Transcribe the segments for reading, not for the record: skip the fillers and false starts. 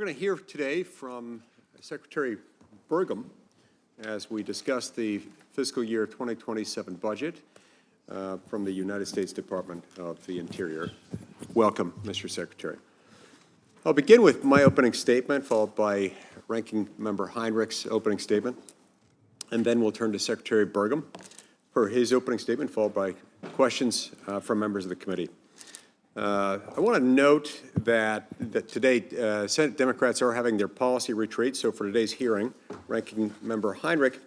We're going to hear today from Secretary Burgum as we discuss the fiscal year 2027 budget from the United States Department of the Interior. Welcome, Mr. Secretary. I'll begin with my opening statement, followed by Ranking Member Heinrich's opening statement, and then we'll turn to Secretary Burgum for his opening statement, followed by questions from members of the committee. I want to note that today Senate Democrats are having their policy retreat, so for today's hearing, Ranking Member Heinrich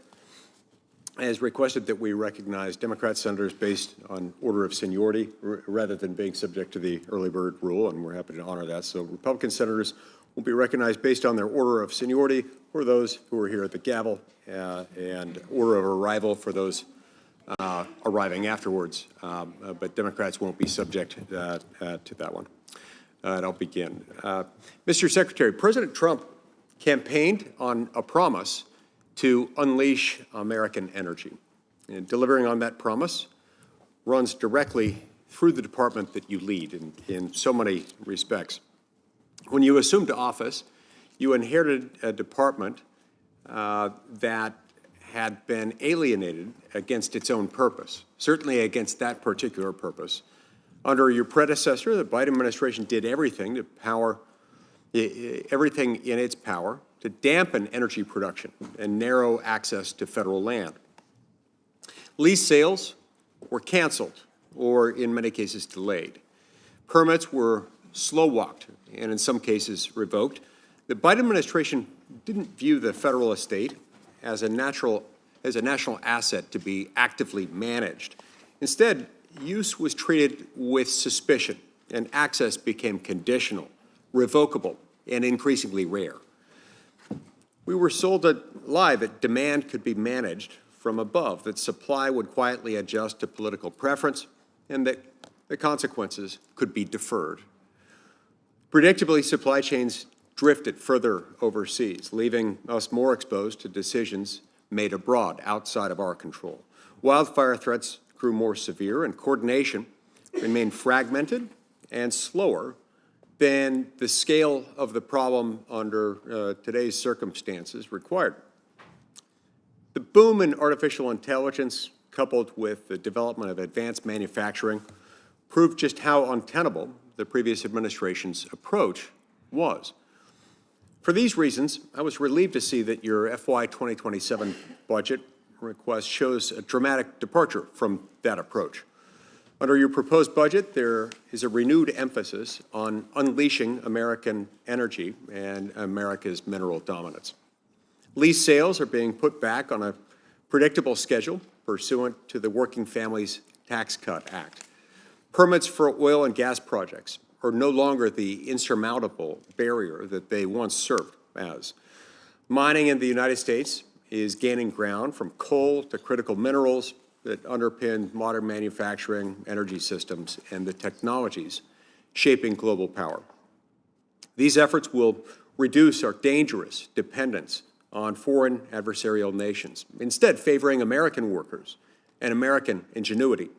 has requested that we recognize Democrat senators based on order of seniority rather than being subject to the early bird rule, and we're happy to honor that. So Republican senators will be recognized based on their order of seniority for those who are here at the gavel and order of arrival for those arriving afterwards, but Democrats won't be subject to that one. And I'll begin. Mr. Secretary, President Trump campaigned on a promise to unleash American energy. And delivering on that promise runs directly through the department that you lead in so many respects. When you assumed office, you inherited a department that had been alienated against its own purpose, certainly against that particular purpose. Under your predecessor, the Biden administration did everything in its power to dampen energy production and narrow access to federal land. Lease sales were canceled or, in many cases, delayed. Permits were slow-walked and, in some cases, revoked. The Biden administration didn't view the federal estate as a national asset to be actively managed. Instead, use was treated with suspicion, and access became conditional, revocable, and increasingly rare. We were sold a lie that demand could be managed from above, that supply would quietly adjust to political preference, and that the consequences could be deferred. Predictably, supply chains drifted further overseas, leaving us more exposed to decisions made abroad, outside of our control. Wildfire threats grew more severe, and coordination remained fragmented and slower than the scale of the problem under today's circumstances required. The boom in artificial intelligence, coupled with the development of advanced manufacturing, proved just how untenable the previous administration's approach was. For these reasons, I was relieved to see that your FY 2027 budget request shows a dramatic departure from that approach. Under your proposed budget, there is a renewed emphasis on unleashing American energy and America's mineral dominance. Lease sales are being put back on a predictable schedule pursuant to the Working Families Tax Cut Act. Permits for oil and gas projects are no longer the insurmountable barrier that they once served as. Mining in the United States is gaining ground from coal to critical minerals that underpin modern manufacturing, energy systems, and the technologies shaping global power. These efforts will reduce our dangerous dependence on foreign adversarial nations, instead favoring American workers and American ingenuity.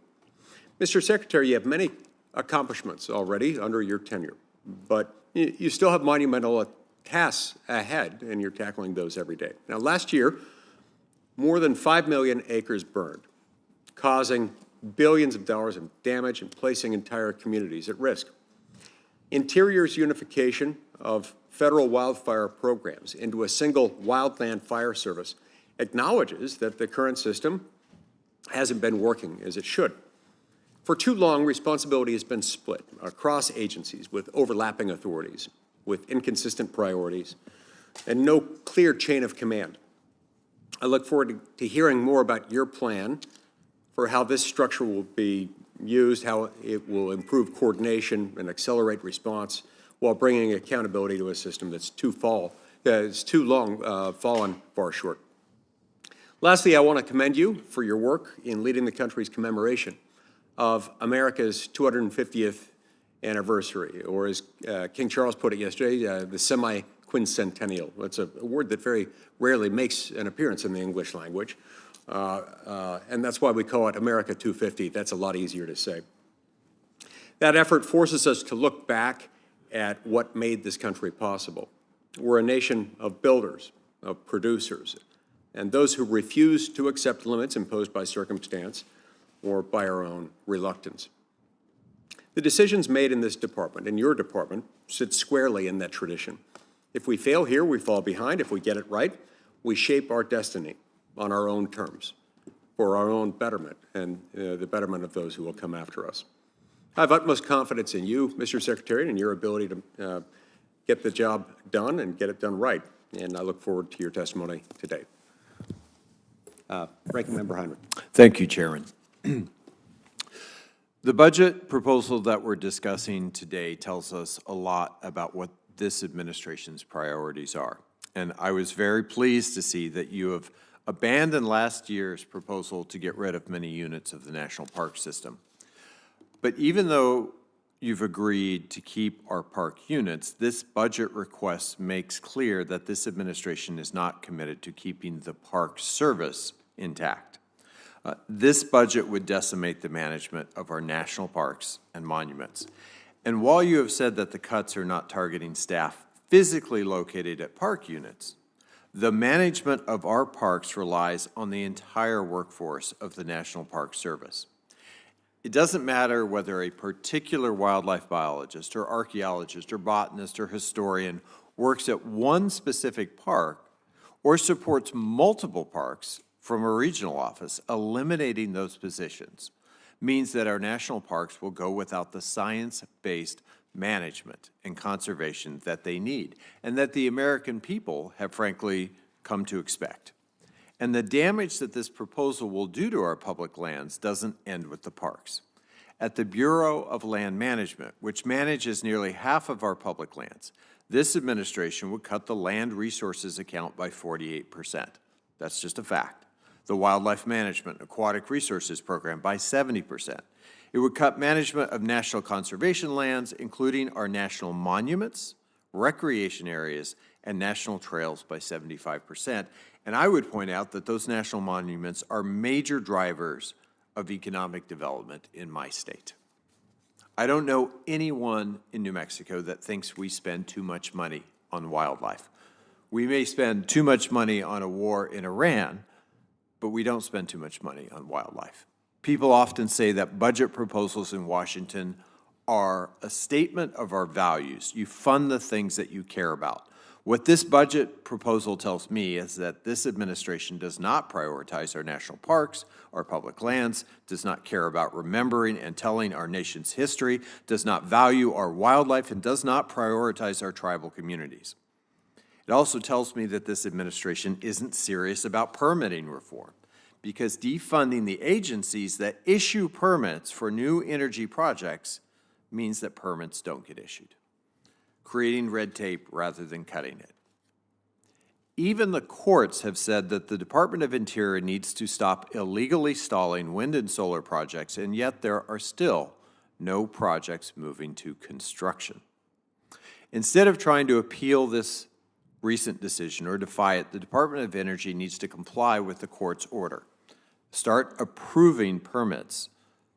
Mr. Secretary, you have many accomplishments already under your tenure, but you still have monumental tasks ahead, and you're tackling those every day. Now, last year, more than 5 million acres burned, causing billions of dollars in damage and placing entire communities at risk. Interior's unification of federal wildfire programs into a single wildland fire service acknowledges that the current system hasn't been working as it should. For too long, responsibility has been split across agencies with overlapping authorities, with inconsistent priorities, and no clear chain of command. I look forward to hearing more about your plan for how this structure will be used, how it will improve coordination and accelerate response while bringing accountability to a system that's too long fallen far short. Lastly, I want to commend you for your work in leading the country's commemoration of America's 250th anniversary, or as King Charles put it yesterday, the semi-quincentennial. That's a word that very rarely makes an appearance in the English language, and that's why we call it America 250. That's a lot easier to say. That effort forces us to look back at what made this country possible. We're a nation of builders, of producers, and those who refuse to accept limits imposed by circumstance or by our own reluctance. The decisions made in this department, in your department, sit squarely in that tradition. If we fail here, we fall behind. If we get it right, we shape our destiny on our own terms, for our own betterment and the betterment of those who will come after us. I have utmost confidence in you, Mr. Secretary, and in your ability to get the job done and get it done right, and I look forward to your testimony today. Ranking Member Heinrich. Thank you, Chairman. The budget proposal that we're discussing today tells us a lot about what this administration's priorities are. And I was very pleased to see that you have abandoned last year's proposal to get rid of many units of the national park system. But even though you've agreed to keep our park units, this budget request makes clear that this administration is not committed to keeping the park service intact. This budget would decimate the management of our national parks and monuments. And while you have said that the cuts are not targeting staff physically located at park units, the management of our parks relies on the entire workforce of the National Park Service. It doesn't matter whether a particular wildlife biologist or archaeologist or botanist or historian works at one specific park or supports multiple parks from a regional office. Eliminating those positions means that our national parks will go without the science-based management and conservation that they need and that the American people have frankly come to expect. And the damage that this proposal will do to our public lands doesn't end with the parks. At the Bureau of Land Management, which manages nearly half of our public lands, this administration would cut the land resources account by 48%. That's just a fact. The Wildlife Management Aquatic Resources Program by 70%. It would cut management of national conservation lands, including our national monuments, recreation areas, and national trails by 75%. And I would point out that those national monuments are major drivers of economic development in my state. I don't know anyone in New Mexico that thinks we spend too much money on wildlife. We may spend too much money on a war in Iran, but we don't spend too much money on wildlife. People often say that budget proposals in Washington are a statement of our values. You fund the things that you care about. What this budget proposal tells me is that this administration does not prioritize our national parks, our public lands, does not care about remembering and telling our nation's history, does not value our wildlife, and does not prioritize our tribal communities. It also tells me that this administration isn't serious about permitting reform, because defunding the agencies that issue permits for new energy projects means that permits don't get issued, creating red tape rather than cutting it. Even the courts have said that the Department of Interior needs to stop illegally stalling wind and solar projects, and yet there are still no projects moving to construction. Instead of trying to appeal this recent decision or defy it, the Department of Energy needs to comply with the court's order. Start approving permits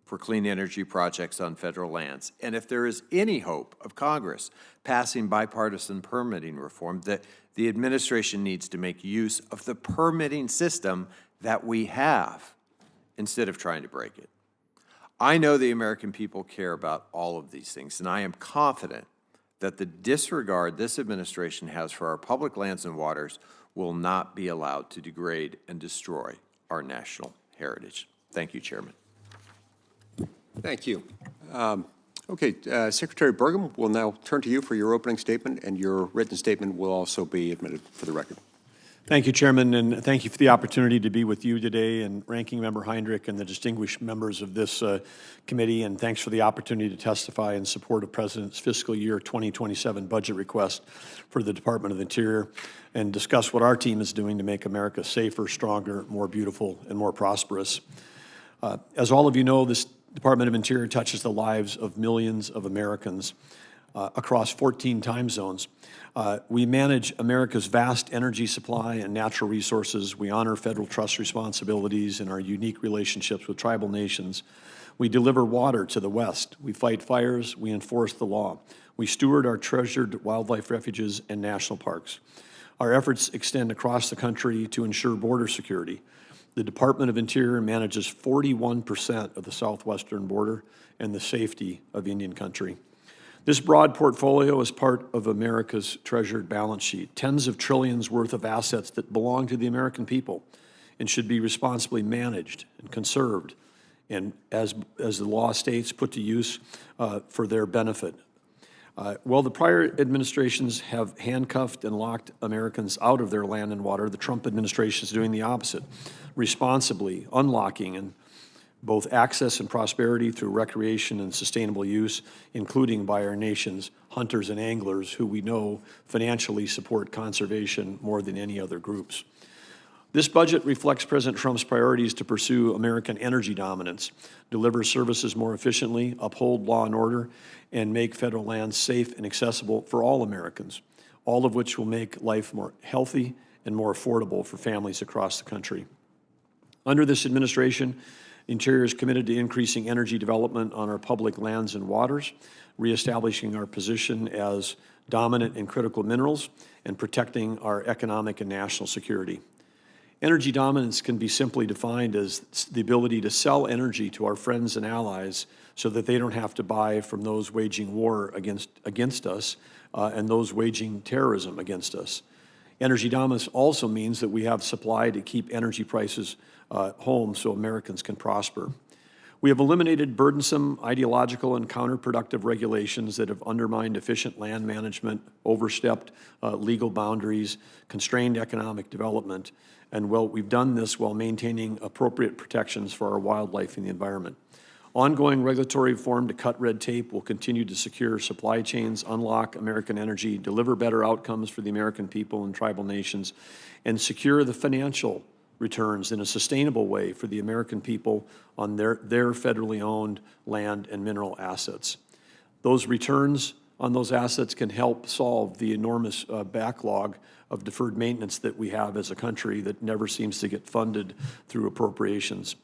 for clean energy projects on federal lands. And if there is any hope of Congress passing bipartisan permitting reform, that the administration needs to make use of the permitting system that we have instead of trying to break it. I know the American people care about all of these things, and I am confident that the disregard this administration has for our public lands and waters will not be allowed to degrade and destroy our national heritage. Thank you, Chairman. Thank you. Secretary Burgum, we'll now turn to you for your opening statement, and your written statement will also be admitted for the record. Thank you, Chairman, and thank you for the opportunity to be with you today, and Ranking Member Heinrich and the distinguished members of this committee, and thanks for the opportunity to testify in support of President's fiscal year 2027 budget request for the Department of the Interior and discuss what our team is doing to make America safer, stronger, more beautiful, and more prosperous. As all of you know, this Department of Interior touches the lives of millions of Americans across 14 time zones. We manage America's vast energy supply and natural resources. We honor federal trust responsibilities and our unique relationships with tribal nations. We deliver water to the West. We fight fires. We enforce the law. We steward our treasured wildlife refuges and national parks. Our efforts extend across the country to ensure border security. The Department of Interior manages 41% of the southwestern border and the safety of Indian country. This broad portfolio is part of America's treasured balance sheet, tens of trillions worth of assets that belong to the American people and should be responsibly managed and conserved, and as the law states, put to use for their benefit. While the prior administrations have handcuffed and locked Americans out of their land and water, the Trump administration is doing the opposite, responsibly unlocking and both access and prosperity through recreation and sustainable use, including by our nation's hunters and anglers, who we know financially support conservation more than any other groups. This budget reflects President Trump's priorities to pursue American energy dominance, deliver services more efficiently, uphold law and order, and make federal lands safe and accessible for all Americans, all of which will make life more healthy and more affordable for families across the country. Under this administration, Interior is committed to increasing energy development on our public lands and waters, reestablishing our position as dominant in critical minerals, and protecting our economic and national security. Energy dominance can be simply defined as the ability to sell energy to our friends and allies so that they don't have to buy from those waging war against us and those waging terrorism against us. Energy dominance also means that we have supply to keep energy prices home so Americans can prosper. We have eliminated burdensome, ideological, and counterproductive regulations that have undermined efficient land management, overstepped legal boundaries, constrained economic development, and we've done this while maintaining appropriate protections for our wildlife and the environment. Ongoing regulatory reform to cut red tape will continue to secure supply chains, unlock American energy, deliver better outcomes for the American people and tribal nations, and secure the financial returns in a sustainable way for the American people on their federally owned land and mineral assets. Those returns on those assets can help solve the enormous backlog of deferred maintenance that we have as a country that never seems to get funded through appropriations.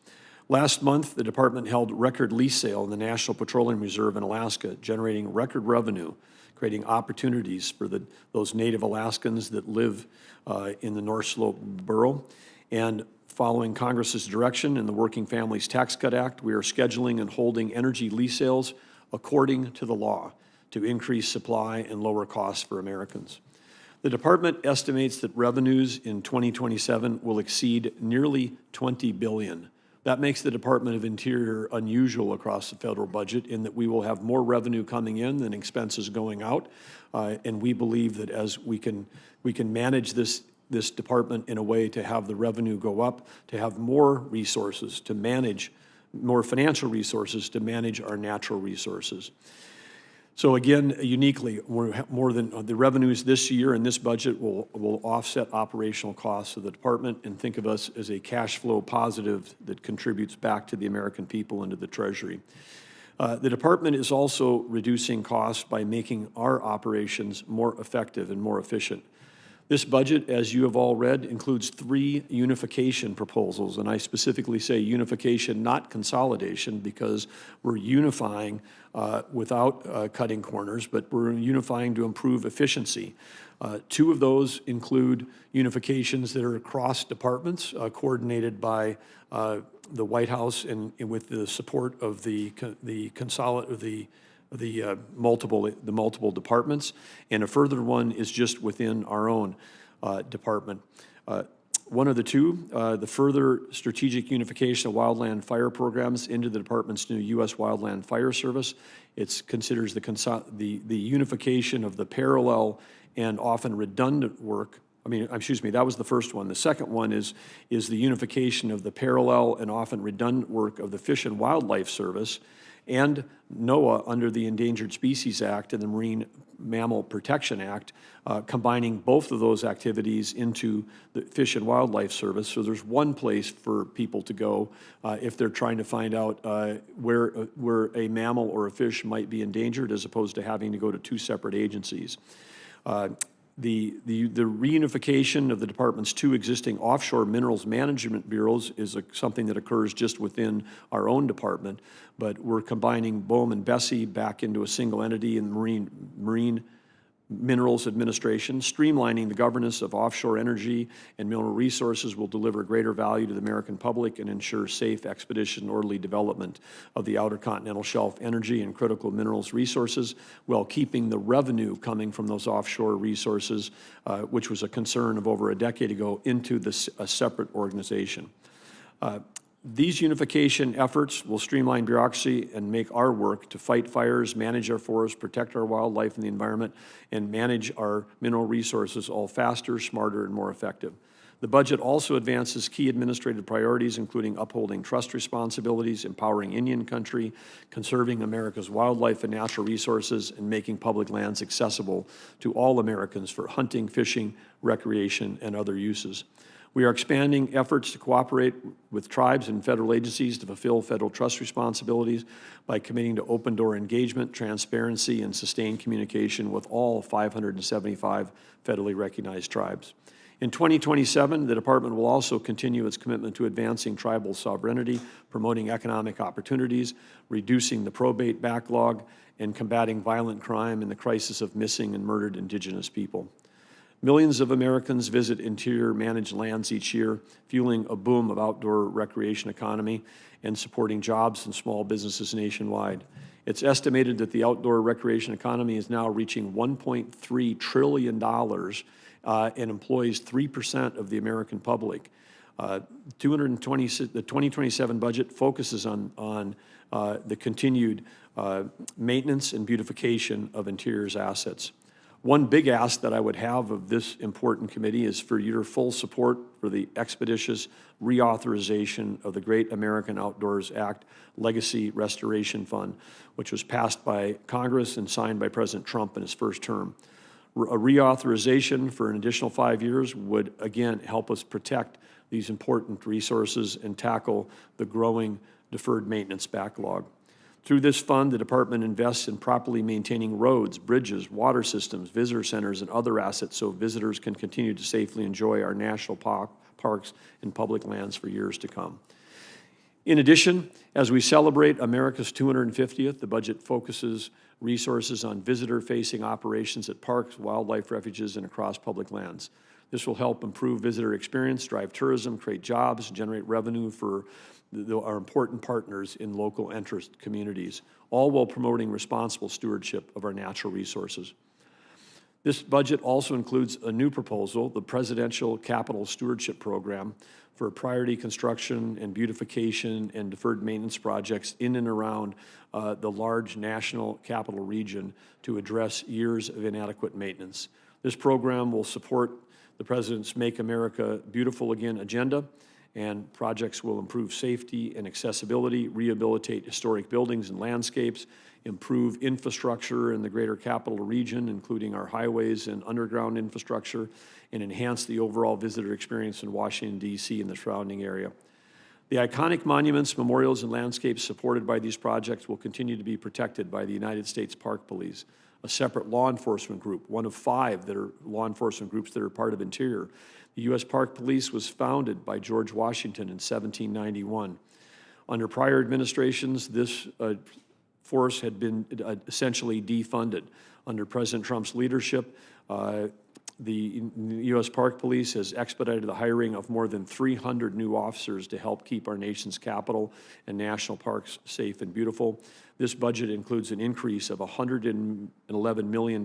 Last month, the department held record lease sale in the National Petroleum Reserve in Alaska, generating record revenue, creating opportunities for those Native Alaskans that live in the North Slope borough. And following Congress's direction in the Working Families Tax Cut Act, we are scheduling and holding energy lease sales according to the law to increase supply and lower costs for Americans. The department estimates that revenues in 2027 will exceed nearly $20 billion. That makes the Department of Interior unusual across the federal budget in that we will have more revenue coming in than expenses going out, and we believe that as we can manage this department in a way to have the revenue go up, to have more resources to manage, more financial resources to manage our natural resources. So again, uniquely, more than the revenues this year in this budget will offset operational costs of the department, and think of us as a cash flow positive that contributes back to the American people and to the Treasury. The department is also reducing costs by making our operations more effective and more efficient. This budget, as you have all read, includes 3 unification proposals, and I specifically say unification, not consolidation, because we're unifying without cutting corners, but we're unifying to improve efficiency. 2 of those include unifications that are across departments, coordinated by the White House and with the support of the multiple departments, and a further one is just within our own department. One of the 2, the further strategic unification of wildland fire programs into the department's new U.S. Wildland Fire Service. It considers the unification of the parallel and often redundant work. That was the first one. The second one is the unification of the parallel and often redundant work of the Fish and Wildlife Service and NOAA under the Endangered Species Act and the Marine Mammal Protection Act, combining both of those activities into the Fish and Wildlife Service. So there's one place for people to go if they're trying to find out where a mammal or a fish might be endangered, as opposed to having to go to 2 separate agencies. The reunification of the department's two existing offshore minerals management bureaus is something that occurs just within our own department, but we're combining BOEM and Bessie back into a single entity in Marine Minerals Administration. Streamlining the governance of offshore energy and mineral resources will deliver greater value to the American public and ensure safe, expeditious, and orderly development of the Outer Continental Shelf energy and critical minerals resources, while keeping the revenue coming from those offshore resources, which was a concern of over a decade ago, into a separate organization. These unification efforts will streamline bureaucracy and make our work to fight fires, manage our forests, protect our wildlife and the environment, and manage our mineral resources all faster, smarter, and more effective. The budget also advances key administrative priorities, including upholding trust responsibilities, empowering Indian country, conserving America's wildlife and natural resources, and making public lands accessible to all Americans for hunting, fishing, recreation, and other uses. We are expanding efforts to cooperate with tribes and federal agencies to fulfill federal trust responsibilities by committing to open-door engagement, transparency, and sustained communication with all 575 federally recognized tribes. In 2027, the department will also continue its commitment to advancing tribal sovereignty, promoting economic opportunities, reducing the probate backlog, and combating violent crime and the crisis of missing and murdered Indigenous people. Millions of Americans visit interior managed lands each year, fueling a boom of outdoor recreation economy and supporting jobs and small businesses nationwide. It's estimated that the outdoor recreation economy is now reaching $1.3 trillion and employs 3% of the American public. The 2027 budget focuses on the continued maintenance and beautification of interior's assets. One big ask that I would have of this important committee is for your full support for the expeditious reauthorization of the Great American Outdoors Act Legacy Restoration Fund, which was passed by Congress and signed by President Trump in his first term. A reauthorization for an additional 5 years would, again, help us protect these important resources and tackle the growing deferred maintenance backlog. Through this fund, the department invests in properly maintaining roads, bridges, water systems, visitor centers, and other assets so visitors can continue to safely enjoy our national parks and public lands for years to come. In addition, as we celebrate America's 250th, the budget focuses resources on visitor-facing operations at parks, wildlife refuges, and across public lands. This will help improve visitor experience, drive tourism, create jobs, generate revenue for our important partners in local interest communities, all while promoting responsible stewardship of our natural resources. This budget also includes a new proposal, the Presidential Capital Stewardship Program, for priority construction and beautification and deferred maintenance projects in and around the large national capital region to address years of inadequate maintenance. This program will support the President's Make America Beautiful Again agenda, and projects will improve safety and accessibility, rehabilitate historic buildings and landscapes, improve infrastructure in the greater capital region, including our highways and underground infrastructure, and enhance the overall visitor experience in Washington, D.C. and the surrounding area. The iconic monuments, memorials, and landscapes supported by these projects will continue to be protected by the United States Park Police, a separate law enforcement group, one of 5 that are law enforcement groups that are part of Interior. The U.S. Park Police was founded by George Washington in 1791. Under prior administrations, this force had been essentially defunded. Under President Trump's leadership, the U.S. Park Police has expedited the hiring of more than 300 new officers to help keep our nation's capital and national parks safe and beautiful. This budget includes an increase of $111 million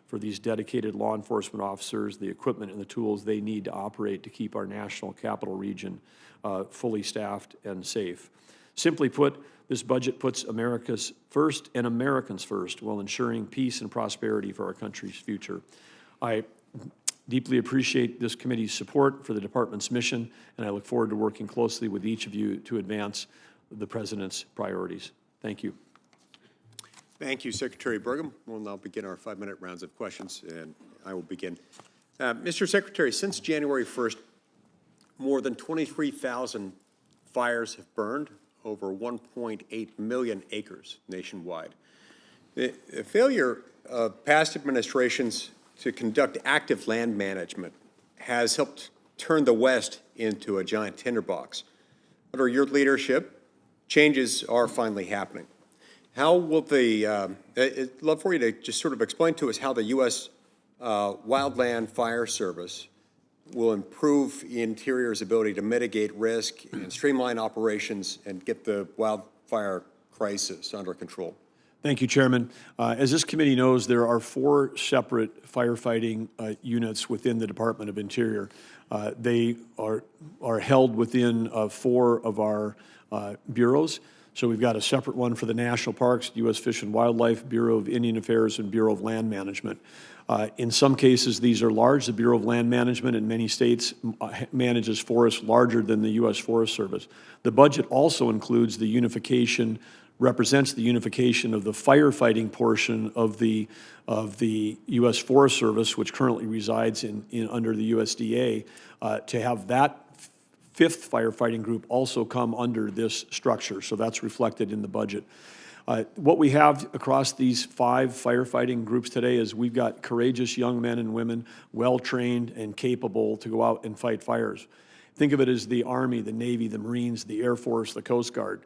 for these dedicated law enforcement officers, the equipment and the tools they need to operate to keep our national capital region fully staffed and safe. Simply put, this budget puts America's first and Americans first while ensuring peace and prosperity for our country's future. I deeply appreciate this committee's support for the department's mission, and I look forward to working closely with each of you to advance the President's priorities. Thank you. Thank you, Secretary Burgum. We'll now begin our 5-minute rounds of questions, and I will begin. Mr. Secretary, since January 1st, more than 23,000 fires have burned over 1.8 million acres nationwide. The failure of past administrations to conduct active land management has helped turn the West into a giant tinderbox. Under your leadership, changes are finally happening. How will I'd love for you to just sort of explain to us how the U.S. Wildland Fire Service will improve Interior's ability to mitigate risk and streamline operations and get the wildfire crisis under control. Thank you, Chairman. As this committee knows, there are 4 separate firefighting units within the Department of Interior. They are held within 4 of our bureaus. So we've got a separate one for the national parks, U.S. Fish and Wildlife, Bureau of Indian Affairs, and Bureau of Land Management. In some cases, these are large. The Bureau of Land Management in many states manages forests larger than the U.S. Forest Service. The budget also includes the unification, represents the unification of the firefighting portion of the U.S. Forest Service, which currently resides under the USDA, to have that 5th firefighting group also come under this structure. So that's reflected in the budget. What we have across these 5 firefighting groups today is we've got courageous young men and women, well-trained and capable to go out and fight fires. Think of it as the Army, the Navy, the Marines, the Air Force, the Coast Guard.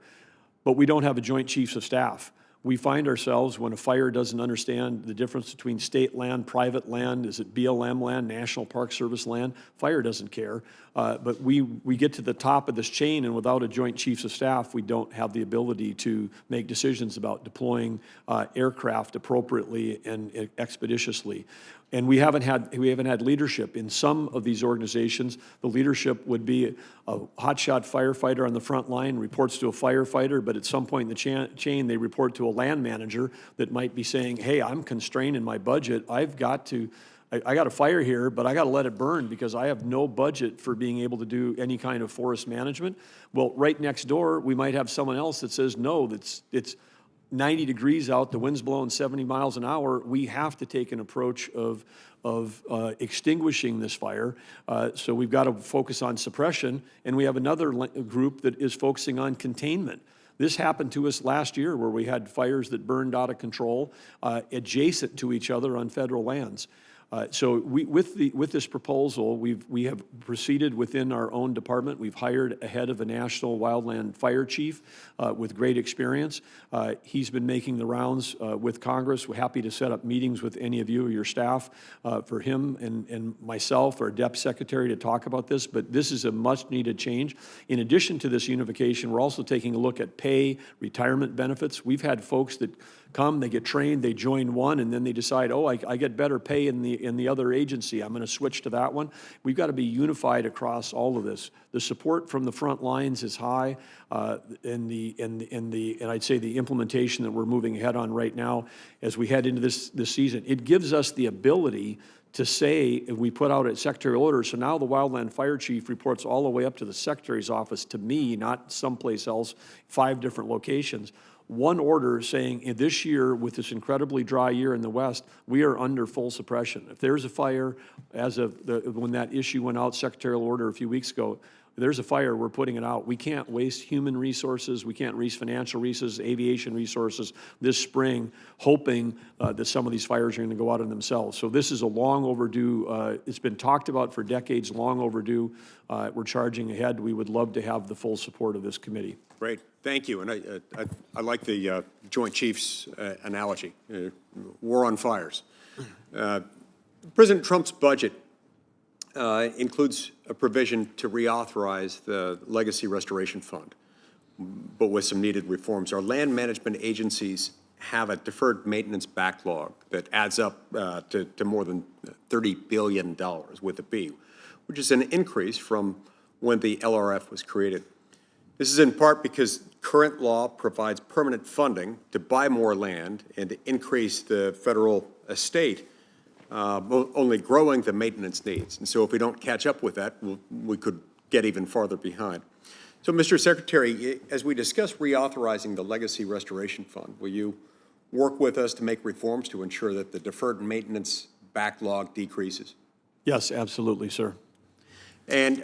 But we don't have a Joint Chiefs of Staff. We find ourselves, when a fire doesn't understand the difference between state land, private land, is it BLM land, National Park Service land? Fire doesn't care. But we get to the top of this chain, and without a Joint Chiefs of Staff, we don't have the ability to make decisions about deploying aircraft appropriately and expeditiously. And we haven't had leadership. In some of these organizations, the leadership would be a hotshot firefighter on the front line, reports to a firefighter, but at some point in the chain, they report to a land manager that might be saying, hey, I'm constrained in my budget. I got a fire here, but I got to let it burn because I have no budget for being able to do any kind of forest management. Well, right next door, we might have someone else that says, no, it's 90 degrees out, the wind's blowing 70 miles an hour. We have to take an approach of extinguishing this fire. So we've got to focus on suppression, and we have another group that is focusing on containment. This happened to us last year where we had fires that burned out of control adjacent to each other on federal lands. So with this proposal, we have proceeded within our own department. We've hired a head of a national wildland fire chief with great experience. He's been making the rounds with Congress. We're happy to set up meetings with any of you or your staff for him and myself, our Dep Secretary, to talk about this. But this is a much-needed change. In addition to this unification, we're also taking a look at pay, retirement benefits. We've had folks that come, they get trained, they join one, and then they decide, oh, I get better pay in the other agency. I'm going to switch to that one. We've got to be unified across all of this. The support from the front lines is high, and I'd say the implementation that we're moving ahead on right now as we head into this season, it gives us the ability to say, if we put out a secretarial order, so now the wildland fire chief reports all the way up to the secretary's office, to me, not someplace else, 5 different locations. One order saying, this year, with this incredibly dry year in the West, we are under full suppression. If there's a fire, as of when that issue went out, secretarial order a few weeks ago, there's a fire, we're putting it out. We can't waste human resources, we can't waste financial resources, aviation resources this spring, hoping that some of these fires are going to go out on themselves. So this is a long overdue, it's been talked about for decades, long overdue. We're charging ahead. We would love to have the full support of this committee. Great, thank you. And I like the Joint Chiefs analogy, war on fires. President Trump's budget includes a provision to reauthorize the Legacy Restoration Fund, but with some needed reforms. Our land management agencies have a deferred maintenance backlog that adds up to more than $30 billion with a B, which is an increase from when the LRF was created. This is in part because current law provides permanent funding to buy more land and to increase the federal estate, only growing the maintenance needs. And so if we don't catch up with that, we could get even farther behind. So, Mr. Secretary, as we discuss reauthorizing the Legacy Restoration Fund, will you work with us to make reforms to ensure that the deferred maintenance backlog decreases? Yes, absolutely, sir. And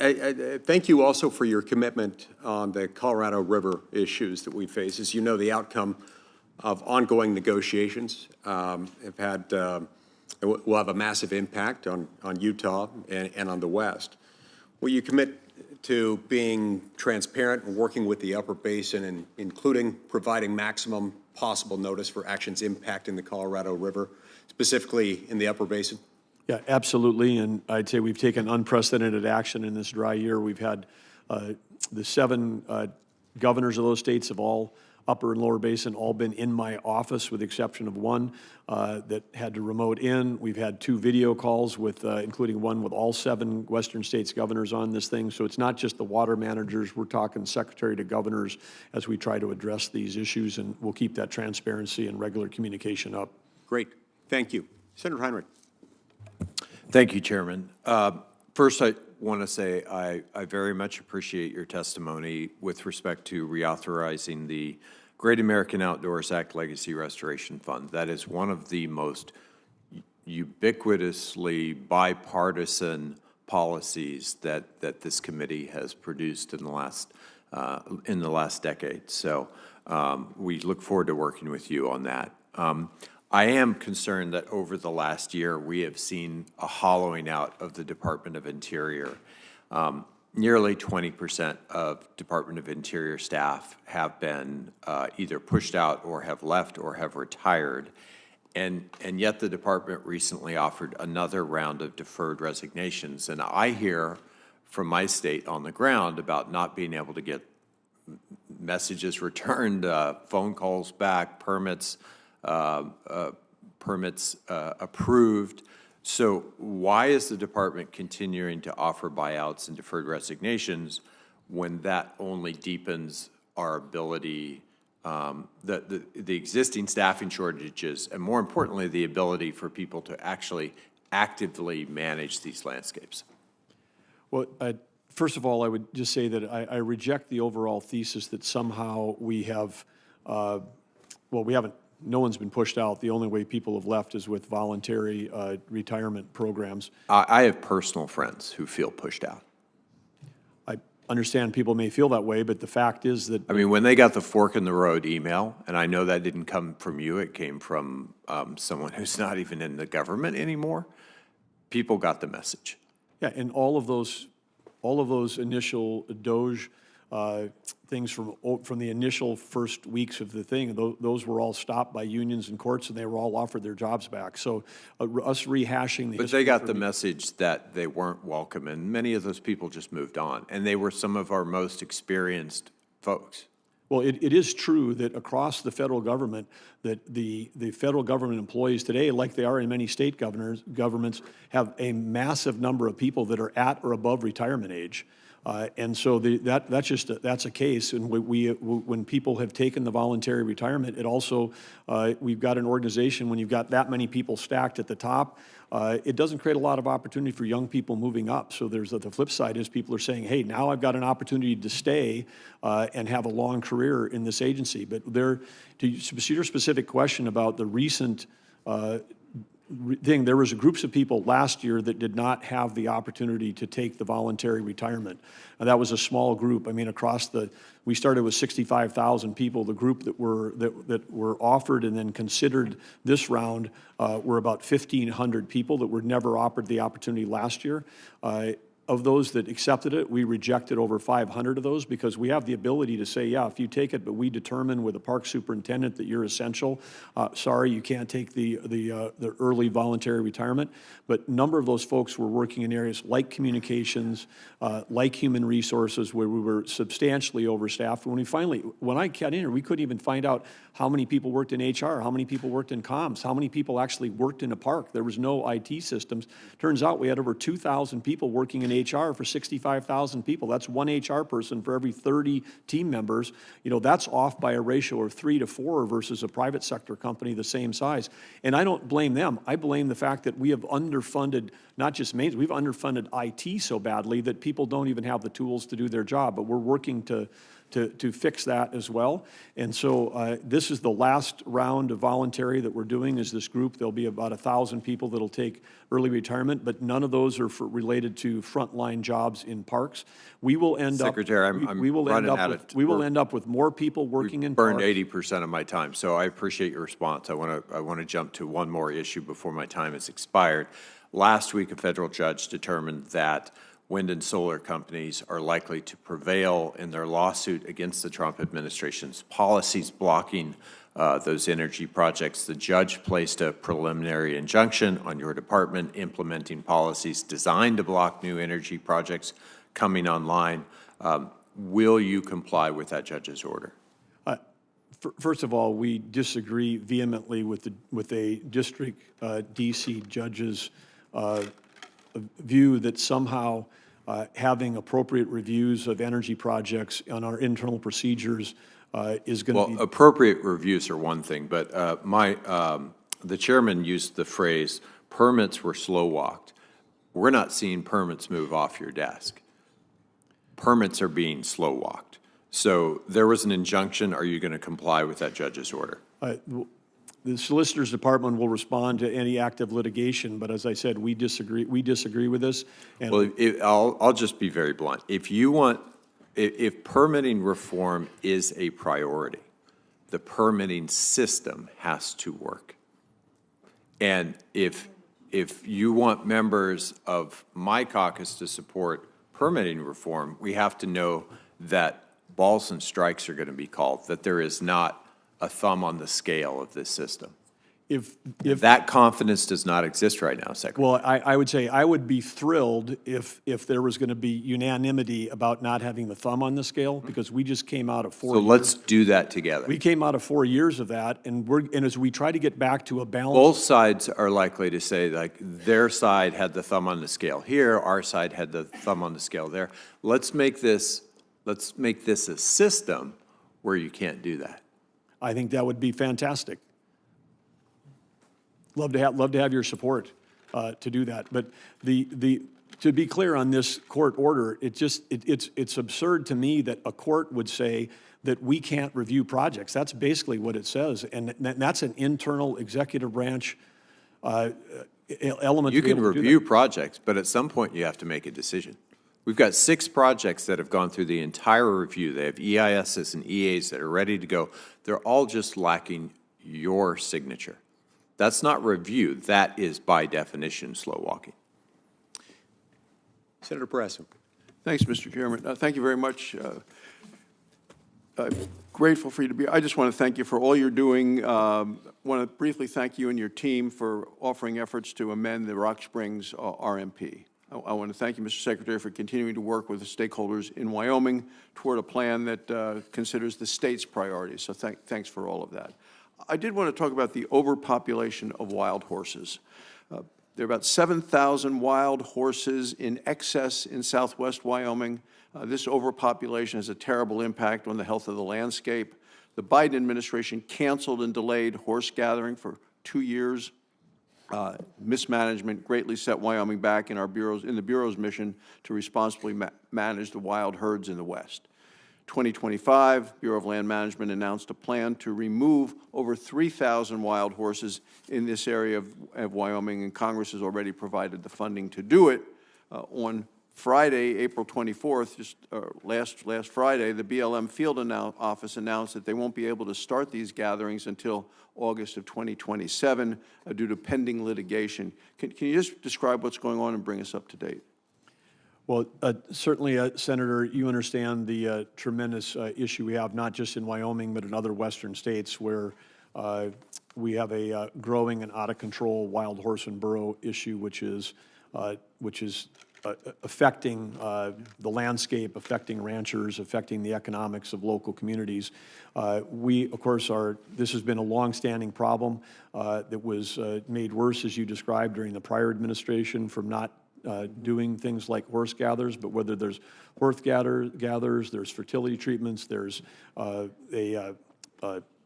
thank you also for your commitment on the Colorado River issues that we face. As you know, the outcome of ongoing negotiations have had will have a massive impact on Utah and on the West. Will you commit to being transparent and working with the Upper Basin, and including providing maximum possible notice for actions impacting the Colorado River, specifically in the Upper Basin? Yeah, absolutely. And I'd say we've taken unprecedented action in this dry year. We've had the 7 governors of those states of all Upper and Lower Basin all been in my office, with the exception of one that had to remote in. We've had 2 video calls with, including one with all 7 Western states governors on this thing. So it's not just the water managers. We're talking secretary to governors as we try to address these issues, and we'll keep that transparency and regular communication up. Great. Thank you. Senator Heinrich. Thank you, Chairman. First, I want to say I very much appreciate your testimony with respect to reauthorizing the Great American Outdoors Act Legacy Restoration Fund. That is one of the most ubiquitously bipartisan policies that this committee has produced in the last decade. So we look forward to working with you on that. I am concerned that over the last year, we have seen a hollowing out of the Department of Interior. Nearly 20% of Department of Interior staff have been either pushed out or have left or have retired. And yet the department recently offered another round of deferred resignations. And I hear from my state on the ground about not being able to get messages returned, phone calls back, permits approved. So why is the department continuing to offer buyouts and deferred resignations when that only deepens our ability, the existing staffing shortages, and more importantly, the ability for people to actually actively manage these landscapes? Well, first of all, I would just say that I reject the overall thesis that somehow we have, we haven't. No one's been pushed out. The only way people have left is with voluntary retirement programs. I have personal friends who feel pushed out. I understand people may feel that way, but the fact is that... I mean, when they got the fork in the road email, and I know that didn't come from you, it came from someone who's not even in the government anymore, people got the message. Yeah, and all of those initial DOJ things from the initial first weeks of the thing, those were all stopped by unions and courts, and they were all offered their jobs back. So us rehashing the... But they got the message that they weren't welcome, and many of those people just moved on, and they were some of our most experienced folks. Well, it is true that across the federal government, that the federal government employees today, like they are in many state governments, have a massive number of people that are at or above retirement age. And so that's a case. And when people have taken the voluntary retirement, it also, we've got an organization, when you've got that many people stacked at the top, it doesn't create a lot of opportunity for young people moving up. So there's the flip side is people are saying, hey, now I've got an opportunity to stay and have a long career in this agency. But to your specific question about the recent thing, there was groups of people last year that did not have the opportunity to take the voluntary retirement. And that was a small group. I mean, we started with 65,000 people. The group that were offered and then considered this round were about 1,500 people that were never offered the opportunity last year. Of those that accepted it, we rejected over 500 of those because we have the ability to say, yeah, if you take it, but we determine with a park superintendent that you're essential, sorry, you can't take the early voluntary retirement. But a number of those folks were working in areas like communications, like human resources, where we were substantially overstaffed. When I got in here, we couldn't even find out how many people worked in HR, how many people worked in comms, how many people actually worked in a park. There was no IT systems. Turns out we had over 2,000 people working in HR for 65,000 people. That's one HR person for every 30 team members. You know, that's off by a ratio of 3 to 4 versus a private sector company the same size. And I don't blame them. I blame the fact that we have underfunded, not just maintenance, we've underfunded IT so badly that people don't even have the tools to do their job. But we're working to to fix that as well. And so this is the last round of voluntary that we're doing is this group. There'll be about 1,000 people that'll take early retirement, but none of those are related to frontline jobs in parks. We will end Secretary, up, we will end up with more people working in parks. Burned 80% of my time, so I appreciate your response. I want to jump to one more issue before my time is expired. Last week, a federal judge determined that wind and solar companies are likely to prevail in their lawsuit against the Trump administration's policies blocking those energy projects. The judge placed a preliminary injunction on your department implementing policies designed to block new energy projects coming online. Will you comply with that judge's order? First of all, we disagree vehemently with a district D.C. judge's view that somehow having appropriate reviews of energy projects on our internal procedures is going to be... Well, appropriate reviews are one thing, but the chairman used the phrase, permits were slow-walked. We're not seeing permits move off your desk. Permits are being slow-walked. So there was an injunction. Are you going to comply with that judge's order? The Solicitor's Department will respond to any active litigation, but as I said, we disagree with this. And well, I'll just be very blunt. If permitting reform is a priority, the permitting system has to work. And if you want members of my caucus to support permitting reform, we have to know that balls and strikes are going to be called, that there is not a thumb on the scale of this system. If that confidence does not exist right now, Secretary. Well, I would say I would be thrilled if there was going to be unanimity about not having the thumb on the scale, because we just came out of 4 years. So let's do that together. We came out of 4 years of that, and as we try to get back to a balance. Both sides are likely to say, like, their side had the thumb on the scale here, our side had the thumb on the scale there. Let's make this a system where you can't do that. I think that would be fantastic. Love to have your support to do that. But to be clear on this court order, it's absurd to me that a court would say that we can't review projects. That's basically what it says, and that's an internal executive branch element. You can review projects, but at some point you have to make a decision. We've got 6 projects that have gone through the entire review. They have EISs and EAs that are ready to go. They're all just lacking your signature. That's not review. That is, by definition, slow walking. Senator Parasso. Thanks, Mr. Chairman. Thank you very much. Grateful for you to be. I just want to thank you for all you're doing. Want to briefly thank you and your team for offering efforts to amend the Rock Springs RMP. I want to thank you, Mr. Secretary, for continuing to work with the stakeholders in Wyoming toward a plan that considers the state's priorities. So thanks for all of that. I did want to talk about the overpopulation of wild horses. There are about 7,000 wild horses in excess in southwest Wyoming. This overpopulation has a terrible impact on the health of the landscape. The Biden administration canceled and delayed horse gathering for 2 years. Mismanagement greatly set Wyoming back in the Bureau's mission to responsibly manage the wild herds in the West. 2025, Bureau of Land Management announced a plan to remove over 3,000 wild horses in this area of Wyoming, and Congress has already provided the funding to do it. On Friday, April 24th, just last Friday, the BLM field office announced that they won't be able to start these gatherings until August of 2027 due to pending litigation. Can you just describe what's going on and bring us up to date? Well, certainly, Senator, you understand the tremendous issue we have, not just in Wyoming, but in other western states where we have a growing and out-of-control wild horse and burro issue, which is affecting the landscape, affecting ranchers, affecting the economics of local communities. We, of course, this has been a longstanding problem that was made worse, as you described, during the prior administration from not doing things like horse gathers, but whether there's horse gathers, there's fertility treatments, there's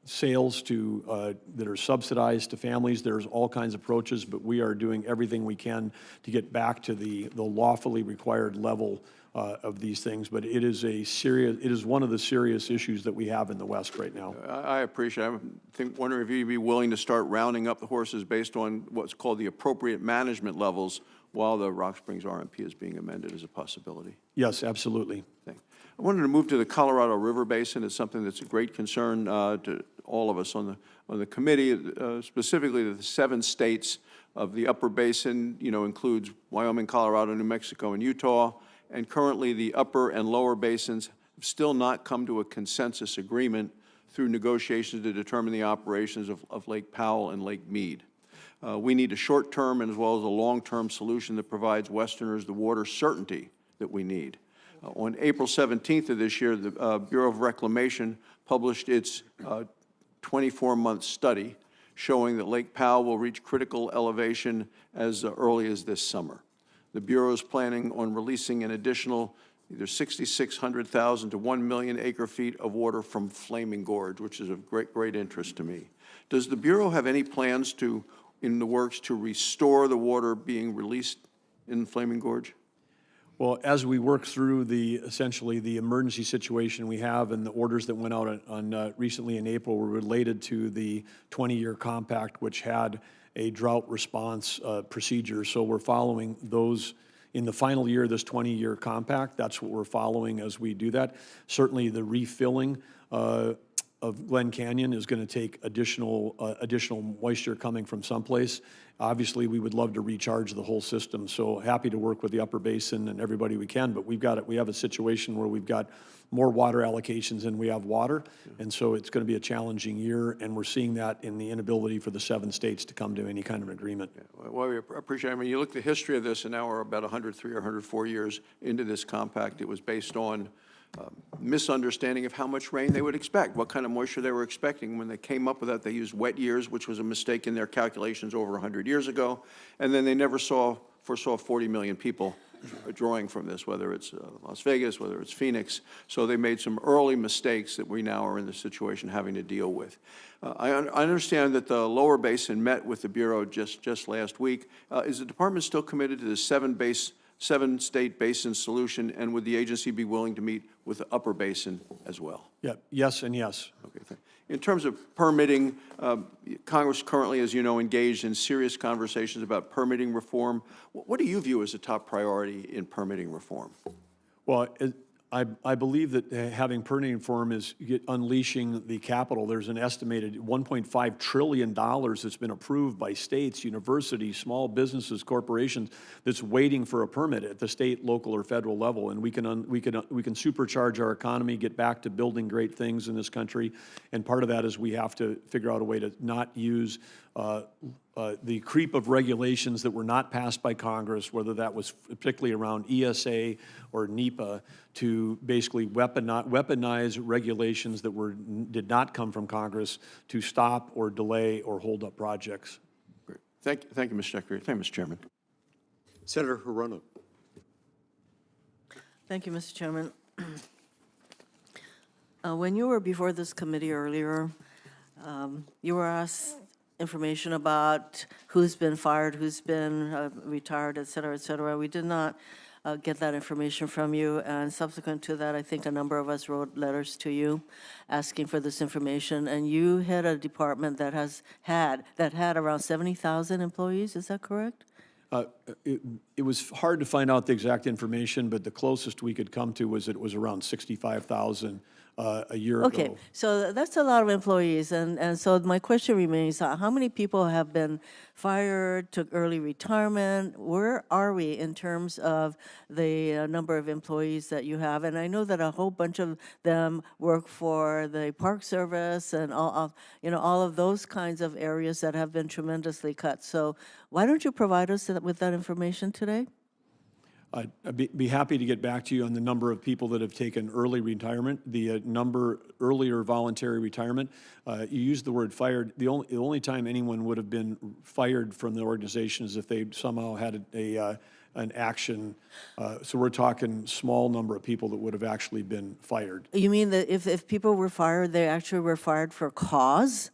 sales that are subsidized to families. There's all kinds of approaches, but we are doing everything we can to get back to the lawfully required level of these things. But it is one of the serious issues that we have in the West right now. I appreciate it. Wondering if you'd be willing to start rounding up the horses based on what's called the appropriate management levels while the Rock Springs RMP is being amended as a possibility. Yes, absolutely. I wanted to move to the Colorado River Basin. It's something that's a great concern to all of us on the committee, specifically the 7 states of the upper basin, includes Wyoming, Colorado, New Mexico, and Utah. And currently, the upper and lower basins have still not come to a consensus agreement through negotiations to determine the operations of Lake Powell and Lake Mead. We need a short-term as well as a long-term solution that provides Westerners the water certainty that we need. On April 17th of this year, the Bureau of Reclamation published its 24-month study showing that Lake Powell will reach critical elevation as early as this summer. The Bureau is planning on releasing an additional either 6,600,000 to 1 million acre-feet of water from Flaming Gorge, which is of great interest to me. Does the Bureau have any plans in the works to restore the water being released in Flaming Gorge? Well, as we work through essentially the emergency situation we have and the orders that went out recently in April were related to the 20-year compact, which had a drought response procedure. So we're following those in the final year of this 20-year compact. That's what we're following as we do that. Certainly the refilling of Glen Canyon is going to take additional moisture coming from someplace. Obviously, we would love to recharge the whole system, so happy to work with the upper basin and everybody we can, but we have a situation where we've got more water allocations than we have water, and so it's going to be a challenging year, and we're seeing that in the inability for the 7 states to come to any kind of agreement. Yeah, well, we appreciate it. I mean, you look at the history of this, and now we're about 103 or 104 years into this compact. It was based on misunderstanding of how much rain they would expect, what kind of moisture they were expecting. When they came up with that, they used wet years, which was a mistake in their calculations over 100 years ago, and then they never foresaw 40 million people drawing from this, whether it's Las Vegas, whether it's Phoenix. So they made some early mistakes that we now are in the situation having to deal with. I understand that the lower basin met with the Bureau just last week. Is the department still committed to the 7-state basin solution, and would the agency be willing to meet with the upper basin as well? Yeah, yes and yes. Okay, thank you. In terms of permitting, Congress currently, as you know, engaged in serious conversations about permitting reform. What do you view as a top priority in permitting reform? Well, I believe that having permitting reform is unleashing the capital. There's an estimated $1.5 trillion that's been approved by states, universities, small businesses, corporations that's waiting for a permit at the state, local, or federal level. And we can supercharge our economy, get back to building great things in this country. And part of that is we have to figure out a way to not use the creep of regulations that were not passed by Congress, whether that was particularly around ESA or NEPA, to basically weaponize regulations that did not come from Congress to stop or delay or hold up projects. Great. Thank you, Mr. Secretary. Thank you, Mr. Chairman. Senator Hirono. Thank you, Mr. Chairman. When you were before this committee earlier, you were asked information about who's been fired, who's been retired, et cetera, et cetera. We did not get that information from you, and subsequent to that, I think a number of us wrote letters to you asking for this information, and you had a department that had around 70,000 employees, is that correct? It was hard to find out the exact information, but the closest we could come to was it was around 65,000 a year ago. Okay, so that's a lot of employees, and so my question remains, how many people have been fired, took early retirement? Where are we in terms of the number of employees that you have? And I know that a whole bunch of them work for the Park Service and all of those kinds of areas that have been tremendously cut. So why don't you provide us with that information today? I'd be happy to get back to you on the number of people that have taken early retirement, the number earlier voluntary retirement. You used the word fired. The only time anyone would have been fired from the organization is if they somehow had an action. So we're talking small number of people that would have actually been fired. You mean that if people were fired, they actually were fired for cause?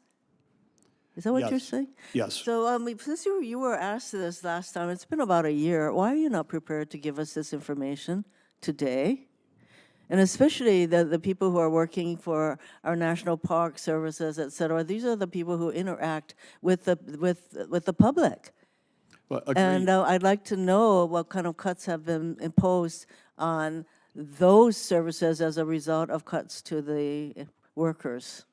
Is that what you're Yes. saying? Yes. So since you were asked this last time, it's been about a year, why are you not prepared to give us this information today? And especially the people who are working for our national park services, et cetera, these are the people who interact with the public. Well, agreed. And I'd like to know what kind of cuts have been imposed on those services as a result of cuts to the workforce.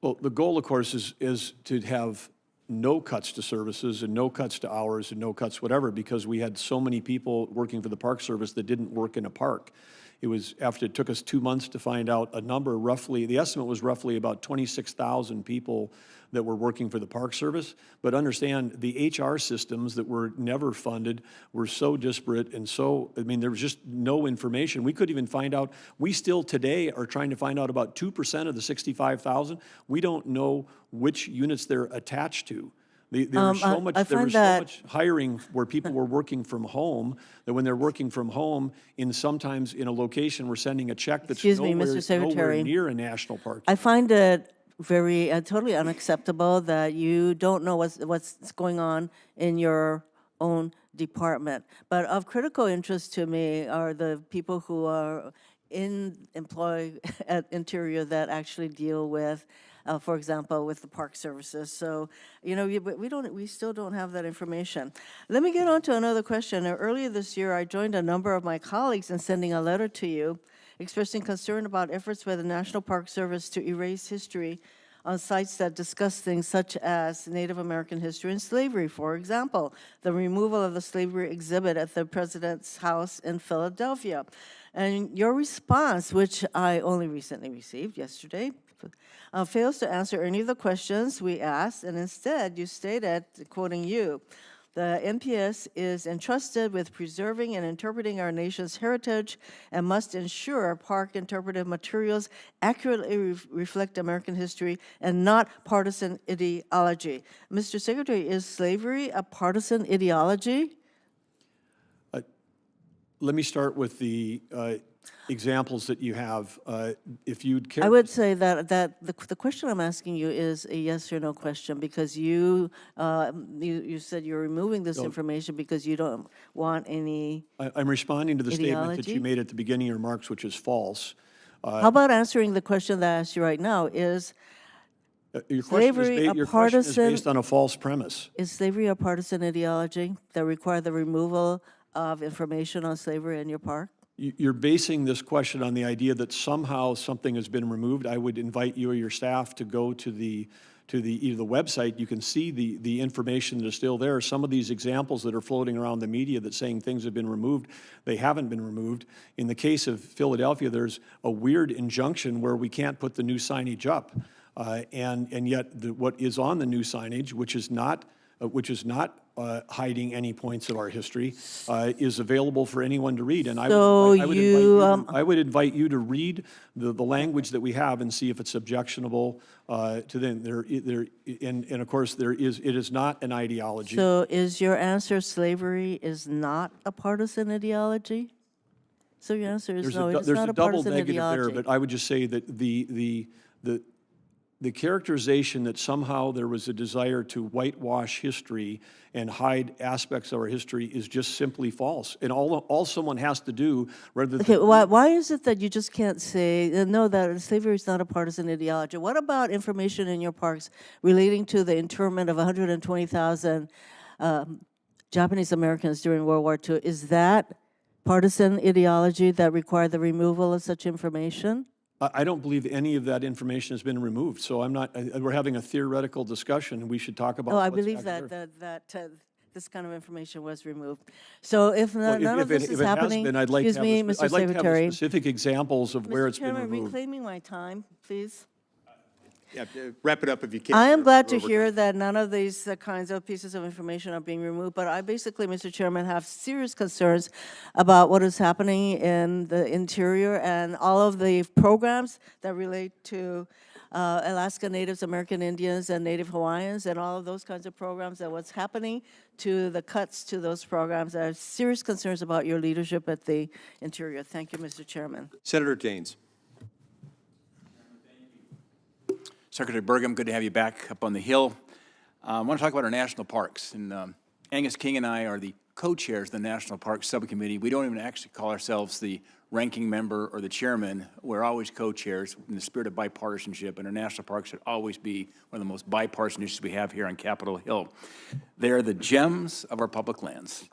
Well, the goal, of course, is to have no cuts to services and no cuts to hours and no cuts whatever, because we had so many people working for the Park Service that didn't work in a park. It took us 2 months to find out a number, the estimate was roughly about 26,000 people that were working for the Park Service. But understand, the HR systems that were never funded were so disparate and there was just no information. We couldn't even find out, we still today are trying to find out about 2% of the 65,000. We don't know which units they're attached to. There was so much hiring where people were working from home that when they're working from home, sometimes in a location, we're sending a check that's nowhere near a national park. I find it very totally unacceptable that you don't know what's going on in your own department. But of critical interest to me are the people who are employed at Interior that actually deal with, for example, with the park services. So, we still don't have that information. Let me get on to another question. Earlier this year, I joined a number of my colleagues in sending a letter to you expressing concern about efforts by the National Park Service to erase history on sites that discuss things such as Native American history and slavery. For example, the removal of the slavery exhibit at the President's house in Philadelphia. And your response, which I only recently received yesterday, fails to answer any of the questions we asked, and instead you stated, quoting you, the NPS is entrusted with preserving and interpreting our nation's heritage and must ensure park interpretive materials accurately reflect American history and not partisan ideology. Mr. Secretary, is slavery a partisan ideology? Let me start with the examples that you have. If you'd care, I would say that the question I'm asking you is a yes or no question, because you said you're removing this information because you don't want any I'm responding to the statement that ideology? you made at the beginning of your remarks, which is false. How about answering the question that I asked you right now? Is Your question is based on a false premise. Is slavery a partisan ideology that require the removal of information on slavery in your park? You're basing this question on the idea that somehow something has been removed. I would invite you or your staff to go to either the website. You can see the information that is still there. Some of these examples that are floating around the media that saying things have been removed, they haven't been removed. In the case of Philadelphia, there's a weird injunction where we can't put the new signage up, and yet what is on the new signage, which is not hiding any points of our history, is available for anyone to read. And I would invite you to read the language that we have and see if it's objectionable to them. And of course, it is not an ideology. So is your answer slavery is not a partisan ideology? So your answer is no, it's not a partisan ideology. There's a double negative there, but I would just say that the characterization that somehow there was a desire to whitewash history and hide aspects of our history is just simply false. And all someone has to do, rather than... Okay, why is it that you just can't say, no, that slavery is not a partisan ideology? What about information in your parks relating to the internment of 120,000 Japanese Americans during World War II? Is that partisan ideology that required the removal of such information? I don't believe any of that information has been removed, so we're having a theoretical discussion, and we should talk about I believe that this kind of information was removed. So if none of this is happening, excuse me, Mr. Secretary. I'd like to have specific examples of where it's been Mr. Chairman, removed. reclaiming my time, please. Yeah, wrap it up if you can. I am glad to hear that none of these kinds of pieces of information are being removed, but I basically, Mr. Chairman, have serious concerns about what is happening in the interior and all of the programs that relate to Alaska Natives, American Indians, and Native Hawaiians, and all of those kinds of programs, and what's happening to the cuts to those programs. I have serious concerns about your leadership at the Interior. Thank you, Mr. Chairman. Senator Daines. Secretary Burgum, good to have you back up on the Hill. I want to talk about our national parks. And Angus King and I are the co-chairs of the National Parks Subcommittee. We don't even actually call ourselves the ranking member or the chairman. We're always co-chairs in the spirit of bipartisanship, and our national parks should always be one of the most bipartisan issues we have here on Capitol Hill. They are the gems of our public lands.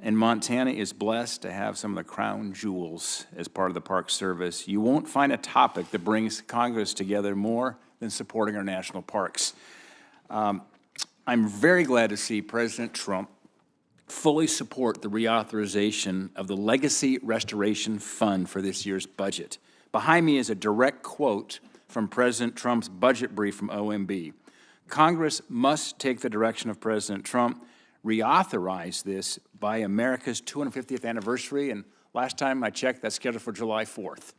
And Montana is blessed to have some of the crown jewels as part of the Park Service. You won't find a topic that brings Congress together more than supporting our national parks. I'm very glad to see President Trump fully support the reauthorization of the Legacy Restoration Fund for this year's budget. Behind me is a direct quote from President Trump's budget brief from OMB. Congress must take the direction of President Trump, reauthorize this by America's 250th anniversary, and last time I checked, that's scheduled for July 4th.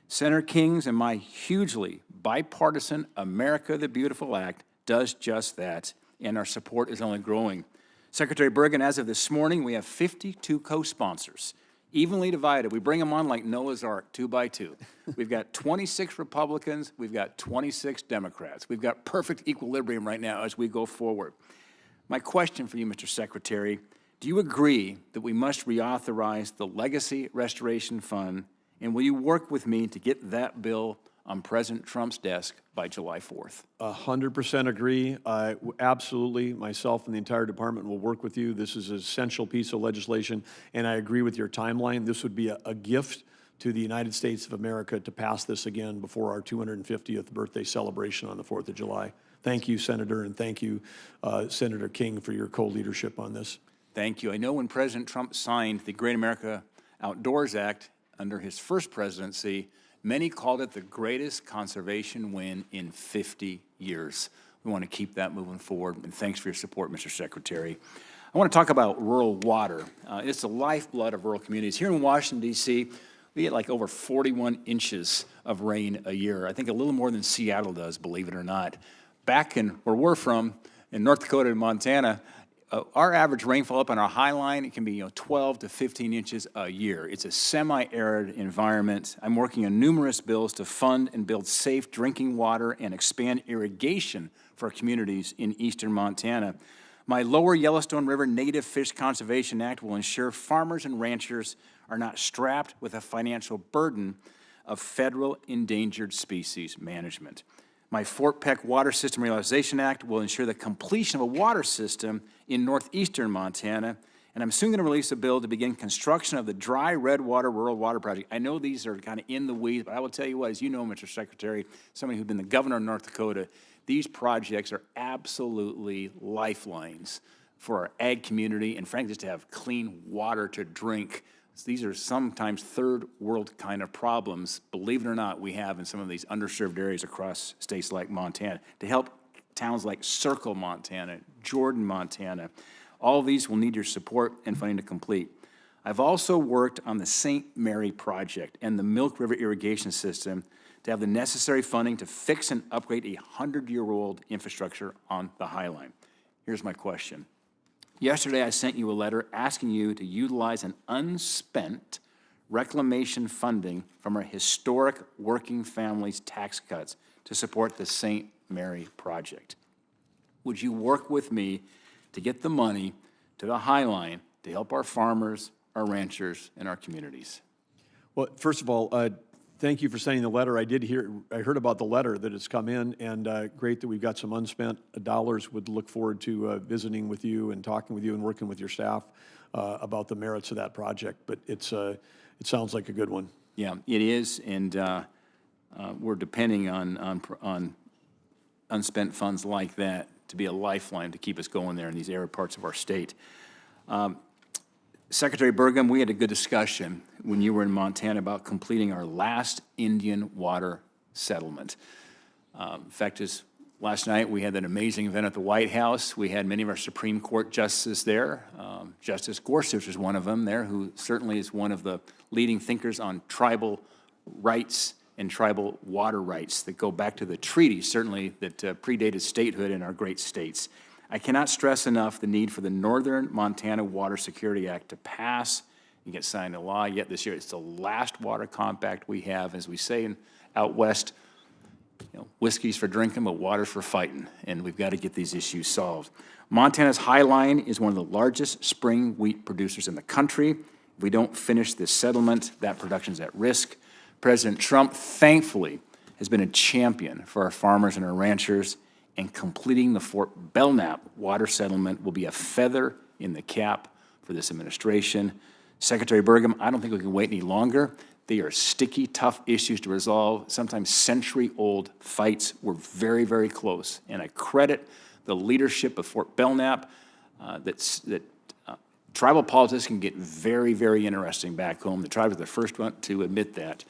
Senator King's and my hugely bipartisan America the Beautiful Act does just that, and our support is only growing. Secretary Burgum, as of this morning, we have 52 co-sponsors, evenly divided. We bring them on like Noah's Ark, 2 by 2. We've got 26 Republicans. We've got 26 Democrats. We've got perfect equilibrium right now as we go forward. My question for you, Mr. Secretary, do you agree that we must reauthorize the Legacy Restoration Fund, and will you work with me to get that bill on President Trump's desk by July 4th? 100% agree. Absolutely. Myself and the entire department will work with you. This is an essential piece of legislation, and I agree with your timeline. This would be a gift to the United States of America to pass this again before our 250th birthday celebration on the 4th of July. Thank you, Senator, and thank you, Senator King, for your co-leadership on this. Thank you. I know when President Trump signed the Great America Outdoors Act under his first presidency, many called it the greatest conservation win in 50 years. We want to keep that moving forward, and thanks for your support, Mr. Secretary. I want to talk about rural water. It's the lifeblood of rural communities. Here in Washington, D.C., we get like over 41 inches of rain a year. I think a little more than Seattle does, believe it or not. Back in where we're from, in North Dakota and Montana, our average rainfall up on our high line, it can be 12 to 15 inches a year. It's a semi-arid environment. I'm working on numerous bills to fund and build safe drinking water and expand irrigation for communities in eastern Montana. My Lower Yellowstone River Native Fish Conservation Act will ensure farmers and ranchers are not strapped with a financial burden of federal endangered species management. My Fort Peck Water System Realization Act will ensure the completion of a water system in northeastern Montana, and I'm soon going to release a bill to begin construction of the Dry Redwater Rural Water Project. I know these are kind of in the weeds, but I will tell you what, as you know, Mr. Secretary, somebody who's been the governor of North Dakota, these projects are absolutely lifelines for our ag community and, frankly, just to have clean water to drink. These are sometimes third world kind of problems, believe it or not, we have in some of these underserved areas across states like Montana to help towns like Circle, Montana, Jordan, Montana. All of these will need your support and funding to complete. I've also worked on the St. Mary project and the Milk River irrigation system to have the necessary funding to fix and upgrade a 100-year-old infrastructure on the High Line. Here's my question. Yesterday, I sent you a letter asking you to utilize an unspent reclamation funding from our historic working families tax cuts to support the St. Mary project. Would you work with me to get the money to the High Line to help our farmers, our ranchers, and our communities? Well, first of all, thank you for sending the letter. I heard about the letter that has come in, and great that we've got some unspent dollars. Would look forward to visiting with you and talking with you and working with your staff about the merits of that project. But it sounds like a good one. Yeah, it is, and we're depending on unspent funds like that to be a lifeline to keep us going there in these arid parts of our state. Secretary Burgum, we had a good discussion when you were in Montana about completing our last Indian water settlement. In fact, last night we had an amazing event at the White House. We had many of our Supreme Court justices there. Justice Gorsuch is one of them there, who certainly is one of the leading thinkers on tribal rights and tribal water rights that go back to the treaties, certainly, that predated statehood in our great states. I cannot stress enough the need for the Northern Montana Water Security Act to pass and get signed into law yet this year. It's the last water compact we have. As we say out west, whiskey's for drinking, but water's for fighting, and we've got to get these issues solved. Montana's High Line is one of the largest spring wheat producers in the country. If we don't finish this settlement, that production's at risk. President Trump, thankfully, has been a champion for our farmers and our ranchers, and completing the Fort Belknap water settlement will be a feather in the cap for this administration. Secretary Burgum, I don't think we can wait any longer. They are sticky, tough issues to resolve, sometimes century-old fights. We're very, very close, and I credit the leadership of Fort Belknap that tribal politics can get very, very interesting back home. The tribes are the first one to admit that.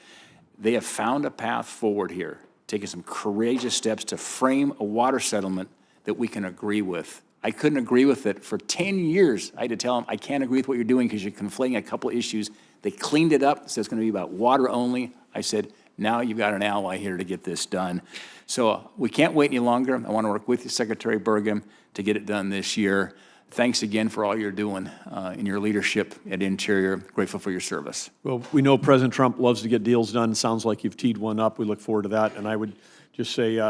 They have found a path forward here, taking some courageous steps to frame a water settlement that we can agree with. I couldn't agree with it. For 10 years, I had to tell them, I can't agree with what you're doing because you're conflating a couple issues. They cleaned it up, so it's going to be about water only. I said, now you've got an ally here to get this done. So we can't wait any longer. I want to work with you, Secretary Burgum, to get it done this year. Thanks again for all you're doing in your leadership at Interior. Grateful for your service. Well, we know President Trump loves to get deals done. Sounds like you've teed one up. We look forward to that. And I would just say,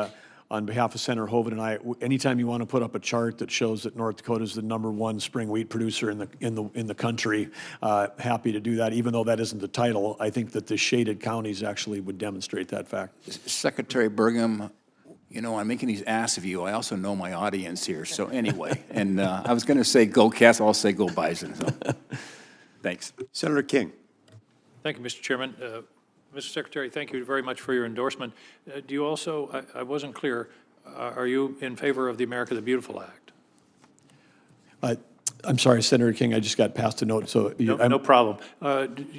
on behalf of Senator Hoeven and I, anytime you want to put up a chart that shows that North Dakota is the #1 spring wheat producer in the country, happy to do that. Even though that isn't the title, I think that the shaded counties actually would demonstrate that fact. Secretary Burgum, you know, I'm making these asks of you. I also know my audience here. So anyway, and I was going to say go Cats, I'll say go Bison. So. Thanks. Senator King. Thank you, Mr. Chairman. Mr. Secretary, thank you very much for your endorsement. Do you also, I wasn't clear, are you in favor of the America the Beautiful Act? I'm sorry, Senator King, I just got passed a note. So No problem.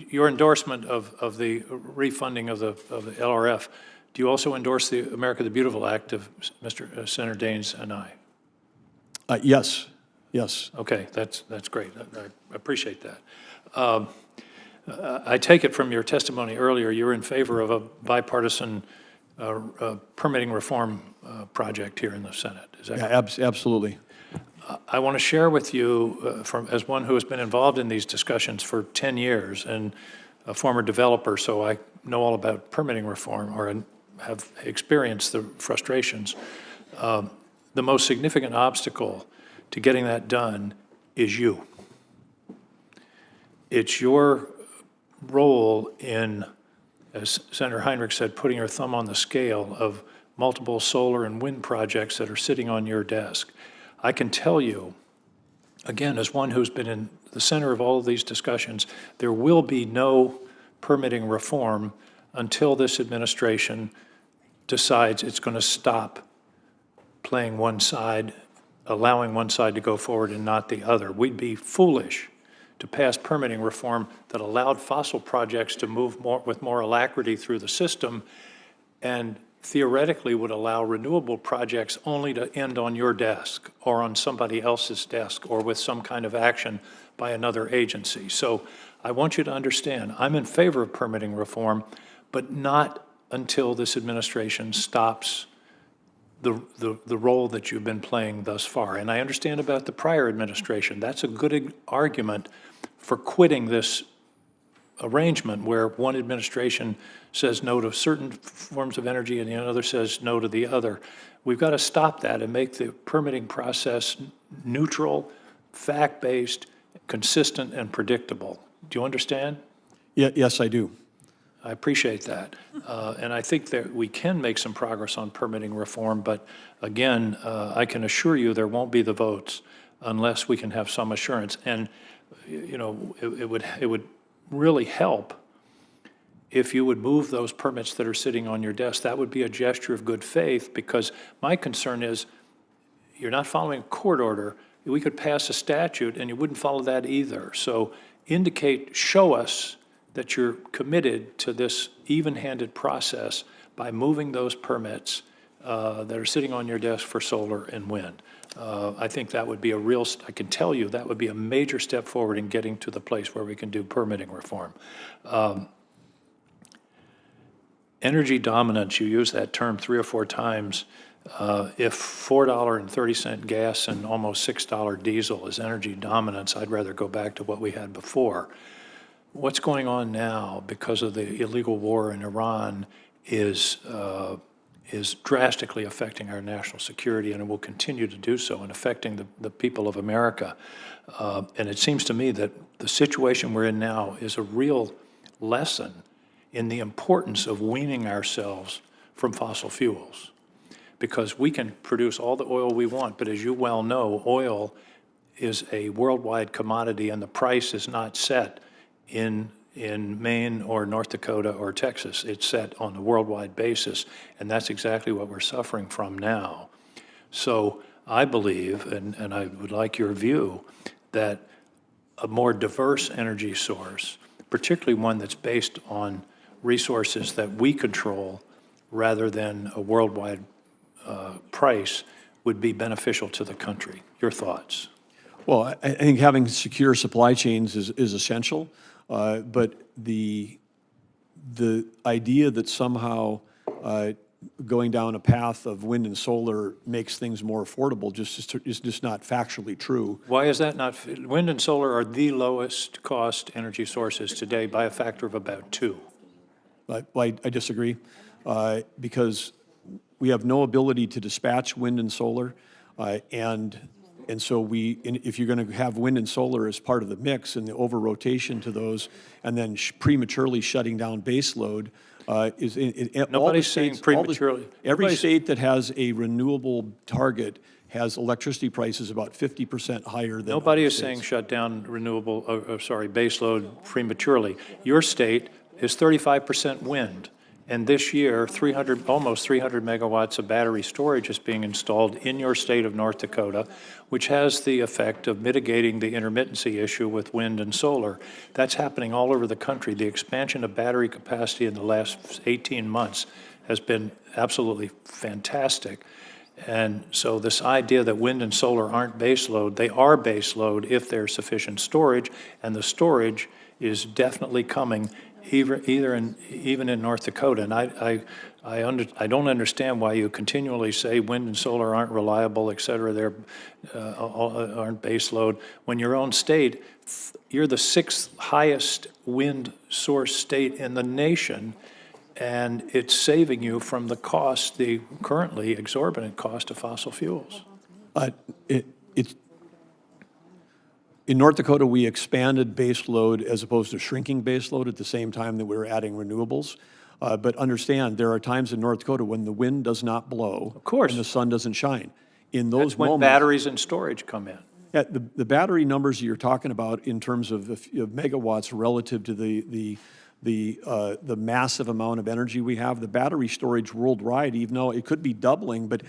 Your endorsement of the refunding of the LRF, do you also endorse the America the Beautiful Act of Mr. Senator Daines and I? Yes, yes. Okay, that's great. I appreciate that. I take it from your testimony earlier, you're in favor of a bipartisan permitting reform project here in the Senate. Is that correct? Absolutely. I want to share with you, as one who has been involved in these discussions for 10 years and a former developer, so I know all about permitting reform or have experienced the frustrations. The most significant obstacle to getting that done is you. It's your role in, as Senator Heinrich said, putting your thumb on the scale of multiple solar and wind projects that are sitting on your desk. I can tell you, again, as one who's been in the center of all of these discussions, there will be no permitting reform until this administration decides it's going to stop playing one side, allowing one side to go forward and not the other. We'd be foolish to pass permitting reform that allowed fossil projects to move with more alacrity through the system and theoretically would allow renewable projects only to end on your desk or on somebody else's desk or with some kind of action by another agency. So I want you to understand, I'm in favor of permitting reform, but not until this administration stops the role that you've been playing thus far. And I understand about the prior administration. That's a good argument for quitting this arrangement where one administration says no to certain forms of energy and the other says no to the other. We've got to stop that and make the permitting process neutral, fact-based, consistent, and predictable. Do you understand? Yes, I do. I appreciate that. And I think that we can make some progress on permitting reform, but again, I can assure you there won't be the votes unless we can have some assurance. And, you know, it would really help if you would move those permits that are sitting on your desk. That would be a gesture of good faith, because my concern is you're not following a court order. We could pass a statute and you wouldn't follow that either. So show us that you're committed to this even-handed process by moving those permits that are sitting on your desk for solar and wind. I think that would be I can tell you that would be a major step forward in getting to the place where we can do permitting reform. energy dominance, you use that term 3 or 4 times. If $4.30 gas and almost $6 diesel is energy dominance, I'd rather go back to what we had before. What's going on now because of the illegal war in Iran is drastically affecting our national security, and it will continue to do so, and affecting the people of America. And it seems to me that the situation we're in now is a real lesson in the importance of weaning ourselves from fossil fuels. Because we can produce all the oil we want, but as you well know, oil is a worldwide commodity, and the price is not set in Maine or North Dakota or Texas. It's set on a worldwide basis, and that's exactly what we're suffering from now. So I believe, and I would like your view, that a more diverse energy source, particularly one that's based on resources that we control rather than a worldwide price, would be beneficial to the country. Your thoughts? Well, I think having secure supply chains is essential, but the idea that somehow going down a path of wind and solar makes things more affordable is just not factually true. Why is that not? Wind and solar are the lowest cost energy sources today by a factor of about 2. I disagree, because we have no ability to dispatch wind and solar, and so if you're going to have wind and solar as part of the mix and the over-rotation to those, and then prematurely shutting down base load, Nobody's saying prematurely. Every state that has a renewable target has electricity prices about 50% higher than Nobody other is states. saying shut down base load prematurely. Your state is 35% wind. And this year, almost 300 megawatts of battery storage is being installed in your state of North Dakota, which has the effect of mitigating the intermittency issue with wind and solar. That's happening all over the country. The expansion of battery capacity in the last 18 months has been absolutely fantastic. And so this idea that wind and solar aren't baseload, they are baseload if there's sufficient storage, and the storage is definitely coming even in North Dakota. And I don't understand why you continually say wind and solar aren't reliable, et cetera, they're aren't base load. When your own state, you're the 6th highest wind source state in the nation, and it's saving you from the cost, the currently exorbitant cost of fossil fuels. In North Dakota, we expanded base load as opposed to shrinking base load at the same time that we were adding renewables. But understand, there are times in North Dakota when the wind does not blow. Of course. And the sun doesn't shine. In those That's when moments, batteries and storage come in. Yeah, the battery numbers you're talking about in terms of megawatts relative to the massive amount of energy we have, the battery storage worldwide, even though it could be doubling, but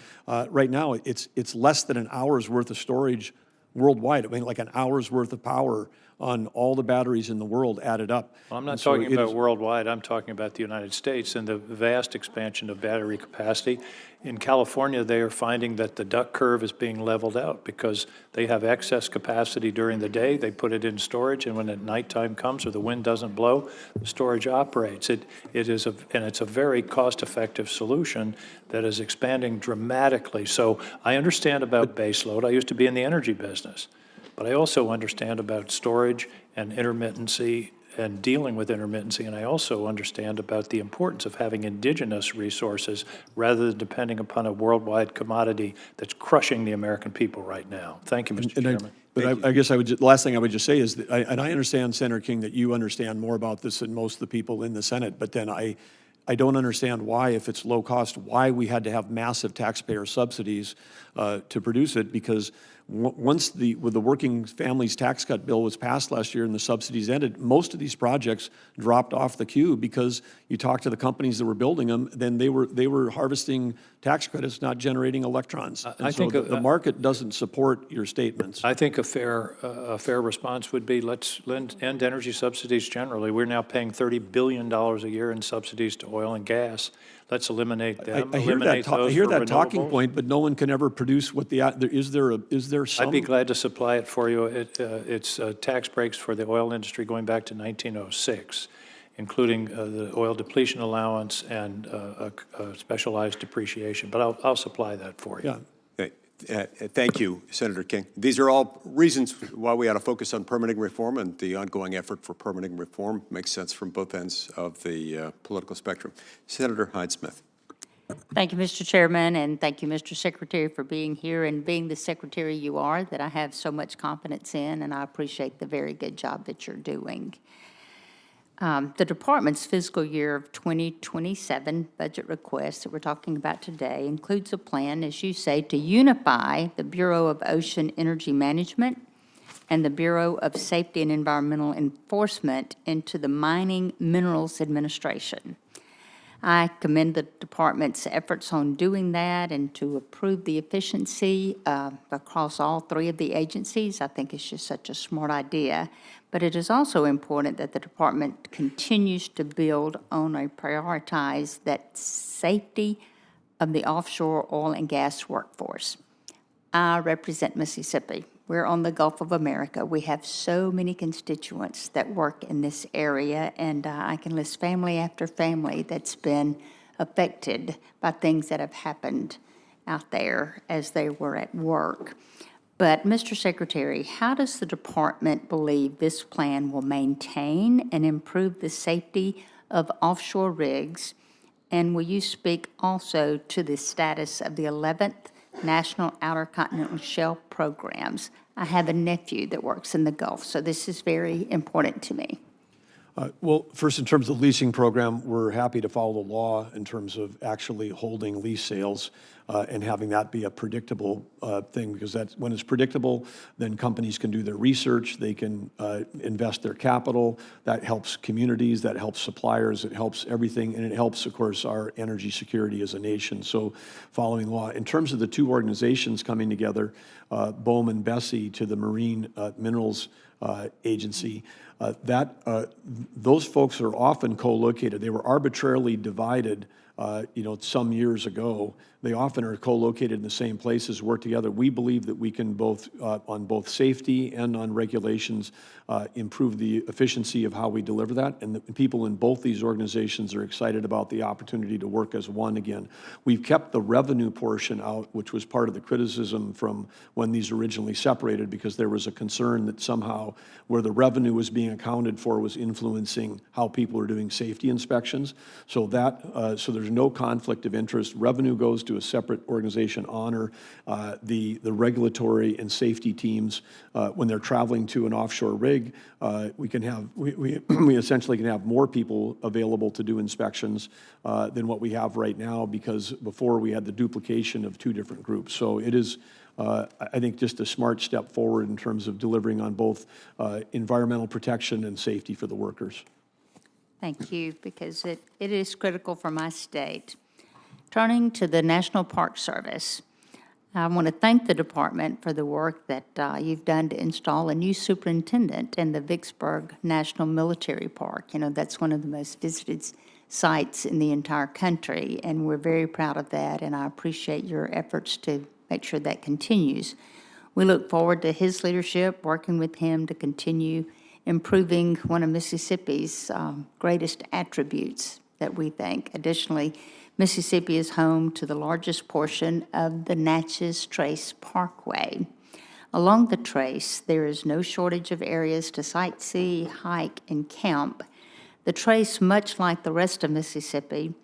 right now it's less than an hour's worth of storage worldwide. I mean, like an hour's worth of power on all the batteries in the world added up. Well, I'm not talking about worldwide. I'm talking about the United States and the vast expansion of battery capacity. In California, they are finding that the duck curve is being leveled out because they have excess capacity during the day. They put it in storage, and when at nighttime comes or the wind doesn't blow, the storage operates. And it's a very cost-effective solution that is expanding dramatically. So I understand about baseload. I used to be in the energy business. But I also understand about storage and intermittency and dealing with intermittency, and I also understand about the importance of having indigenous resources rather than depending upon a worldwide commodity that's crushing the American people right now. Thank you, Mr. Chairman. I guess the last thing I would just say is that, and I understand, Senator King, that you understand more about this than most of the people in the Senate, but then I don't understand why, if it's low cost, why we had to have massive taxpayer subsidies to produce it, because once the working families tax cut bill was passed last year and the subsidies ended, most of these projects dropped off the queue because you talk to the companies that were building them, then they were harvesting tax credits, not generating electrons. I think the market doesn't support your statements. I think a fair response would be let's end energy subsidies generally. We're now paying $30 billion a year in subsidies to oil and gas. Let's eliminate them. I hear that talking point, but no one can ever produce what is there some? I'd be glad to supply it for you. It's tax breaks for the oil industry going back to 1906. including the oil depletion allowance and a specialized depreciation. But I'll supply that for you. Yeah. Thank you, Senator King. These are all reasons why we ought to focus on permitting reform, and the ongoing effort for permitting reform makes sense from both ends of the political spectrum. Senator Hyde-Smith. Thank you, Mr. Chairman, and thank you, Mr. Secretary, for being here and being the secretary you are that I have so much confidence in, and I appreciate the very good job that you're doing. The department's fiscal year of 2027 budget request that we're talking about today includes a plan, as you say, to unify the Bureau of Ocean Energy Management and the Bureau of Safety and Environmental Enforcement into the Mining Minerals Administration. I commend the department's efforts on doing that and to improve the efficiency across all three of the agencies. I think it's just such a smart idea. But it is also important that the department continues to build on a prioritize that safety of the offshore oil and gas workforce. I represent Mississippi. We're on the Gulf of America. We have so many constituents that work in this area, and I can list family after family that's been affected by things that have happened out there as they were at work. But, Mr. Secretary, how does the department believe this plan will maintain and improve the safety of offshore rigs? And will you speak also to the status of the 11th National Outer Continental Shelf programs? I have a nephew that works in the Gulf, so this is very important to me. Well, first, in terms of the leasing program, we're happy to follow the law in terms of actually holding lease sales and having that be a predictable thing, because that's, when it's predictable, then companies can do their research, they can invest their capital. That helps communities, that helps suppliers, it helps everything, and it helps, of course, our energy security as a nation. So following law. In terms of the two organizations coming together, BOEM and Bessie to the Marine Minerals Agency, those folks are often co-located. They were arbitrarily divided, some years ago. They often are co-located in the same places, work together. We believe that we can both, on both safety and on regulations, improve the efficiency of how we deliver that. And the people in both these organizations are excited about the opportunity to work as one again. We've kept the revenue portion out, which was part of the criticism from when these originally separated, because there was a concern that somehow where the revenue was being accounted for was influencing how people are doing safety inspections. So so there's no conflict of interest. Revenue goes to a separate organization, Honor. The regulatory and safety teams, when they're traveling to an offshore rig, we essentially can have more people available to do inspections than what we have right now, because before we had the duplication of two different groups. So it is, I think, just a smart step forward in terms of delivering on both environmental protection and safety for the workers. Thank you, because it is critical for my state. Turning to the National Park Service, I want to thank the department for the work that you've done to install a new superintendent in the Vicksburg National Military Park. That's one of the most visited sites in the entire country, and we're very proud of that, and I appreciate your efforts to make sure that continues. We look forward to his leadership, working with him to continue improving one of Mississippi's greatest attributes that we think. Additionally, Mississippi is home to the largest portion of the Natchez Trace Parkway. Along the trace, there is no shortage of areas to sightsee, hike, and camp. The trace, much like the rest of Mississippi,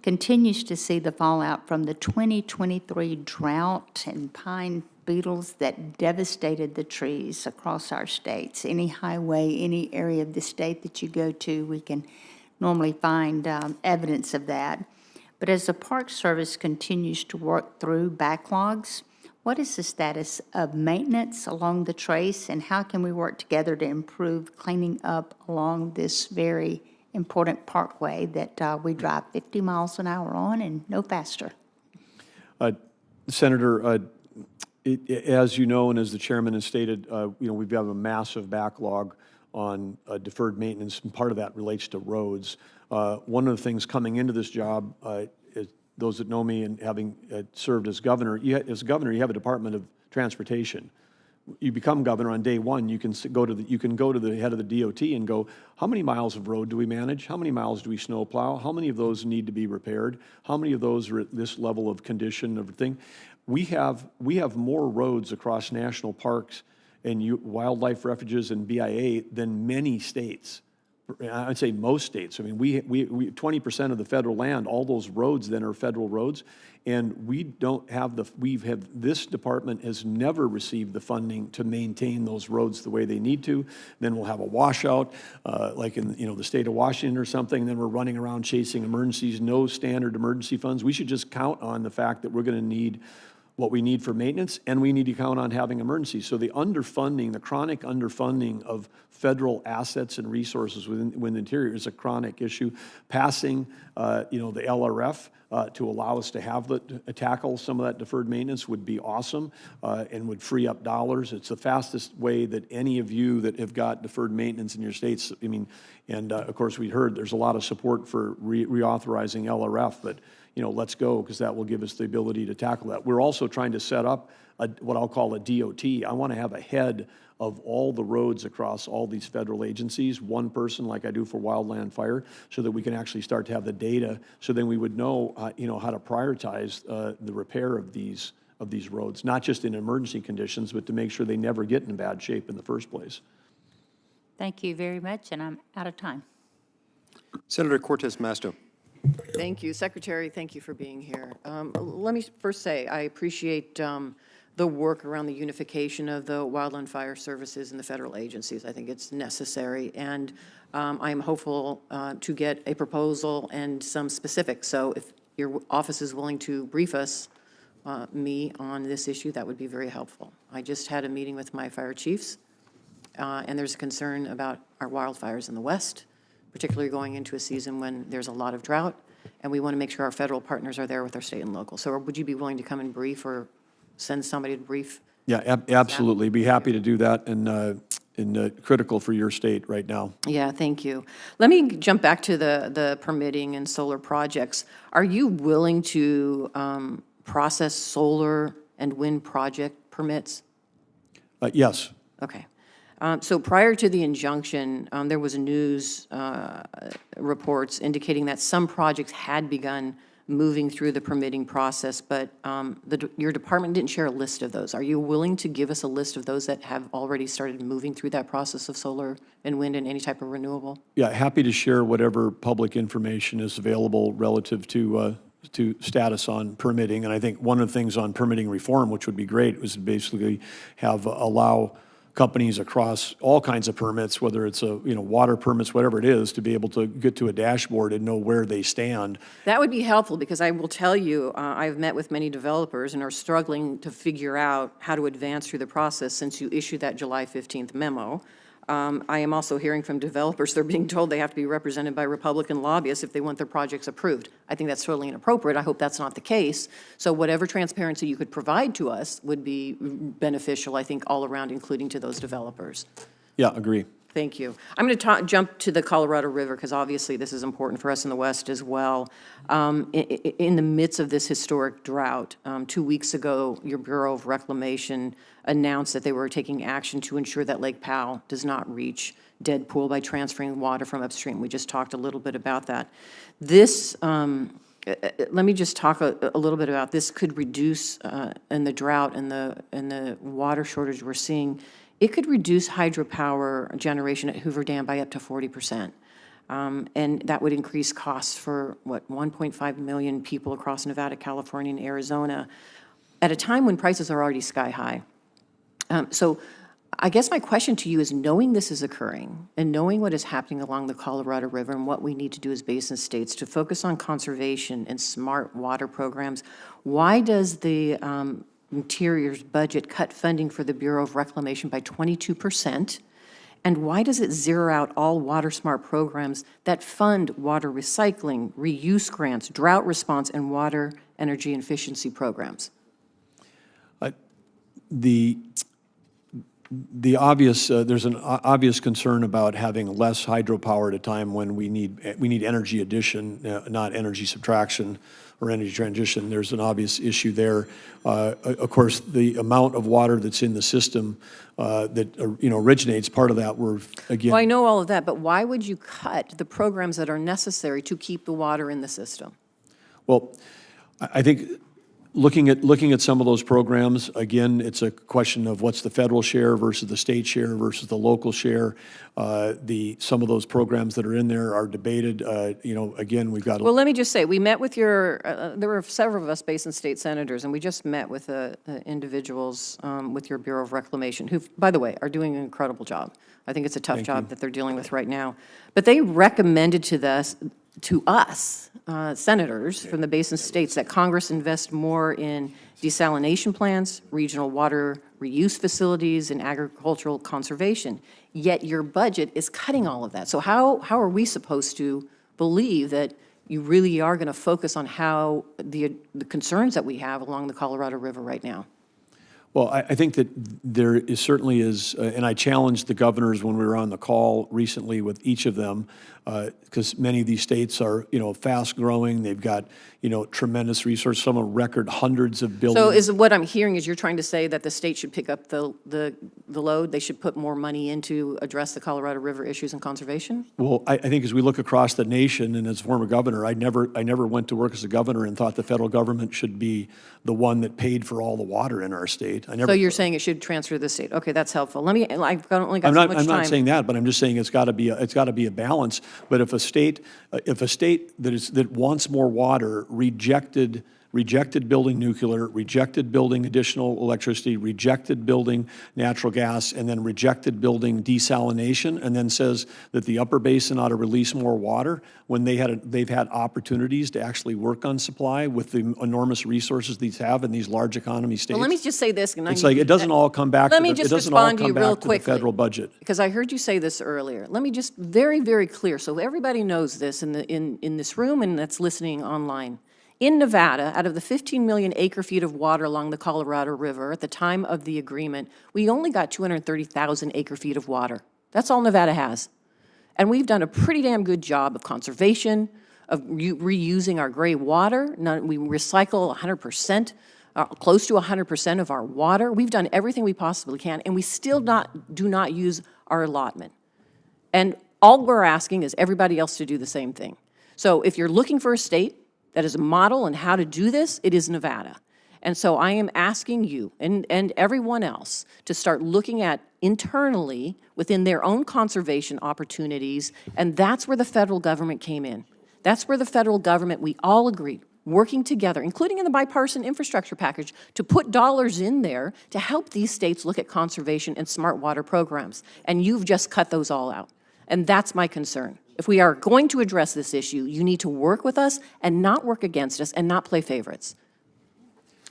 continues to see the fallout from the 2023 drought and pine beetles that devastated the trees across our states. Any highway, any area of the state that you go to, we can normally find evidence of that. But as the Park Service continues to work through backlogs, what is the status of maintenance along the trace, and how can we work together to improve cleaning up along this very important parkway that we drive 50 miles an hour on and no faster? Senator, as you know, and as the chairman has stated, we've got a massive backlog on deferred maintenance, and part of that relates to roads. One of the things coming into this job, those that know me and having served as governor, you have a Department of Transportation, you become governor on day one, you can go to the head of the DOT and go, how many miles of road do we manage? How many miles do we snow plow? How many of those need to be repaired? How many of those are at this level of condition, everything? We have more roads across national parks and wildlife refuges and BIA than many states. I'd say most states. I mean, we 20% of the federal land, all those roads then are federal roads, and we don't have this department has never received the funding to maintain those roads the way they need to. Then we'll have a washout, like in the state of Washington or something, and then we're running around chasing emergencies, no standard emergency funds. We should just count on the fact that we're going to need what we need for maintenance, and we need to count on having emergencies. So the underfunding, the chronic underfunding of federal assets and resources within the interior is a chronic issue. Passing, the LRF to allow us to have tackle some of that deferred maintenance would be awesome and would free up dollars. It's the fastest way that any of you that have got deferred maintenance in your states, I mean, and of course we heard there's a lot of support for reauthorizing LRF, but let's go, because that will give us the ability to tackle that. We're also trying to set up what I'll call a DOT. I want to have a head of all the roads across all these federal agencies, one person like I do for wildland fire, so that we can actually start to have the data, so then we would know, how to prioritize the repair of these roads, not just in emergency conditions, but to make sure they never get in bad shape in the first place. Thank you very much, and I'm out of time. Senator Cortez Masto. Thank you. Secretary, thank you for being here. Let me first say I appreciate the work around the unification of the wildland fire services and the federal agencies. I think it's necessary, and I'm hopeful to get a proposal and some specifics. So if your office is willing to brief us, me, on this issue, that would be very helpful. I just had a meeting with my fire chiefs, and there's a concern about our wildfires in the West, particularly going into a season when there's a lot of drought, and we want to make sure our federal partners are there with our state and local. So would you be willing to come and brief, or send somebody to brief? Yeah, absolutely. Be happy to do that, and critical for your state right now. Yeah, thank you. Let me jump back to the permitting and solar projects. Are you willing to process solar and wind project permits? Yes. Okay. So prior to the injunction, there was news reports indicating that some projects had begun moving through the permitting process, but your department didn't share a list of those. Are you willing to give us a list of those that have already started moving through that process of solar and wind and any type of renewable? Yeah, happy to share whatever public information is available relative to status on permitting. And I think one of the things on permitting reform, which would be great, was basically allow companies across all kinds of permits, whether it's water permits, whatever it is, to be able to get to a dashboard and know where they stand. That would be helpful, because I will tell you, I've met with many developers and are struggling to figure out how to advance through the process since you issued that July 15th memo. I am also hearing from developers, they're being told they have to be represented by Republican lobbyists if they want their projects approved. I think that's totally inappropriate. I hope that's not the case. So whatever transparency you could provide to us would be beneficial, I think, all around, including to those developers. Yeah, agree. Thank you. I'm going to jump to the Colorado River, because obviously this is important for us in the West as well. In the midst of this historic drought, 2 weeks ago, your Bureau of Reclamation announced that they were taking action to ensure that Lake Powell does not reach dead pool by transferring water from upstream. We just talked a little bit about that. This, let me just talk a little bit about this. Could reduce, in the drought and the water shortage we're seeing, it could reduce hydropower generation at Hoover Dam by up to 40%. And that would increase costs for, 1.5 million people across Nevada, California, and Arizona at a time when prices are already sky high. So I guess my question to you is, knowing this is occurring and knowing what is happening along the Colorado River and what we need to do as basin states to focus on conservation and smart water programs, why does the Interior's budget cut funding for the Bureau of Reclamation by 22%? And why does it zero out all water smart programs that fund water recycling, reuse grants, drought response, and water energy efficiency programs? the obvious, there's an obvious concern about having less hydropower at a time when we need energy addition, not energy subtraction or energy transition. There's an obvious issue there. Of course, the amount of water that's in the system that originates, part of that we're, again. Well, I know all of that, but why would you cut the programs that are necessary to keep the water in the system? Well, I think looking at some of those programs, again, it's a question of what's the federal share versus the state share versus the local share. Some of those programs that are in there are debated. Again, we've got. Well, let me just say, we met with there were several of us Basin State senators, and we just met with individuals with your Bureau of Reclamation, who, by the way, are doing an incredible job. I think it's a tough job that they're dealing with right now. But they recommended to us, senators from the Basin States, that Congress invest more in desalination plants, regional water reuse facilities, and agricultural conservation. Yet your budget is cutting all of that. So how are we supposed to believe that you really are going to focus on how the concerns that we have along the Colorado River right now? Well, I think that there certainly is, and I challenged the governors when we were on the call recently with each of them, because many of these states are, fast growing. They've got, tremendous resources. Some are record hundreds of billions. So what I'm hearing is you're trying to say that the state should pick up the load. They should put more money in to address the Colorado River issues and conservation? Well, I think as we look across the nation, and as former governor, I never went to work as a governor and thought the federal government should be the one that paid for all the water in our state. So you're saying it should transfer to the state? Okay, that's helpful. I've only got so much time. I'm not saying that, but I'm just saying it's got to be a balance. But if a state that wants more water rejected building nuclear, rejected building additional electricity, rejected building natural gas, and then rejected building desalination, and then says that the upper basin ought to release more water when they've had opportunities to actually work on supply with the enormous resources these have in these large economy states. Well, let me just say this. It's like it doesn't all come back. Let me just respond to you real quickly, the federal budget. Because I heard you say this earlier. Let me just very, very clear, so everybody knows this in this room and that's listening online. In Nevada, out of the 15 million acre-feet of water along the Colorado River, at the time of the agreement, we only got 230,000 acre-feet of water. That's all Nevada has. And we've done a pretty damn good job of conservation, of reusing our gray water. We recycle 100%, close to 100% of our water. We've done everything we possibly can, and we still do not use our allotment. And all we're asking is everybody else to do the same thing. So if you're looking for a state that is a model on how to do this, it is Nevada. And so I am asking you and everyone else to start looking at internally within their own conservation opportunities, and that's where the federal government came in. That's where the federal government, we all agreed, working together, including in the bipartisan infrastructure package, to put dollars in there to help these states look at conservation and smart water programs. And you've just cut those all out. And that's my concern. If we are going to address this issue, you need to work with us and not work against us and not play favorites.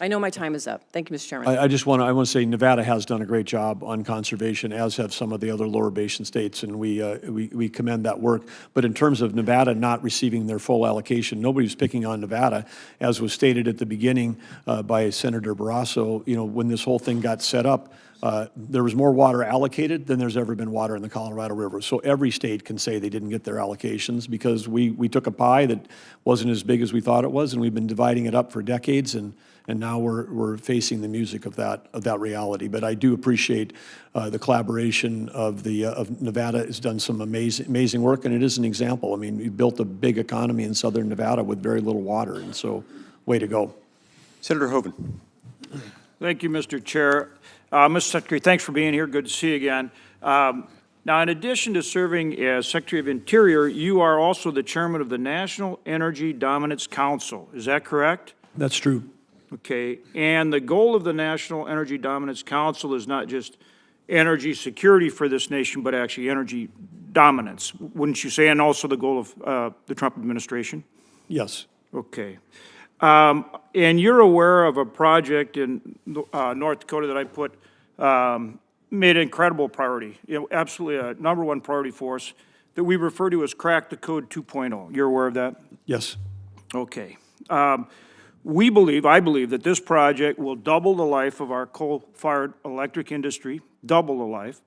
I know my time is up. Thank you, Mr. Chairman. I want to say Nevada has done a great job on conservation, as have some of the other lower basin states, and we commend that work. But in terms of Nevada not receiving their full allocation, nobody's picking on Nevada, as was stated at the beginning by Senator Barrasso. When this whole thing got set up, there was more water allocated than there's ever been water in the Colorado River. So every state can say they didn't get their allocations because we took a pie that wasn't as big as we thought it was, and we've been dividing it up for decades, and now we're facing the music of that reality. But I do appreciate the collaboration of Nevada has done some amazing work, and it is an example. I mean, we built a big economy in southern Nevada with very little water, and so way to go. Senator Hoeven. Thank you, Mr. Chair. Mr. Secretary, thanks for being here. Good to see you again. Now, in addition to serving as Secretary of Interior, you are also the chairman of the National Energy Dominance Council. Is that correct? That's true. Okay. And the goal of the National Energy Dominance Council is not just energy security for this nation, but actually energy dominance, wouldn't you say? And also the goal of the Trump administration? Yes. Okay. And you're aware of a project in North Dakota that I put, made an incredible priority, absolutely a #1 priority for us, that we refer to as Crack the Code 2.0. You're aware of that? Yes. Okay. I believe that this project will double the life of our coal-fired electric industry, double the life,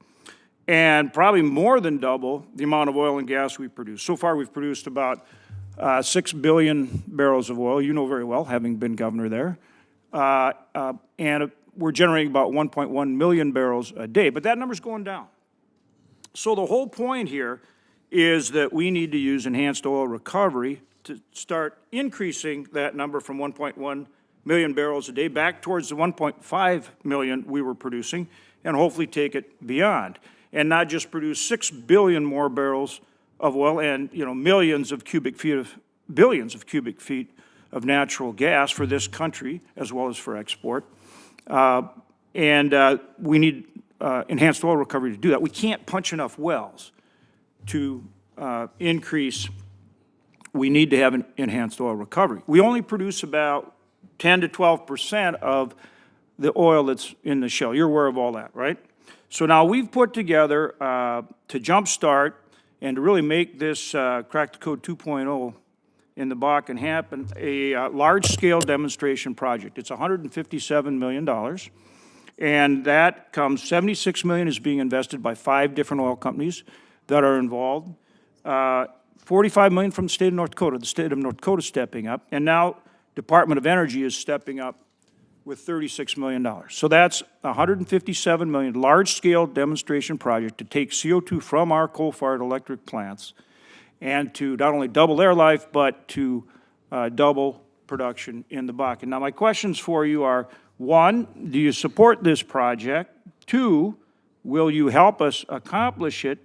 and probably more than double the amount of oil and gas we produce. So far, we've produced about 6 billion barrels of oil, you know very well, having been governor there, and we're generating about 1.1 million barrels a day, but that number's going down. So the whole point here is that we need to use enhanced oil recovery to start increasing that number from 1.1 million barrels a day back towards the 1.5 million we were producing, and hopefully take it beyond, and not just produce 6 billion more barrels of oil and, billions of cubic feet of natural gas for this country, as well as for export. We need enhanced oil recovery to do that. We can't punch enough wells to increase. We need to have an enhanced oil recovery. We only produce about 10 to 12% of the oil that's in the shale. You're aware of all that, right? So now we've put together, to jumpstart and to really make this Crack the Code 2.0 in the Bakken happen, a large-scale demonstration project. It's $157 million, and that comes, $76 million is being invested by 5 different oil companies that are involved. $45 million from the state of North Dakota stepping up, and now Department of Energy is stepping up with $36 million. So that's $157 million, large-scale demonstration project to take CO2 from our coal-fired electric plants and to not only double their life, but to double production in the Bakken. Now, my questions for you are, 1, do you support this project? 2, will you help us accomplish it?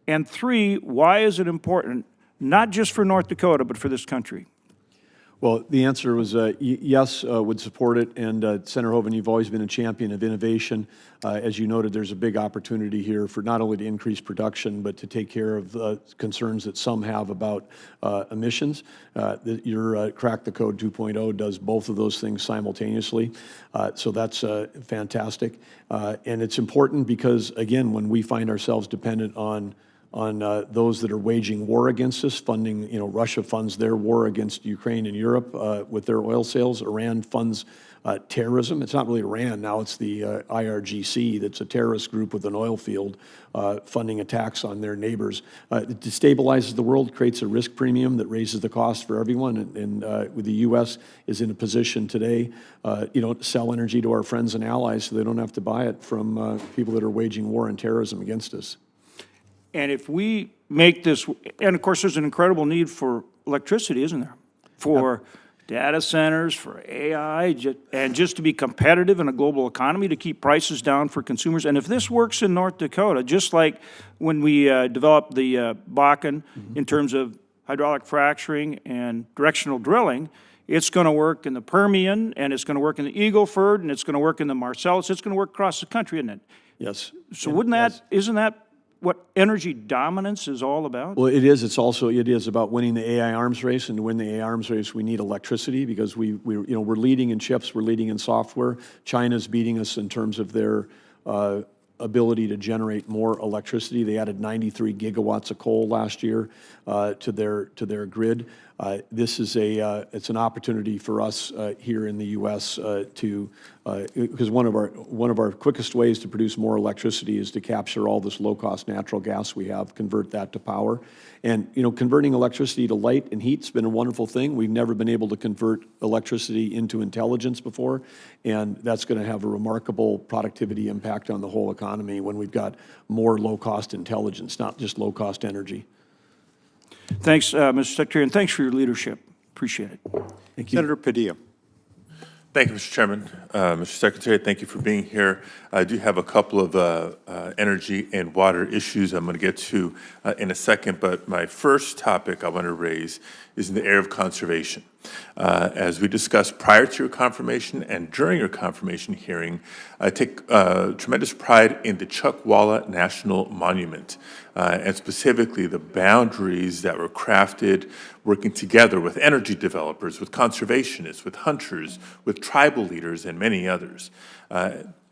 And 3, why is it important, not just for North Dakota, but for this country? Well, the answer was yes, would support it. And Senator Hoeven, you've always been a champion of innovation. As you noted, there's a big opportunity here for not only to increase production, but to take care of concerns that some have about emissions. Your Crack the Code 2.0 does both of those things simultaneously. So that's fantastic. And it's important because, again, when we find ourselves dependent on those that are waging war against us, funding, Russia funds their war against Ukraine and Europe with their oil sales. Iran funds terrorism. It's not really Iran now, it's the IRGC that's a terrorist group with an oil field funding attacks on their neighbors. It destabilizes the world, creates a risk premium that raises the cost for everyone, and the U.S. is in a position today, to sell energy to our friends and allies so they don't have to buy it from people that are waging war and terrorism against us. And if we make this, and of course there's an incredible need for electricity, isn't there? For data centers, for AI, and just to be competitive in a global economy, to keep prices down for consumers. And if this works in North Dakota, just like when we developed the Bakken in terms of hydraulic fracturing and directional drilling, it's going to work in the Permian, and it's going to work in the Eagle Ford, and it's going to work in the Marcellus. It's going to work across the country, isn't it? Yes. So isn't that what energy dominance is all about? Well, it is. It is about winning the AI arms race, and to win the AI arms race, we need electricity because we're leading in chips, we're leading in software. China's beating us in terms of their ability to generate more electricity. They added 93 gigawatts of coal last year to their grid. This is it's an opportunity for us here in the U.S. Because one of our quickest ways to produce more electricity is to capture all this low-cost natural gas we have, convert that to power. And converting electricity to light and heat's been a wonderful thing. We've never been able to convert electricity into intelligence before, and that's going to have a remarkable productivity impact on the whole economy when we've got more low-cost intelligence, not just low-cost energy. Thanks, Mr. Secretary, and thanks for your leadership. Appreciate it. Thank you. Senator Padilla. Thank you, Mr. Chairman. Mr. Secretary, thank you for being here. I do have a couple of energy and water issues I'm going to get to in a second, but my first topic I want to raise is in the area of conservation. As we discussed prior to your confirmation and during your confirmation hearing, I take tremendous pride in the Chuckwalla National Monument, and specifically the boundaries that were crafted working together with energy developers, with conservationists, with hunters, with tribal leaders, and many others.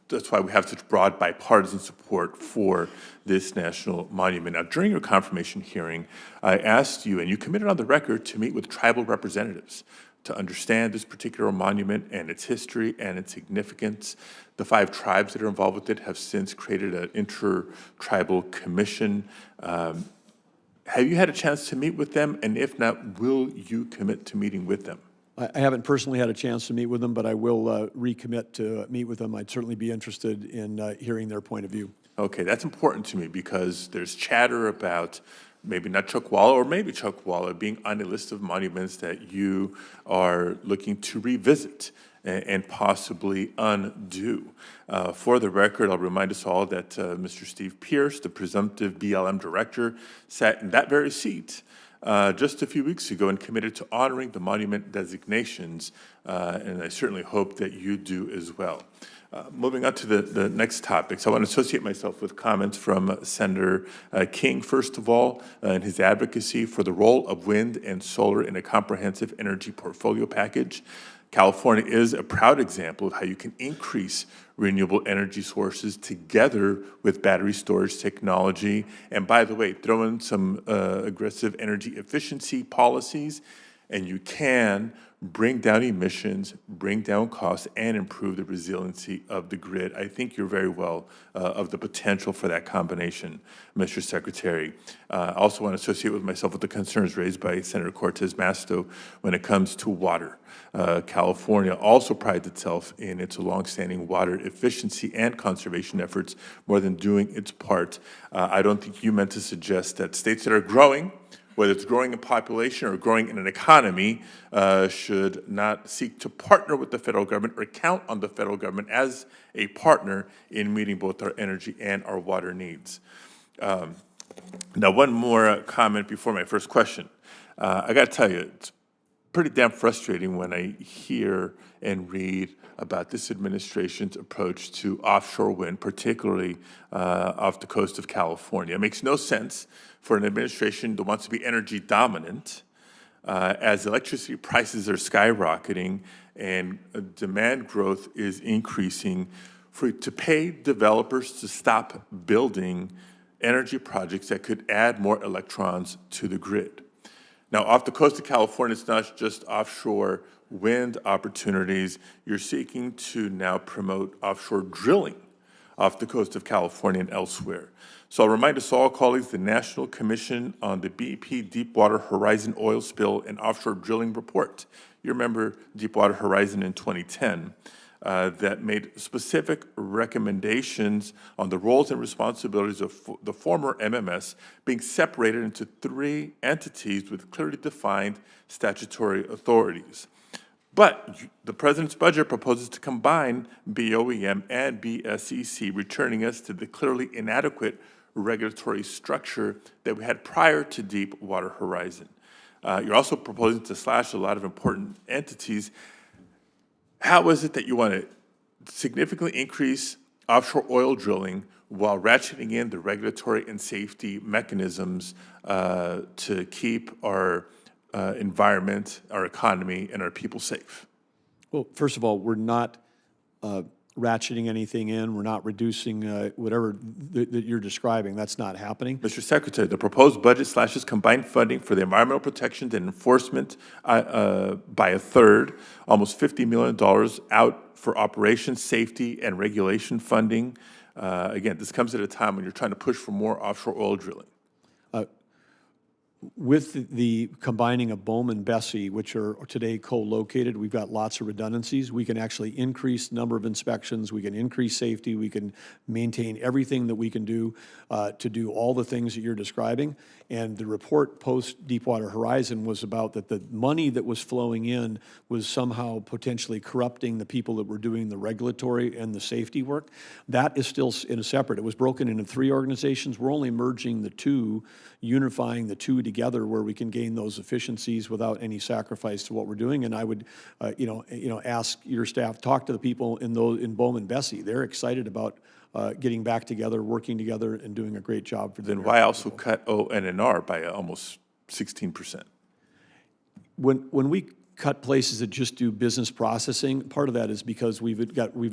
The that's why we have such broad bipartisan support for this national monument. Now, during your confirmation hearing, I asked you, and you committed on the record, to meet with tribal representatives to understand this particular monument and its history and its significance. The 5 tribes that are involved with it have since created an inter-tribal commission. Have you had a chance to meet with them? And if not, will you commit to meeting with them? I haven't personally had a chance to meet with them, but I will recommit to meet with them. I'd certainly be interested in hearing their point of view. Okay, that's important to me because there's chatter about maybe not Chuckwalla or maybe Chuckwalla being on a list of monuments that you are looking to revisit and possibly undo. For the record, I'll remind us all that Mr. Steve Pierce, the presumptive BLM director, sat in that very seat just a few weeks ago and committed to honoring the monument designations, and I certainly hope that you do as well. Moving on to the next topics, I want to associate myself with comments from Senator King, first of all, in his advocacy for the role of wind and solar in a comprehensive energy portfolio package. California is a proud example of how you can increase renewable energy sources together with battery storage technology. And by the way, throw in some aggressive energy efficiency policies, and you can bring down emissions, bring down costs, and improve the resiliency of the grid. I think you're very well of the potential for that combination, Mr. Secretary. I also want to associate with myself with the concerns raised by Senator Cortez Masto when it comes to water. California also prides itself in its longstanding water efficiency and conservation efforts more than doing its part. I don't think you meant to suggest that states that are growing, whether it's growing in population or growing in an economy, should not seek to partner with the federal government or count on the federal government as a partner in meeting both our energy and our water needs. Now, one more comment before my first question. I got to tell you, it's pretty damn frustrating when I hear and read about this administration's approach to offshore wind, particularly off the coast of California. It makes no sense for an administration that wants to be energy dominant as electricity prices are skyrocketing and demand growth is increasing for to pay developers to stop building energy projects that could add more electrons to the grid. Now, off the coast of California, it's not just offshore wind opportunities. You're seeking to now promote offshore drilling off the coast of California and elsewhere. So I'll remind us all, colleagues, the National Commission on the BP Deepwater Horizon oil spill and offshore drilling report. You remember Deepwater Horizon in 2010. That made specific recommendations on the roles and responsibilities of the former MMS being separated into 3 entities with clearly defined statutory authorities. But the president's budget proposes to combine BOEM and BSEC, returning us to the clearly inadequate regulatory structure that we had prior to Deepwater Horizon. You're also proposing to slash a lot of important entities. How is it that you want to significantly increase offshore oil drilling while ratcheting in the regulatory and safety mechanisms to keep our environment, our economy, and our people safe? Well, first of all, we're not ratcheting anything in. We're not reducing whatever that you're describing. That's not happening. Mr. Secretary, the proposed budget slashes combined funding for the environmental protection and enforcement by a third, almost $50 million out for operations, safety, and regulation funding. Again, this comes at a time when you're trying to push for more offshore oil drilling. With the combining of BOEM and BSEE, which are today co-located, we've got lots of redundancies. We can actually increase the number of inspections. We can increase safety. We can maintain everything that we can do to do all the things that you're describing. And the report post Deepwater Horizon was about that the money that was flowing in was somehow potentially corrupting the people that were doing the regulatory and the safety work. That is still in a separate. It was broken into 3 organizations. We're only merging the 2, unifying the 2 together where we can gain those efficiencies without any sacrifice to what we're doing. And I would, ask your staff, talk to the people in BOEM and BSEE. They're excited about getting back together, working together, and doing a great job for them. Then why also cut ONNR by almost 16%? When we cut places that just do business processing. Part of that is because we've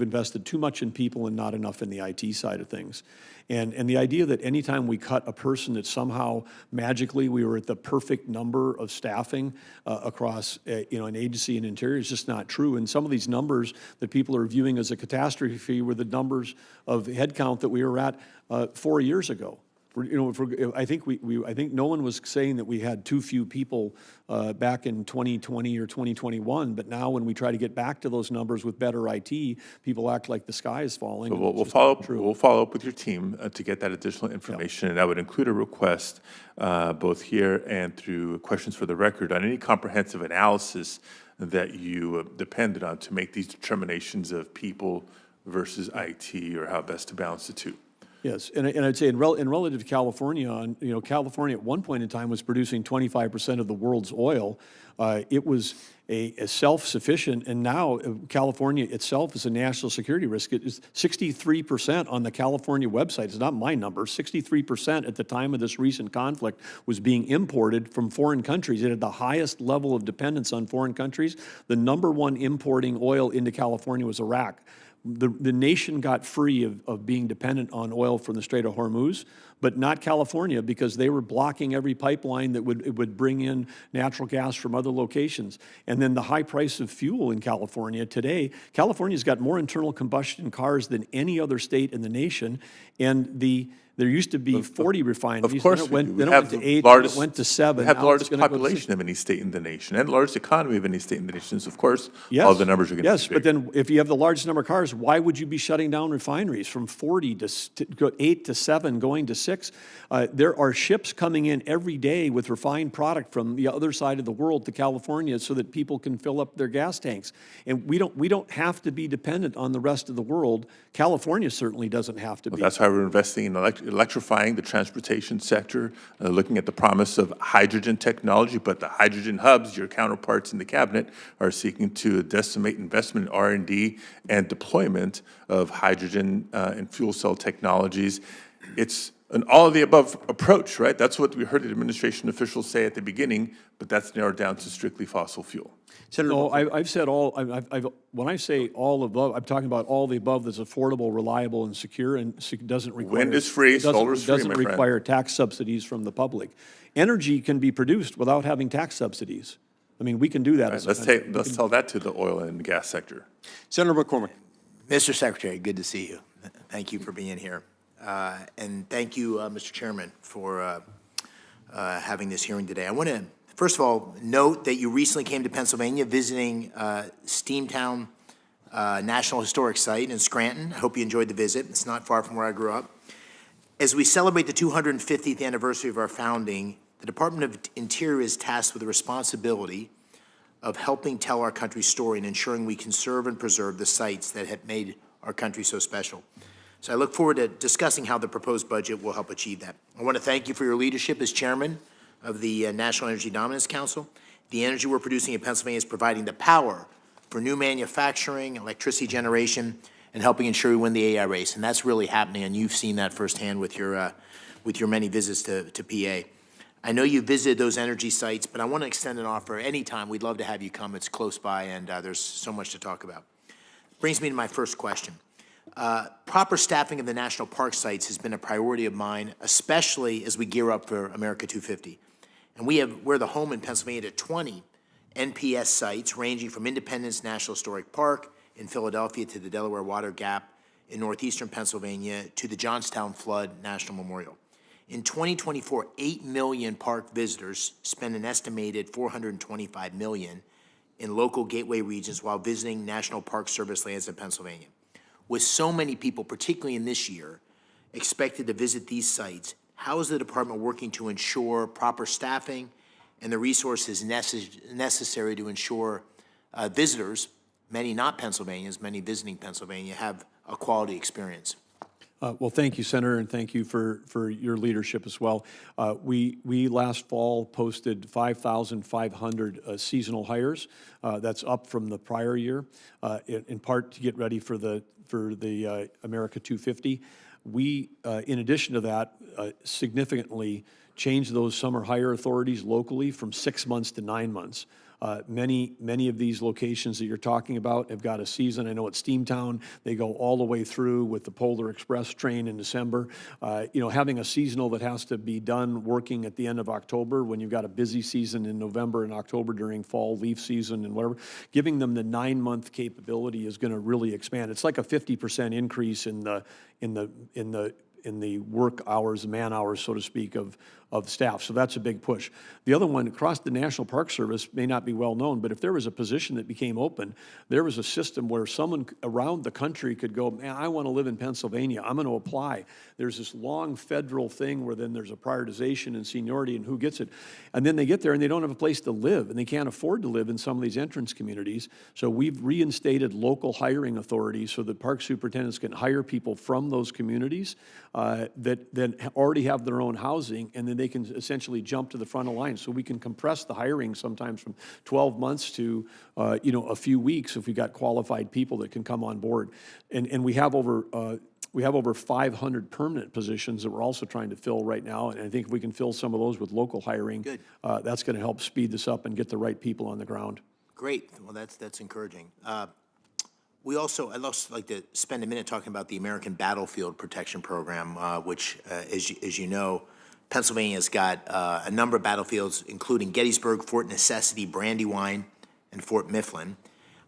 invested too much in people and not enough in the IT side of things. And the idea that anytime we cut a person that somehow magically we were at the perfect number of staffing across an agency and Interior is just not true. And some of these numbers that people are viewing as a catastrophe were the numbers of headcount that we were at 4 years ago. I think no one was saying that we had too few people back in 2020 or 2021, but now when we try to get back to those numbers with better IT, people act like the sky is falling. So we'll follow up with your team to get that additional information, and that would include a request both here and through questions for the record on any comprehensive analysis that you depended on to make these determinations of people versus IT or how best to balance the two. Yes, and I'd say in relative to California, California at one point in time was producing 25% of the world's oil. It was a self-sufficient, and now California itself is a national security risk. It is 63% on the California website. It's not my number. 63% at the time of this recent conflict was being imported from foreign countries. It had the highest level of dependence on foreign countries. The number one importing oil into California was Iraq. The nation got free of being dependent on oil from the Strait of Hormuz, but not California, because they were blocking every pipeline that would bring in natural gas from other locations. And then the high price of fuel in California today, California's got more internal combustion cars than any other state in the nation, and there used to be 40 refineries. Of course, then it went to 8, then it went to 7. We have the largest population of any state in the nation and the largest economy of any state in the nation. So, of course, yes, all the numbers are going to be Yes, but then if you have the largest number of cars, why would you be shutting down refineries from 40 to 8 to 7, going to 6? There are ships coming in every day with refined product from the other side of the world to California so that people can fill up their gas tanks. And we don't have to be dependent on the rest of the world. California certainly doesn't have to be. That's why we're investing in electrifying the transportation sector, looking at the promise of hydrogen technology, but the hydrogen hubs, your counterparts in the cabinet, are seeking to decimate investment in R&D and deployment of hydrogen and fuel cell technologies. It's an all-of-the-above approach, right? That's what we heard the administration officials say at the beginning, but that's narrowed down to strictly fossil fuel. Senator, no, I've said all. When I say all above, I'm talking about all the above that's affordable, reliable, and secure, and doesn't require. Wind is free, solar is free, my friend. Doesn't require tax subsidies from the public. Energy can be produced without having tax subsidies. I mean, we can do that. Right, let's tell that to the oil and gas sector. Senator McCormick. Mr. Secretary, good to see you. Thank you for being here. And thank you, Mr. Chairman, for having this hearing today. I want to, first of all, note that you recently came to Pennsylvania visiting Steamtown National Historic Site in Scranton. I hope you enjoyed the visit. It's not far from where I grew up. As we celebrate the 250th anniversary of our founding, the Department of Interior is tasked with the responsibility of helping tell our country's story and ensuring we conserve and preserve the sites that have made our country so special. So I look forward to discussing how the proposed budget will help achieve that. I want to thank you for your leadership as chairman of the National Energy Dominance Council. The energy we're producing in Pennsylvania is providing the power for new manufacturing, electricity generation, and helping ensure we win the AI race. And that's really happening, and you've seen that firsthand with your many visits to PA. I know you visited those energy sites, but I want to extend an offer anytime. We'd love to have you come. It's close by, and there's so much to talk about. Brings me to my first question. Proper staffing of the national park sites has been a priority of mine, especially as we gear up for America 250. And we're the home in Pennsylvania to 20 NPS sites, ranging from Independence National Historic Park in Philadelphia to the Delaware Water Gap in northeastern Pennsylvania to the Johnstown Flood National Memorial. In 2024, 8 million park visitors spent an estimated $425 million in local gateway regions while visiting National Park Service lands in Pennsylvania. With so many people, particularly in this year, expected to visit these sites, how is the department working to ensure proper staffing and the resources necessary to ensure visitors, many not Pennsylvanians, many visiting Pennsylvania, have a quality experience? Well, thank you, Senator, and thank you for your leadership as well. We last fall posted 5,500 seasonal hires. That's up from the prior year, in part to get ready for the America 250. We, in addition to that, significantly changed those summer hire authorities locally from 6 months to 9 months. Many of these locations that you're talking about have got a season. I know at Steamtown, they go all the way through with the Polar Express train in December. Having a seasonal that has to be done working at the end of October when you've got a busy season in November and October during fall leaf season and whatever, giving them the 9-month capability is going to really expand. It's like a 50% increase in the work hours, man hours, so to speak, of staff. So that's a big push. The other one, across the National Park Service, may not be well known, but if there was a position that became open, there was a system where someone around the country could go, man, I want to live in Pennsylvania, I'm going to apply. There's this long federal thing where then there's a prioritization and seniority and who gets it. And then they get there and they don't have a place to live, and they can't afford to live in some of these entrance communities. So we've reinstated local hiring authorities so that park superintendents can hire people from those communities that already have their own housing, and then they can essentially jump to the front of the line. So we can compress the hiring sometimes from 12 months to a few weeks if we've got qualified people that can come on board. And we have over 500 permanent positions that we're also trying to fill right now, and I think if we can fill some of those with local hiring, that's going to help speed this up and get the right people on the ground. Great. Well, that's encouraging. I'd also like to spend a minute talking about the American Battlefield Protection Program, which, as you know, Pennsylvania's got a number of battlefields, including Gettysburg, Fort Necessity, Brandywine, and Fort Mifflin.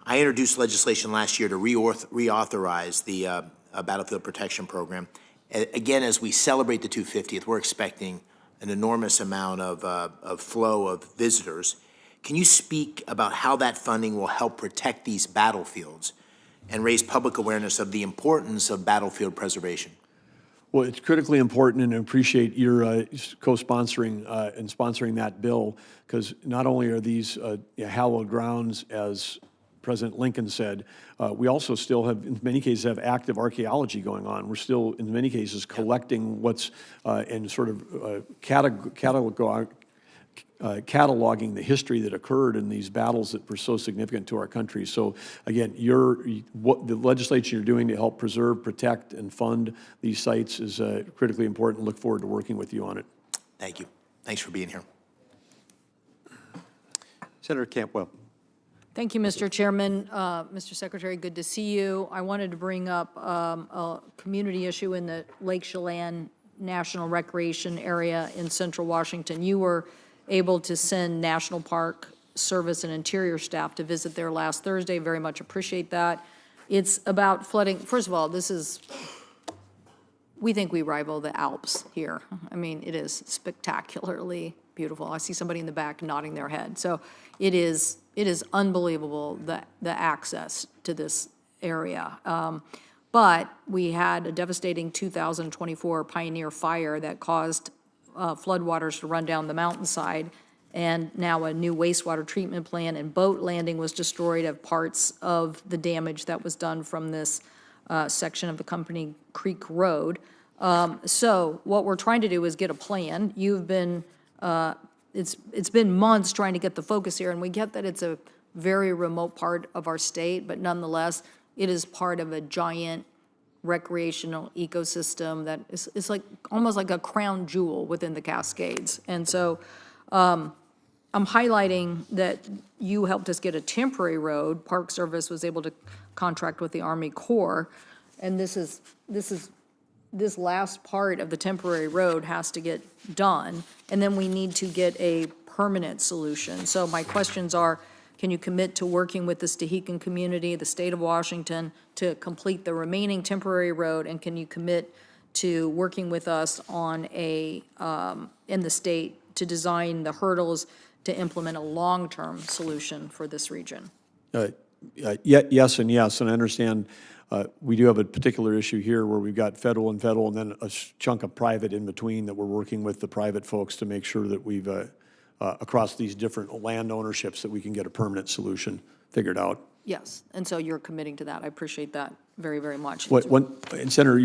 I introduced legislation last year to reauthorize the Battlefield Protection Program. Again, as we celebrate the 250th, we're expecting an enormous amount of flow of visitors. Can you speak about how that funding will help protect these battlefields and raise public awareness of the importance of battlefield preservation? Well, it's critically important, and I appreciate your co-sponsoring and sponsoring that bill, because not only are these hallowed grounds, as President Lincoln said, we also still have, in many cases, have active archaeology going on. We're still, in many cases, collecting what's and sort of cataloging the history that occurred in these battles that were so significant to our country. So again, what the legislation you're doing to help preserve, protect, and fund these sites is critically important. Look forward to working with you on it. Thank you. Thanks for being here. Senator Campwell. Thank you, Mr. Chairman. Mr. Secretary, good to see you. I wanted to bring up a community issue in the Lake Chelan National Recreation Area in central Washington. You were able to send National Park Service and Interior staff to visit there last Thursday. Very much appreciate that. It's about flooding. First of all, we think we rival the Alps here. I mean, it is spectacularly beautiful. I see somebody in the back nodding their head. So it is unbelievable, the access to this area. But we had a devastating 2024 Pioneer fire that caused floodwaters to run down the mountainside, and now a new wastewater treatment plant and boat landing was destroyed of parts of the damage that was done from this section of the Company Creek Road. So what we're trying to do is get a plan. You've been, it's been months trying to get the focus here, and we get that it's a very remote part of our state, but nonetheless, it is part of a giant recreational ecosystem that is like almost like a crown jewel within the Cascades. And so I'm highlighting that you helped us get a temporary road. Park Service was able to contract with the Army Corps, and this last part of the temporary road has to get done, and then we need to get a permanent solution. So my questions are, can you commit to working with the Stehekin community, the state of Washington, to complete the remaining temporary road? And can you commit to working with us on in the state to design the hurdles to implement a long-term solution for this region? Yes and yes, and I understand we do have a particular issue here where we've got federal and then a chunk of private in between that we're working with the private folks to make sure that we've across these different land ownerships that we can get a permanent solution figured out. Yes, and so you're committing to that. I appreciate that very, very much. And Senator,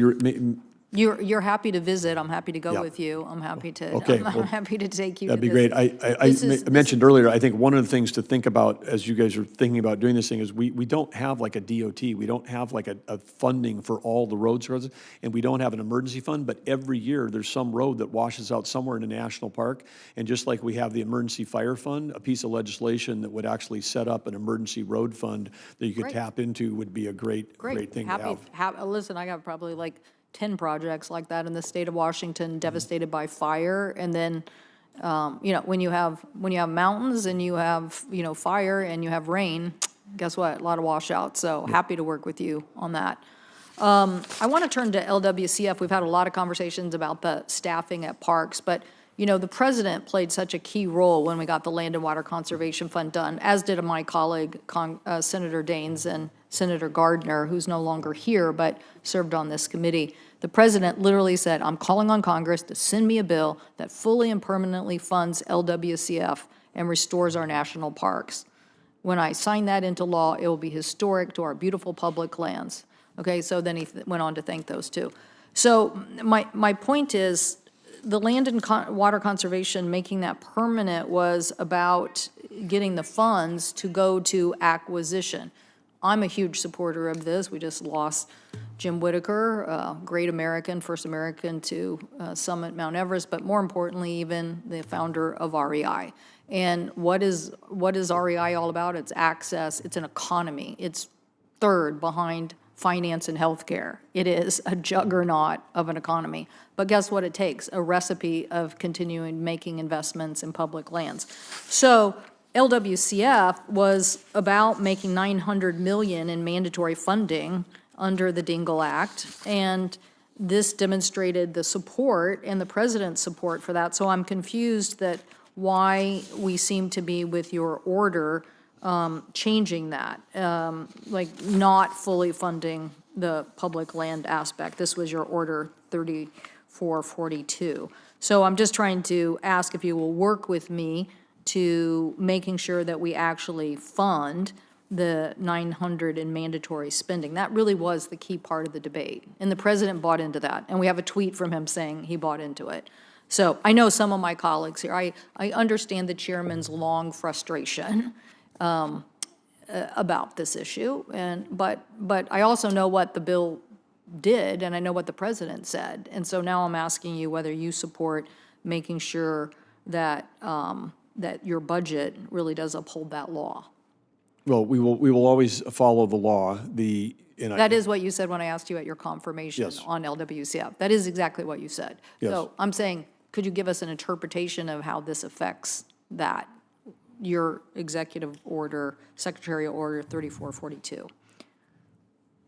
You're happy to visit, I'm happy to go Yeah. with you, I'm happy to, Okay, I'm well, happy to take you to That'd be this. great. This is- I mentioned earlier, I think one of the things to think about as you guys are thinking about doing this thing is we don't have like a DOT. We don't have like a funding for all the roads, and we don't have an emergency fund, but every year there's some road that washes out somewhere in a national park. And just like we have the emergency fire fund, a piece of legislation that would actually set up an emergency road fund that you could Great. tap into would be a great thing to have. Listen, I got probably like 10 projects like that in the state of Washington devastated by fire. And then, you know, when you have mountains and you have, you know, fire and you have rain, guess what? A lot of washouts. So happy to work with you on that. I want to turn to LWCF. We've had a lot of conversations about the staffing at parks, but you know, the president played such a key role when we got the Land and Water Conservation Fund done, as did my colleague, Senator Daines and Senator Gardner, who's no longer here, but served on this committee. The president literally said, I'm calling on Congress to send me a bill that fully and permanently funds LWCF and restores our national parks. When I sign that into law, it will be historic to our beautiful public lands. Okay, so then he went on to thank those two. So my point is, the Land and Water Conservation, making that permanent was about getting the funds to go to acquisition. I'm a huge supporter of this. We just lost Jim Whittaker, a great American, first American to summit Mount Everest, but more importantly, even the founder of REI. And what is REI all about? It's access. It's an economy. It's third behind finance and healthcare. It is a juggernaut of an economy. But guess what it takes? A recipe of continuing making investments in public lands. So LWCF was about making $900 million in mandatory funding under the Dingell Act, and this demonstrated the support and the president's support for that. So I'm confused that why we seem to be with your order changing that, like not fully funding the public land aspect. This was your order 3442. So I'm just trying to ask if you will work with me to making sure that we actually fund the 900 in mandatory spending. That really was the key part of the debate. And the president bought into that. And we have a tweet from him saying he bought into it. So I know some of my colleagues here, I understand the chairman's long frustration about this issue, but I also know what the bill did, and I know what the president said, and so now I'm asking you whether you support making sure that that your budget really does uphold that law. Well, we will always follow the law. That is what you said when I asked you at your confirmation Yes. on LWCF. That is exactly what you said. Yes. So I'm saying, could you give us an interpretation of how this affects that? Your executive order, secretarial order 3442.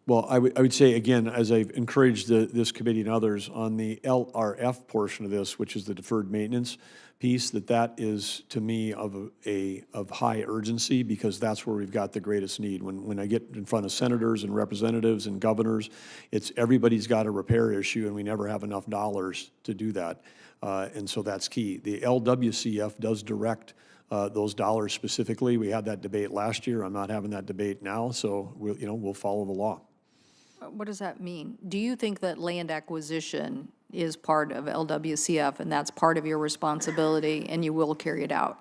Well, I would say, again, as I've encouraged this committee and others, on the LRF portion of this, which is the deferred maintenance piece, that is, to me, of high urgency, because that's where we've got the greatest need. When I get in front of senators and representatives and governors, it's everybody's got a repair issue, and we never have enough dollars to do that. And so that's key. The LWCF does direct those dollars specifically. We had that debate last year. I'm not having that debate now, so we'll follow the law. What does that mean? Do you think that land acquisition is part of LWCF and that's part of your responsibility and you will carry it out?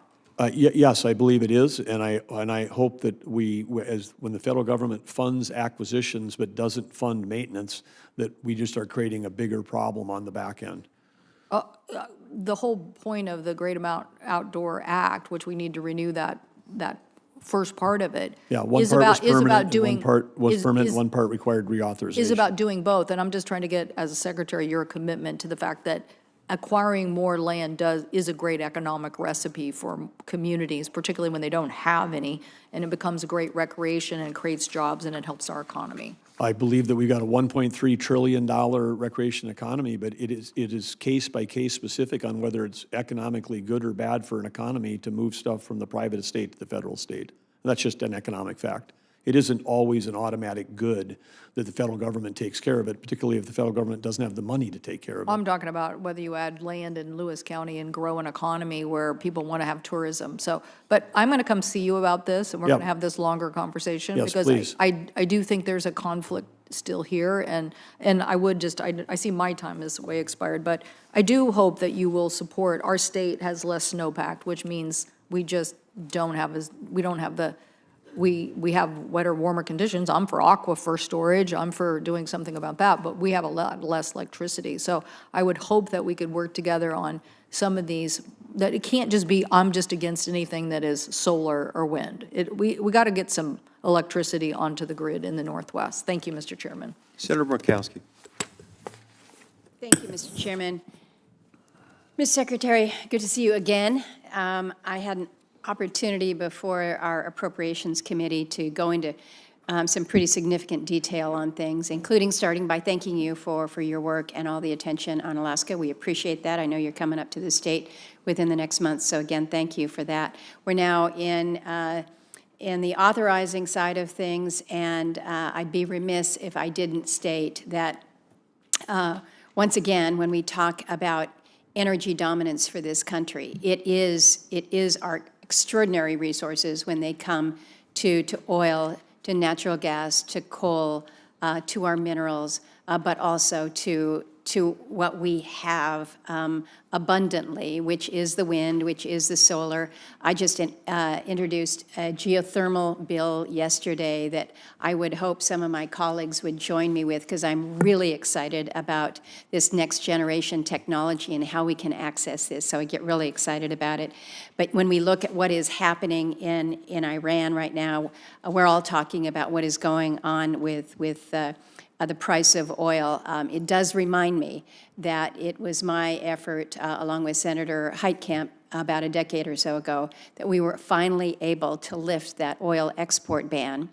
Yes, I believe it is, and I hope that when the federal government funds acquisitions but doesn't fund maintenance, that we just are creating a bigger problem on the back end. The whole point of the Great Amount Outdoor Act, which we need to renew that first part of it, Yeah, one is part was about permanent, doing and one part was is- permanent, is- one part required reauthorization. is about doing both. And I'm just trying to get, as a secretary, your commitment to the fact that acquiring more land is a great economic recipe for communities, particularly when they don't have any, and it becomes a great recreation and creates jobs and it helps our economy. I believe that we've got a $1.3 trillion recreation economy, but it is case by case specific on whether it's economically good or bad for an economy to move stuff from the private estate to the federal estate. That's just an economic fact. It isn't always an automatic good that the federal government takes care of it, particularly if the federal government doesn't have the money to take care of it. I'm talking about whether you add land in Lewis County and grow an economy where people want to have tourism. So, but I'm going to come see you about this, and we're Yeah. going to have this longer conversation. Yes, because please. I do think there's a conflict still here, and I would just, I see my time is way expired, but I do hope that you will support, our state has less snowpack, which means we just don't have we have wetter, warmer conditions. I'm for aquifer storage, I'm for doing something about that, but we have a lot less electricity. So I would hope that we could work together on some of these, that it can't just be, I'm just against anything that is solar or wind. We got to get some electricity onto the grid in the Northwest. Thank you, Mr. Chairman. Senator Murkowski. Thank you, Mr. Chairman. Ms. Secretary, good to see you again. I had an opportunity before our Appropriations Committee to go into some pretty significant detail on things, including starting by thanking you for your work and all the attention on Alaska. We appreciate that. I know you're coming up to the state within the next month, so again, thank you for that. We're now in the authorizing side of things, and I'd be remiss if I didn't state that once again, when we talk about energy dominance for this country, it is our extraordinary resources when they come to oil, to natural gas, to coal, to our minerals, but also to what we have abundantly, which is the wind, which is the solar. I just introduced a geothermal bill yesterday that I would hope some of my colleagues would join me with, because I'm really excited about this next generation technology and how we can access this. So I get really excited about it. But when we look at what is happening in Iran right now, we're all talking about what is going on with the price of oil. It does remind me that it was my effort, along with Senator Heitkamp, about a decade or so ago, that we were finally able to lift that oil export ban,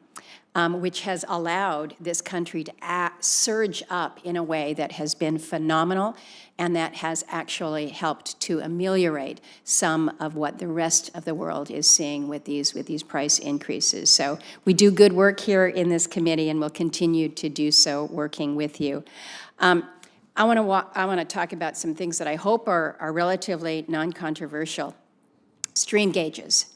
which has allowed this country to surge up in a way that has been phenomenal, and that has actually helped to ameliorate some of what the rest of the world is seeing with these price increases. So we do good work here in this committee, and we'll continue to do so working with you. I want to talk about some things that I hope are relatively non-controversial. Stream gauges.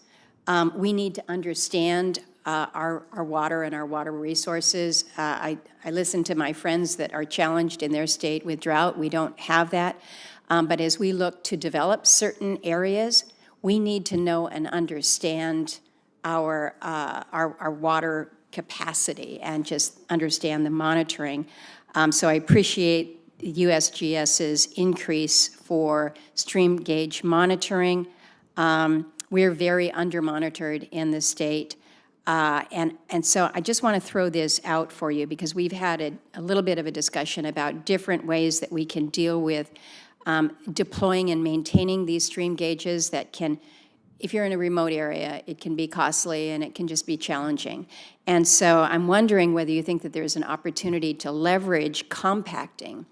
We need to understand our water and our water resources. I listen to my friends that are challenged in their state with drought. We don't have that. But as we look to develop certain areas, we need to know and understand our water capacity and just understand the monitoring. So I appreciate USGS's increase for stream gauge monitoring. We're very under-monitored in the state. And so I just want to throw this out for you, because we've had a little bit of a discussion about different ways that we can deal with deploying and maintaining these stream gauges that can, if you're in a remote area, it can be costly and it can just be challenging. And so I'm wondering whether you think that there's an opportunity to leverage compacting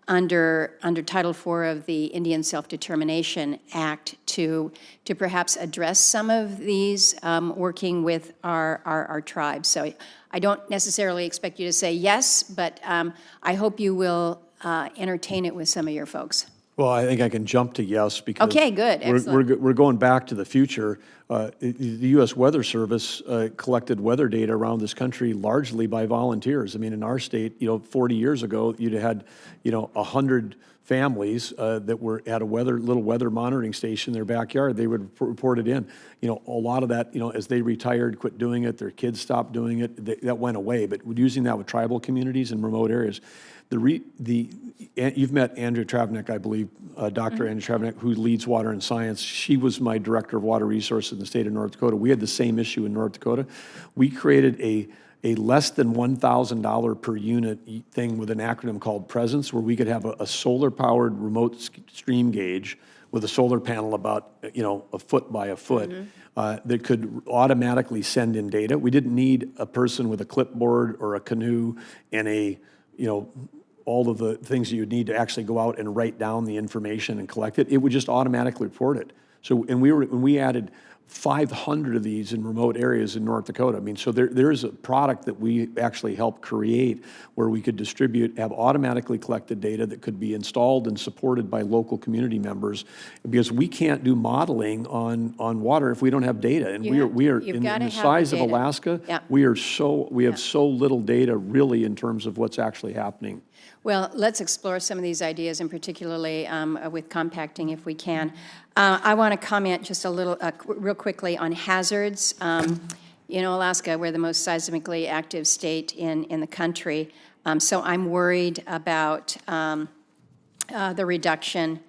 under Title IV of the Indian Self-Determination Act to perhaps address some of these, working with our tribes. So I don't necessarily expect you to say yes, but I hope you will entertain it with some of your folks. Well, I think I can jump to yes, because okay, good, excellent. We're going back to the future. The U.S. Weather Service collected weather data around this country largely by volunteers. I mean, in our state, 40 years ago, you'd had, 100 families that had a little weather monitoring station in their backyard. They would report it in. A lot of that, as they retired, quit doing it, their kids stopped doing it, that went away. But using that with tribal communities and remote areas, you've met Andrea Travnik, I believe, Dr. Andrea Travnik, who leads Water and Science. She was my director of water resources in the state of North Dakota. We had the same issue in North Dakota. We created a less than $1,000 per unit thing with an acronym called Presence, where we could have a solar-powered remote stream gauge with a solar panel about, a foot by a foot, that could automatically send in data. We didn't need a person with a clipboard or a canoe and all of the things that you'd need to actually go out and write down the information and collect it. It would just automatically report it. So, and when we added 500 of these in remote areas in North Dakota. I mean, so there is a product that we actually helped create where we could distribute, have automatically collected data that could be installed and supported by local community members, because we can't do modeling on water if we don't have data. And we are in the size of Alaska, we have so little data really in terms of what's actually happening. Well, let's explore some of these ideas, and particularly with compacting if we can. I want to comment just a little, real quickly on hazards. You know, Alaska, we're the most seismically active state in the country, so I'm worried about the reduction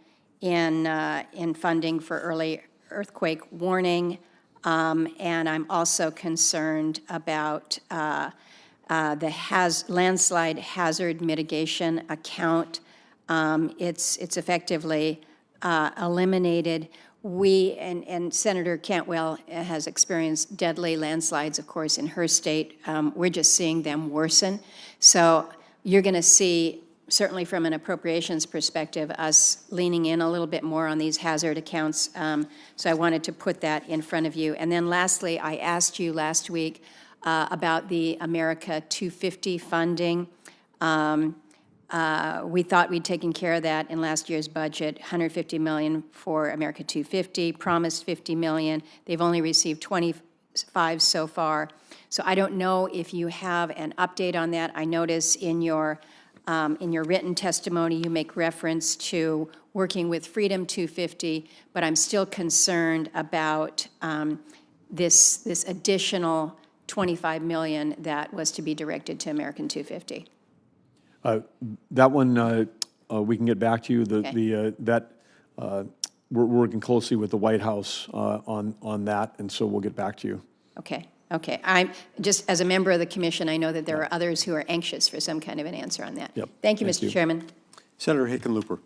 in funding for early earthquake warning, and I'm also concerned about the landslide hazard mitigation account. It's effectively eliminated. And Senator Cantwell has experienced deadly landslides, of course, in her state. We're just seeing them worsen. So you're going to see, certainly from an appropriations perspective, us leaning in a little bit more on these hazard accounts. So I wanted to put that in front of you. And then lastly, I asked you last week about the America 250 funding. We thought we'd taken care of that in last year's budget, $150 million for America 250, promised $50 million. They've only received 25 so far. So I don't know if you have an update on that. I notice in your written testimony you make reference to working with Freedom 250, but I'm still concerned about this additional $25 million that was to be directed to American 250. That one, we can get back to you. We're working closely with the White House on that, and so we'll get back to you. Okay. Okay. I'm just, as a member of the commission, I know that there are others who are anxious for some kind of an answer on that. Yep. Thank you, Mr. Chairman. Senator Hickenlooper.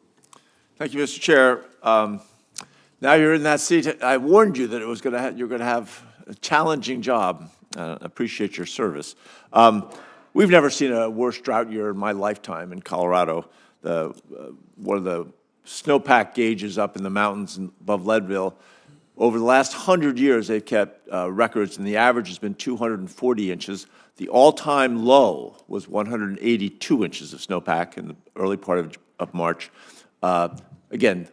Thank you, Mr. Chair. Now you're in that seat. I warned you that you're going to have a challenging job. Appreciate your service. We've never seen a worse drought year in my lifetime in Colorado. One of the snowpack gauges up in the mountains above Leadville, over the last 100 years, they've kept records, and the average has been 240 inches. The all-time low was 182 inches of snowpack in the early part of March. Again,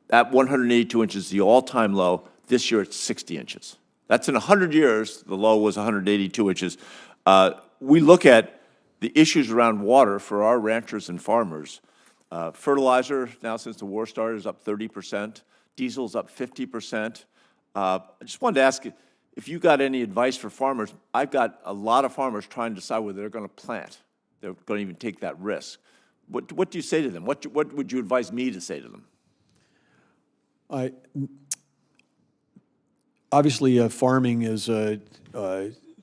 that 182 inches is the all-time low. This year, it's 60 inches. That's in 100 years, the low was 182 inches. We look at the issues around water for our ranchers and farmers. Fertilizer, now since the war started, is up 30%. Diesel's up 50%. I just wanted to ask if you got any advice for farmers. I've got a lot of farmers trying to decide whether they're going to plant. They're going to even take that risk. What do you say to them? What would you advise me to say to them? Obviously, farming is a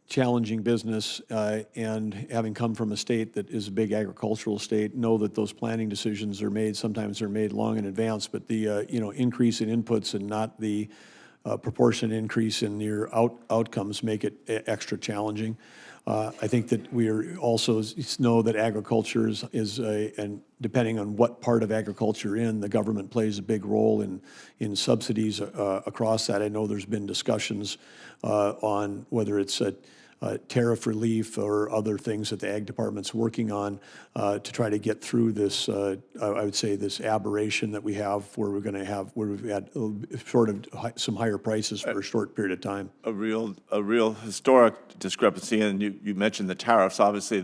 challenging business, and having come from a state that is a big agricultural state, know that those planning decisions are made. Sometimes they're made long in advance, but the increase in inputs and not the proportionate increase in your outcomes make it extra challenging. I think that we are also know that agriculture is and depending on what part of agriculture you're in, the government plays a big role in subsidies across that. I know there's been discussions on whether it's tariff relief or other things that the Ag Department's working on to try to get through this, I would say, this aberration that we have where we've had sort of some higher prices for a short period of time. A real historic discrepancy, and you mentioned the tariffs. Obviously,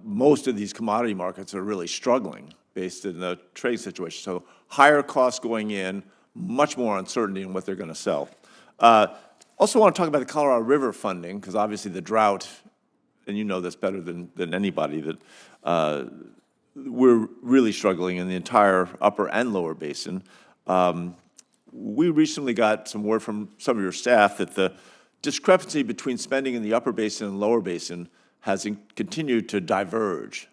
most of these commodity markets are really struggling based in the trade situation. So higher costs going in, much more uncertainty in what they're going to sell. Also want to talk about the Colorado River funding, because obviously the drought, and you know this better than anybody, that we're really struggling in the entire upper and lower basin. We recently got some word from some of your staff that the discrepancy between spending in the upper basin and lower basin has continued to diverge.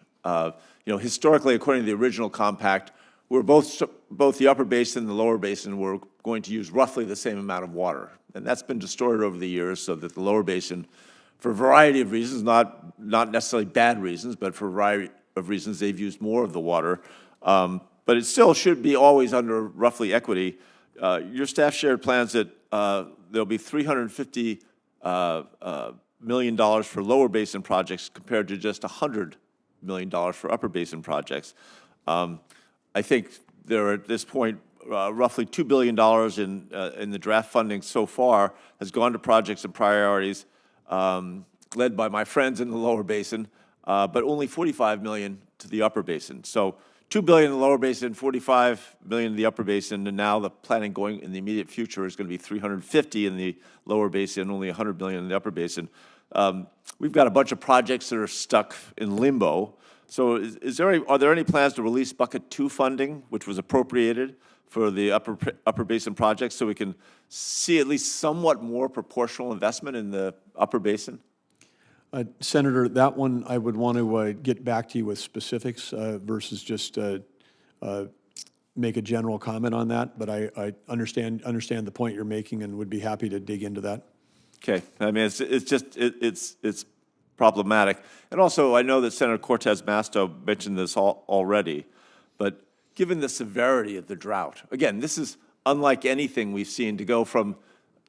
Historically, according to the original compact, we're both the upper basin and the lower basin were going to use roughly the same amount of water. And that's been distorted over the years so that the lower basin, for a variety of reasons, not necessarily bad reasons, but for a variety of reasons, they've used more of the water. But it still should be always under roughly equity. Your staff shared plans that there'll be $350 million for lower basin projects compared to just $100 million for upper basin projects. I think there are at this point roughly $2 billion in the draft funding so far has gone to projects and priorities led by my friends in the lower basin, but only $45 million to the upper basin. So $2 billion in the lower basin, $45 million in the upper basin, and now the planning going in the immediate future is going to be $350 in the lower basin, only $100 million in the upper basin. We've got a bunch of projects that are stuck in limbo. So are there any plans to release Bucket 2 funding, which was appropriated for the upper basin projects, so we can see at least somewhat more proportional investment in the upper basin? Senator, that one I would want to get back to you with specifics versus just make a general comment on that. But I understand the point you're making and would be happy to dig into that. Okay, I mean it's problematic, and also I know that Senator Cortez Masto mentioned this already, but given the severity of the drought, again, this is unlike anything we've seen to go from,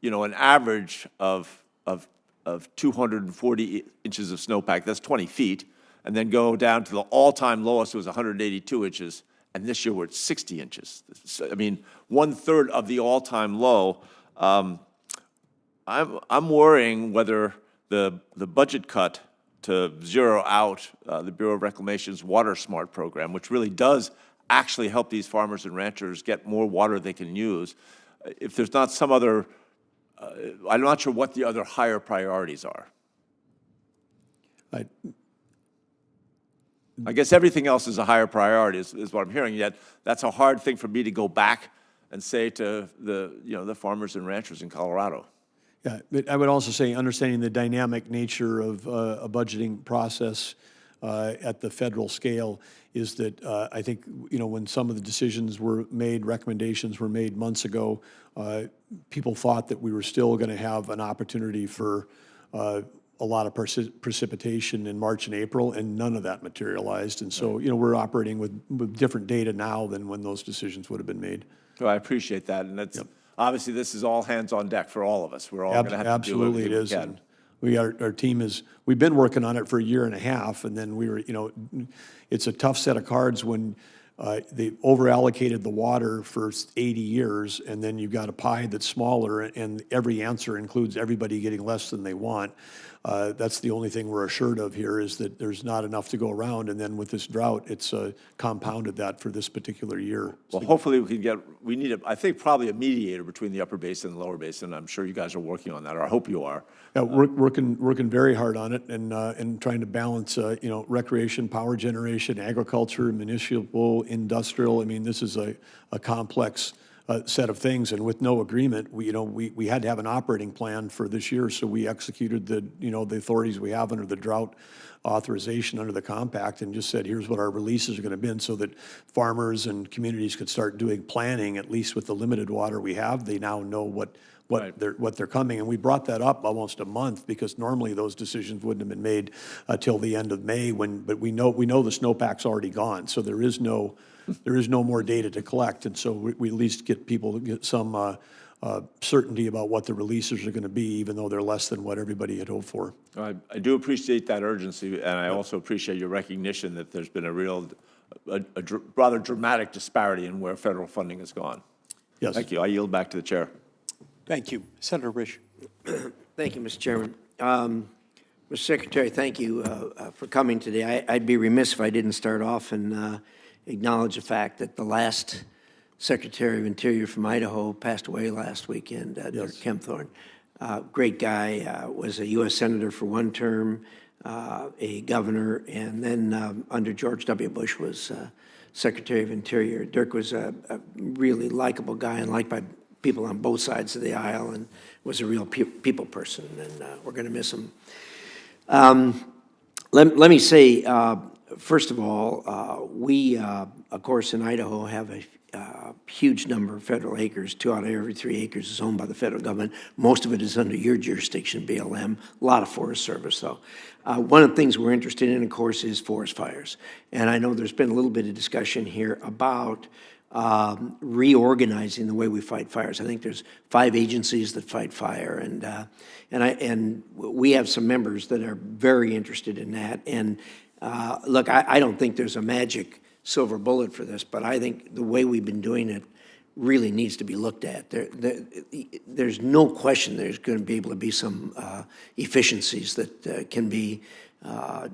an average of 240 inches of snowpack, that's 20 feet, and then go down to the all-time lowest, it was 182 inches, and this year we're at 60 inches. I mean, 1/3 of the all-time low. I'm worrying whether the budget cut to zero out the Bureau of Reclamation's Water Smart program, which really does actually help these farmers and ranchers get more water they can use, if there's not some other, I'm not sure what the other higher priorities are. I guess everything else is a higher priority, is what I'm hearing, yet that's a hard thing for me to go back and say to the farmers and ranchers in Colorado. Yeah, but I would also say understanding the dynamic nature of a budgeting process at the federal scale is that I think, when some of the decisions were made, recommendations were made months ago, people thought that we were still going to have an opportunity for a lot of precipitation in March and April, and none of that materialized. And so, we're operating with different data now than when those decisions would have been made. So I appreciate that, and that's obviously this is all hands on deck for all of us. We're all going to have to do everything we can. Our team we've been working on it for a year and a half, and then it's a tough set of cards when they over-allocated the water for 80 years, and then you've got a pie that's smaller, and every answer includes everybody getting less than they want. That's the only thing we're assured of here, is that there's not enough to go around, and then with this drought, it's compounded that for this particular year. Well, hopefully we need I think probably a mediator between the upper basin and the lower basin. I'm sure you guys are working on that, or I hope you are. Yeah, we're working very hard on it, and trying to balance, recreation, power generation, agriculture, municipal, industrial. I mean, this is a complex set of things, and with no agreement, we had to have an operating plan for this year, so we executed the authorities we have under the drought authorization under the compact, and just said, here's what our releases are going to be, so that farmers and communities could start doing planning, at least with the limited water we have. They now know what they're coming, and we brought that up almost a month, because normally those decisions wouldn't have been made till the end of May. But we know the snowpack's already gone, so there is no more data to collect, and so we at least get people to get some certainty about what the releases are going to be, even though they're less than what everybody had hoped for. I do appreciate that urgency, and I also appreciate your recognition that there's been a rather dramatic disparity in where federal funding has gone. Yes. Thank you. I yield back to the chair. Thank you. Senator Risch. Thank you, Mr. Chairman. Mr. Secretary, thank you for coming today. I'd be remiss if I didn't start off and acknowledge the fact that the last Secretary of Interior from Idaho passed away last weekend, Dirk Kempthorne. Great guy, was a U.S. Senator for one term, a governor, and then under George W. Bush was Secretary of Interior. Dirk was a really likable guy and liked by people on both sides of the aisle, and was a real people person, and we're going to miss him. Let me say, first of all, we, of course, in Idaho have a huge number of federal acres. 2 out of every 3 acres is owned by the federal government. Most of it is under your jurisdiction, BLM. A lot of Forest Service, though. One of the things we're interested in, of course, is forest fires. And I know there's been a little bit of discussion here about reorganizing the way we fight fires. I think there's 5 agencies that fight fire, and we have some members that are very interested in that. And look, I don't think there's a magic silver bullet for this, but I think the way we've been doing it really needs to be looked at. There's no question there's going to be able to be some efficiencies that can be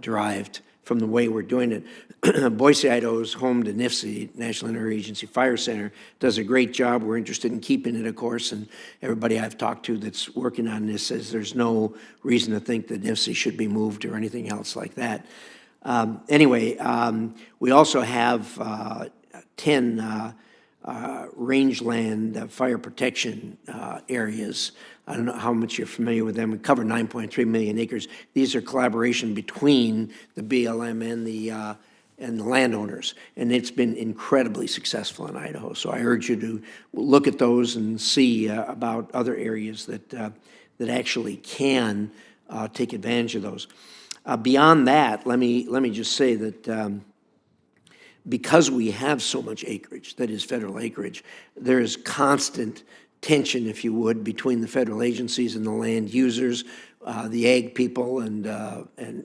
derived from the way we're doing it. Boise, Idaho is home to NIFC, National Interagency Fire Center, does a great job. We're interested in keeping it, of course, and everybody I've talked to that's working on this says there's no reason to think that NIFC should be moved or anything else like that. Anyway, we also have 10 rangeland fire protection areas. I don't know how much you're familiar with them. We cover 9.3 million acres. These are collaboration between the BLM and the landowners, and it's been incredibly successful in Idaho. So I urge you to look at those and see about other areas that actually can take advantage of those. Beyond that, let me just say that because we have so much acreage that is federal acreage, there is constant tension, if you would, between the federal agencies and the land users, the ag people, and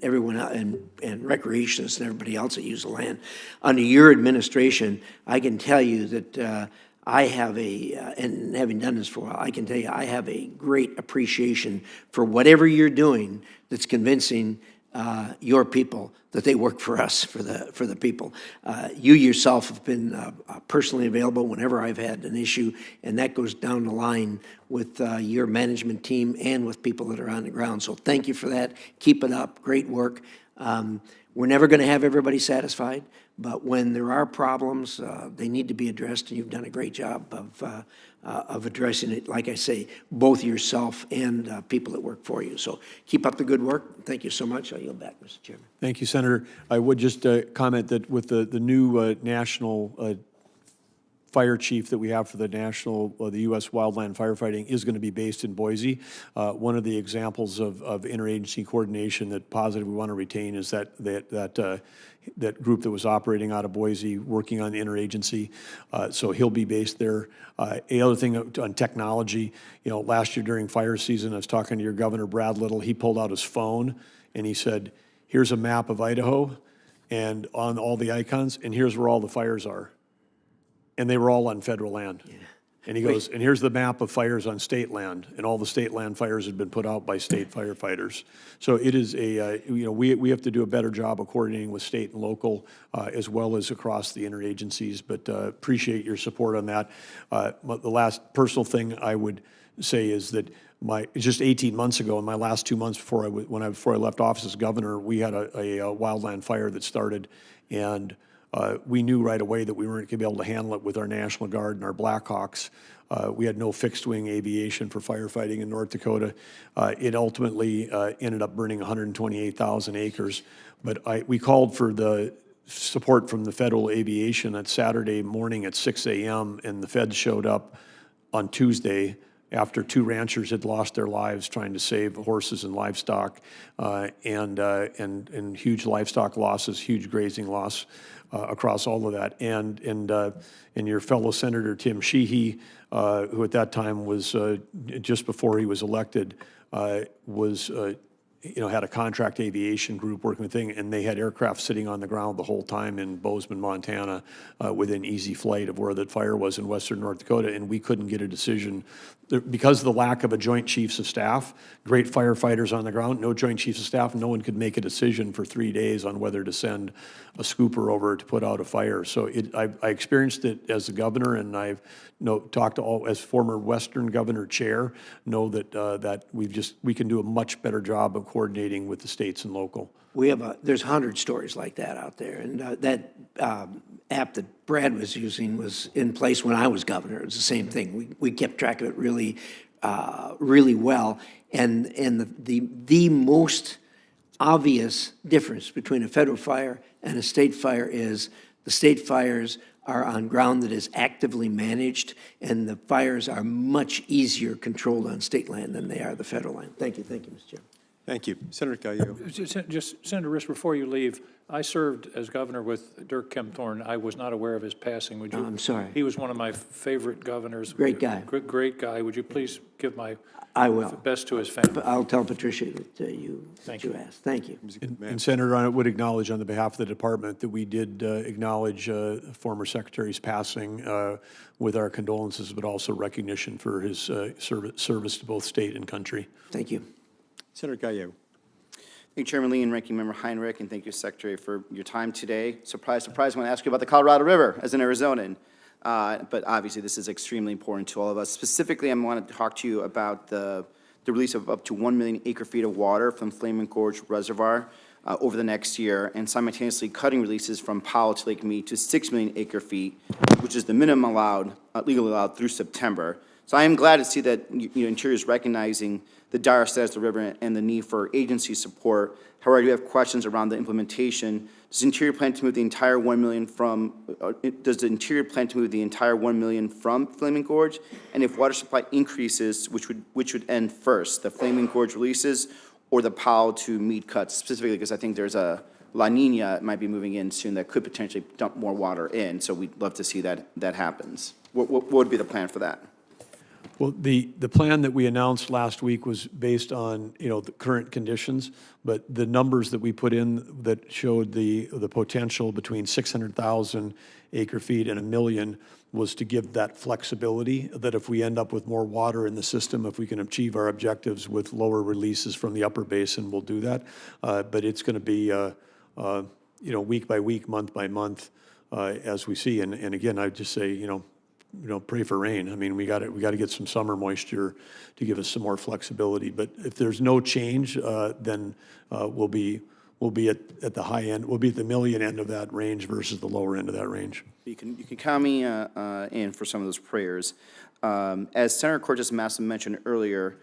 everyone and recreationists and everybody else that use the land. Under your administration, I can tell you that I have and having done this for a while, I can tell you I have a great appreciation for whatever you're doing that's convincing your people that they work for us, for the people. You yourself have been personally available whenever I've had an issue, and that goes down the line with your management team and with people that are on the ground. So thank you for that. Keep it up. Great work. We're never going to have everybody satisfied, but when there are problems, they need to be addressed, and you've done a great job of addressing it, like I say, both yourself and people that work for you. So keep up the good work. Thank you so much. I'll yield back, Mr. Chairman. Thank you, Senator. I would just comment that with the new national fire chief that we have for the the U.S. wildland firefighting is going to be based in Boise. One of the examples of interagency coordination that positive we want to retain is that group that was operating out of Boise, working on the interagency. So he'll be based there. The other thing on technology, last year during fire season, I was talking to your governor, Brad Little. He pulled out his phone and he said, "Here's a map of Idaho, and on all the icons, and here's where all the fires are." And they were all on federal land. Yeah. And he goes, and here's the map of fires on state land, and all the state land fires had been put out by state firefighters. So it is we have to do a better job of coordinating with state and local as well as across the interagencies, but appreciate your support on that. The last personal thing I would say is that just 18 months ago, in my last 2 months before I left office as governor, we had a wildland fire that started, and we knew right away that we weren't going to be able to handle it with our National Guard and our Blackhawks. We had no fixed-wing aviation for firefighting in North Dakota. It ultimately ended up burning 128,000 acres. But we called for the support from the federal aviation that Saturday morning at 6 a.m., and the feds showed up on Tuesday after 2 ranchers had lost their lives trying to save horses and livestock, and huge livestock losses, huge grazing loss across all of that. And your fellow Senator Tim Sheehy, who at that time was just before he was elected, had a contract aviation group working with thing, and they had aircraft sitting on the ground the whole time in Bozeman, Montana, within easy flight of where the fire was in western North Dakota, and we couldn't get a decision. Because of the lack of a Joint Chiefs of Staff, great firefighters on the ground, no Joint Chiefs of Staff, no one could make a decision for 3 days on whether to send a scooper over to put out a fire. So I experienced it as the governor, and I've talked to as former Western Governor Chair, know that we can do a much better job of coordinating with the states and local. There's 100 stories like that out there, and that app that Brad was using was in place when I was governor. It was the same thing. We kept track of it really well, and the most obvious difference between a federal fire and a state fire is the state fires are on ground that is actively managed, and the fires are much easier controlled on state land than they are the federal land. Thank you, Mr. Chairman. Thank you. Senator Gallego. Just, Senator Riss, before you leave, I served as governor with Dirk Kempthorne. I was not aware of his passing. Would you? I'm sorry. He was one of my favorite governors. Great guy. Great guy. Would you please give my I will. best to his family? I'll tell Patricia that you asked. Thank you. And Senator, I would acknowledge on the behalf of the department that we did acknowledge former secretary's passing with our condolences, but also recognition for his service to both state and country. Thank you. Senator Gallego. Thank you, Chairman Lee and Ranking Member Heinrich, and thank you, Secretary, for your time today. Surprise, surprise, I want to ask you about the Colorado River as an Arizonan. But obviously, this is extremely important to all of us. Specifically, I want to talk to you about the release of up to 1 million acre-feet of water from Flaming Gorge Reservoir over the next year, and simultaneously cutting releases from Powell to Lake Mead to 6 million acre-feet, which is the minimum allowed, legally allowed through September. So I am glad to see that Interior is recognizing the dire status of the river and the need for agency support. However, I do have questions around the implementation. Does Interior plan to move the entire 1 million from? Does the Interior plan to move the entire 1 million from Flaming Gorge? And if water supply increases, which would end first, the Flaming Gorge releases or the Powell to Mead cuts? Specifically, because I think there's a La Nina might be moving in soon that could potentially dump more water in. So we'd love to see that happens. What would be the plan for that? Well, the plan that we announced last week was based on, the current conditions, but the numbers that we put in that showed the potential between 600,000 acre-feet and 1 million was to give that flexibility, that if we end up with more water in the system, if we can achieve our objectives with lower releases from the upper basin, we'll do that. But it's going to be, week by week, month by month, as we see. And again, I'd just say, pray for rain. I mean, we got to get some summer moisture to give us some more flexibility. But if there's no change, then we'll be at the high end. We'll be at the million end of that range versus the lower end of that range. You can count me in for some of those prayers. As Senator Cortez Masto mentioned earlier,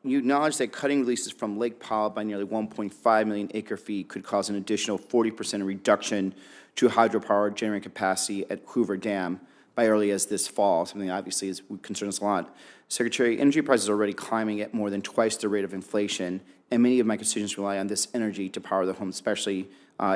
you acknowledge that cutting releases from Lake Powell by nearly 1.5 million acre-feet could cause an additional 40% reduction to hydropower generating capacity at Hoover Dam by early as this fall, something that obviously concerns us a lot. Secretary, energy prices are already climbing at more than twice the rate of inflation, and many of my constituents rely on this energy to power their homes, especially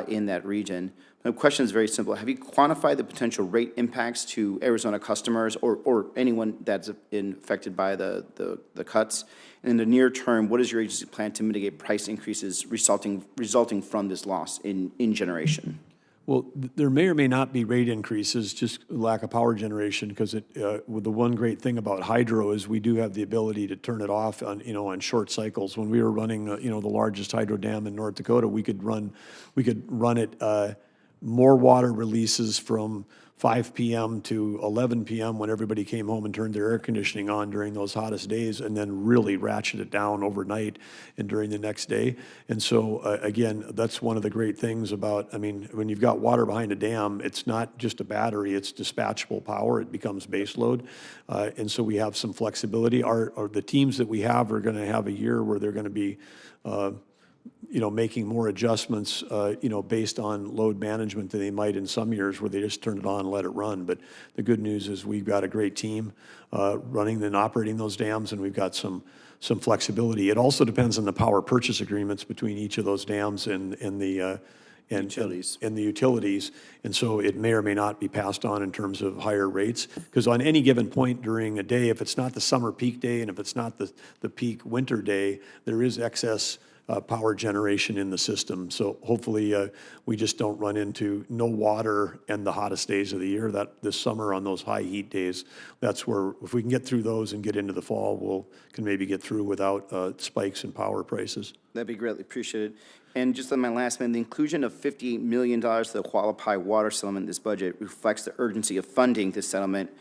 in that region. My question is very simple. Have you quantified the potential rate impacts to Arizona customers or anyone that's affected by the cuts? And in the near term, what is your agency plan to mitigate price increases resulting from this loss in generation? Well, there may or may not be rate increases, just lack of power generation, because the one great thing about hydro is we do have the ability to turn it off on, on short cycles. When we were running, the largest hydro dam in North Dakota, we could run it more water releases from 5 p.m. to 11 p.m. when everybody came home and turned their air conditioning on during those hottest days, and then really ratchet it down overnight and during the next day. And so, again, that's one of the great things about, when you've got water behind a dam, it's not just a battery, it's dispatchable power. It becomes base load. And so we have some flexibility. The teams that we have are going to have a year where they're going to be making more adjustments, based on load management than they might in some years where they just turn it on and let it run. But the good news is we've got a great team running and operating those dams, and we've got some flexibility. It also depends on the power purchase agreements between each of those dams and the utilities. And so it may or may not be passed on in terms of higher rates, because on any given point during a day, if it's not the summer peak day and if it's not the peak winter day, there is excess power generation in the system. So hopefully we just don't run into no water and the hottest days of the year. That this summer on those high heat days, that's where if we can get through those and get into the fall, can maybe get through without spikes in power prices. That'd be greatly appreciated. And just on my last minute, the inclusion of $58 million to the Hualapai water settlement in this budget reflects the urgency of funding this settlement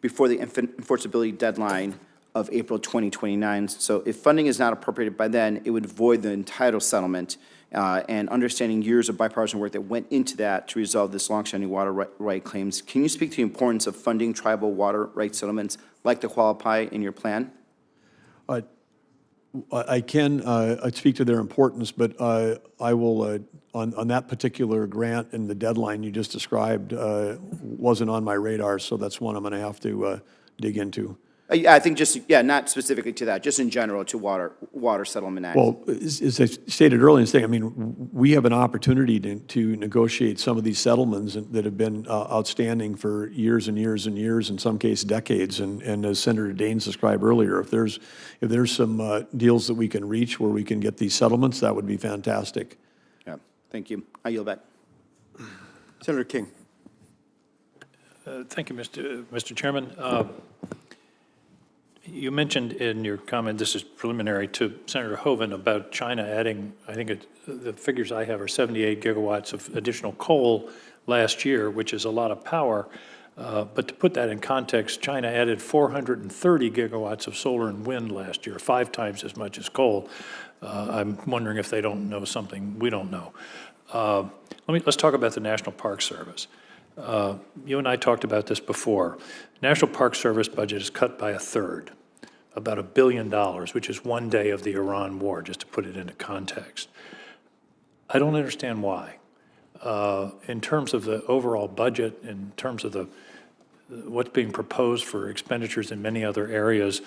before the enforceability deadline of April 2029. So if funding is not appropriated by then, it would void the entire settlement. And understanding years of bipartisan work that went into that to resolve this longstanding water right claims, can you speak to the importance of funding tribal water rights settlements like the Hualapai in your plan? I can speak to their importance, but I will, on that particular grant and the deadline you just described, wasn't on my radar, so that's one I'm going to have to dig into. I think just, yeah, not specifically to that, just in general to water settlement acts. Well, as I stated earlier in this thing, I mean, we have an opportunity to negotiate some of these settlements that have been outstanding for years and years and years, in some cases decades. And as Senator Daines described earlier, if there's some deals that we can reach where we can get these settlements, that would be fantastic. Yeah, thank you. I yield back. Senator King. Thank you, Mr. Chairman. You mentioned in your comment, this is preliminary, to Senator Hoeven about China adding, I think the figures I have are 78 gigawatts of additional coal last year, which is a lot of power. But to put that in context, China added 430 gigawatts of solar and wind last year, 5 times as much as coal. I'm wondering if they don't know something we don't know. Let's talk about the National Park Service. You and I talked about this before. National Park Service budget is cut by a third, about $1 billion, which is 1 day of the Iran war, just to put it into context. I don't understand why. In terms of the overall budget, in terms of what's being proposed for expenditures in many other areas,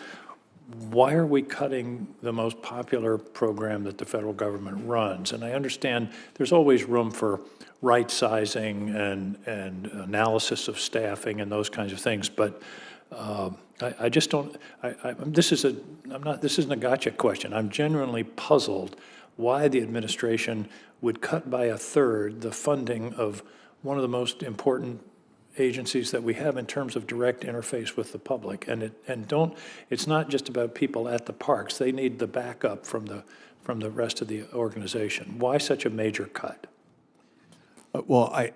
why are we cutting the most popular program that the federal government runs? And I understand there's always room for right-sizing and analysis of staffing and those kinds of things, but I just don't. This isn't a gotcha question. I'm genuinely puzzled why the administration would cut by a third the funding of one of the most important agencies that we have in terms of direct interface with the public. It's not just about people at the parks. They need the backup from the rest of the organization. Why such a major cut? Well,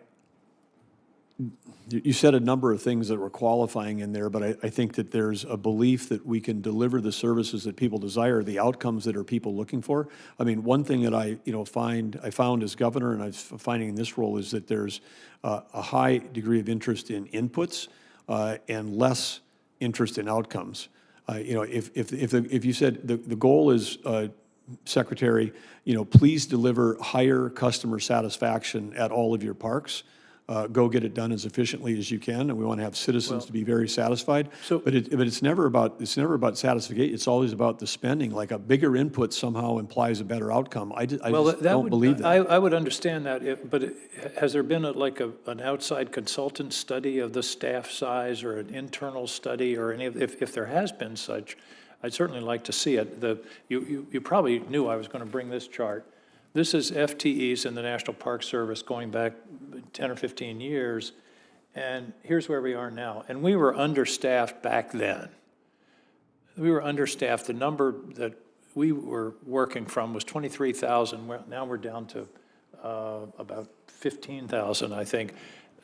you said a number of things that were qualifying in there, but I think that there's a belief that we can deliver the services that people desire, the outcomes that are people looking for. I mean, one thing that I found as governor, and I'm finding in this role, is that there's a high degree of interest in inputs and less interest in outcomes. If you said the goal is, Secretary, please deliver higher customer satisfaction at all of your parks. Go get it done as efficiently as you can, and we want to have citizens to be very satisfied. But it's never about satisfaction. It's always about the spending. Like a bigger input somehow implies a better outcome. I just don't believe that. I would understand that, but has there been an outside consultant study of the staff size or an internal study or any of? If there has been such, I'd certainly like to see it. You probably knew I was going to bring this chart. This is FTEs in the National Park Service going back 10 or 15 years, and here's where we are now. And we were understaffed back then. We were understaffed. The number that we were working from was 23,000. Now we're down to about 15,000, I think.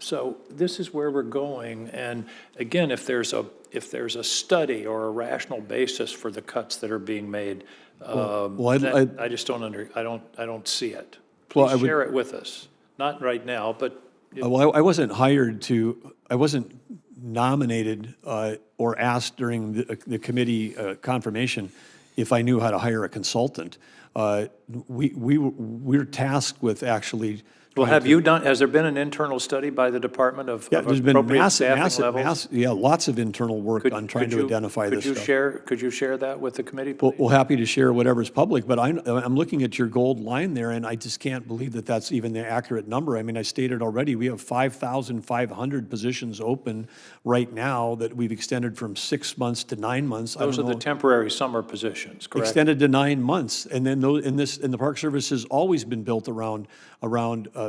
So this is where we're going. And again, if there's a study or a rational basis for the cuts that are being made, I just don't see it. Please share it with us. Not right now, but. I wasn't I wasn't nominated or asked during the committee confirmation if I knew how to hire a consultant. We're tasked with actually. Well, has there been an internal study by the Department of there's been appropriate staffing levels? lots of internal work on trying to identify this stuff. Could you share that with the committee, please? Well, happy to share whatever's public, but I'm looking at your gold line there, and I just can't believe that that's even the accurate number. I mean, I stated already, we have 5,500 positions open right now that we've extended from 6 months to 9 months. Those are the temporary summer positions, correct? Extended to 9 months, and then the Park Service has always been built around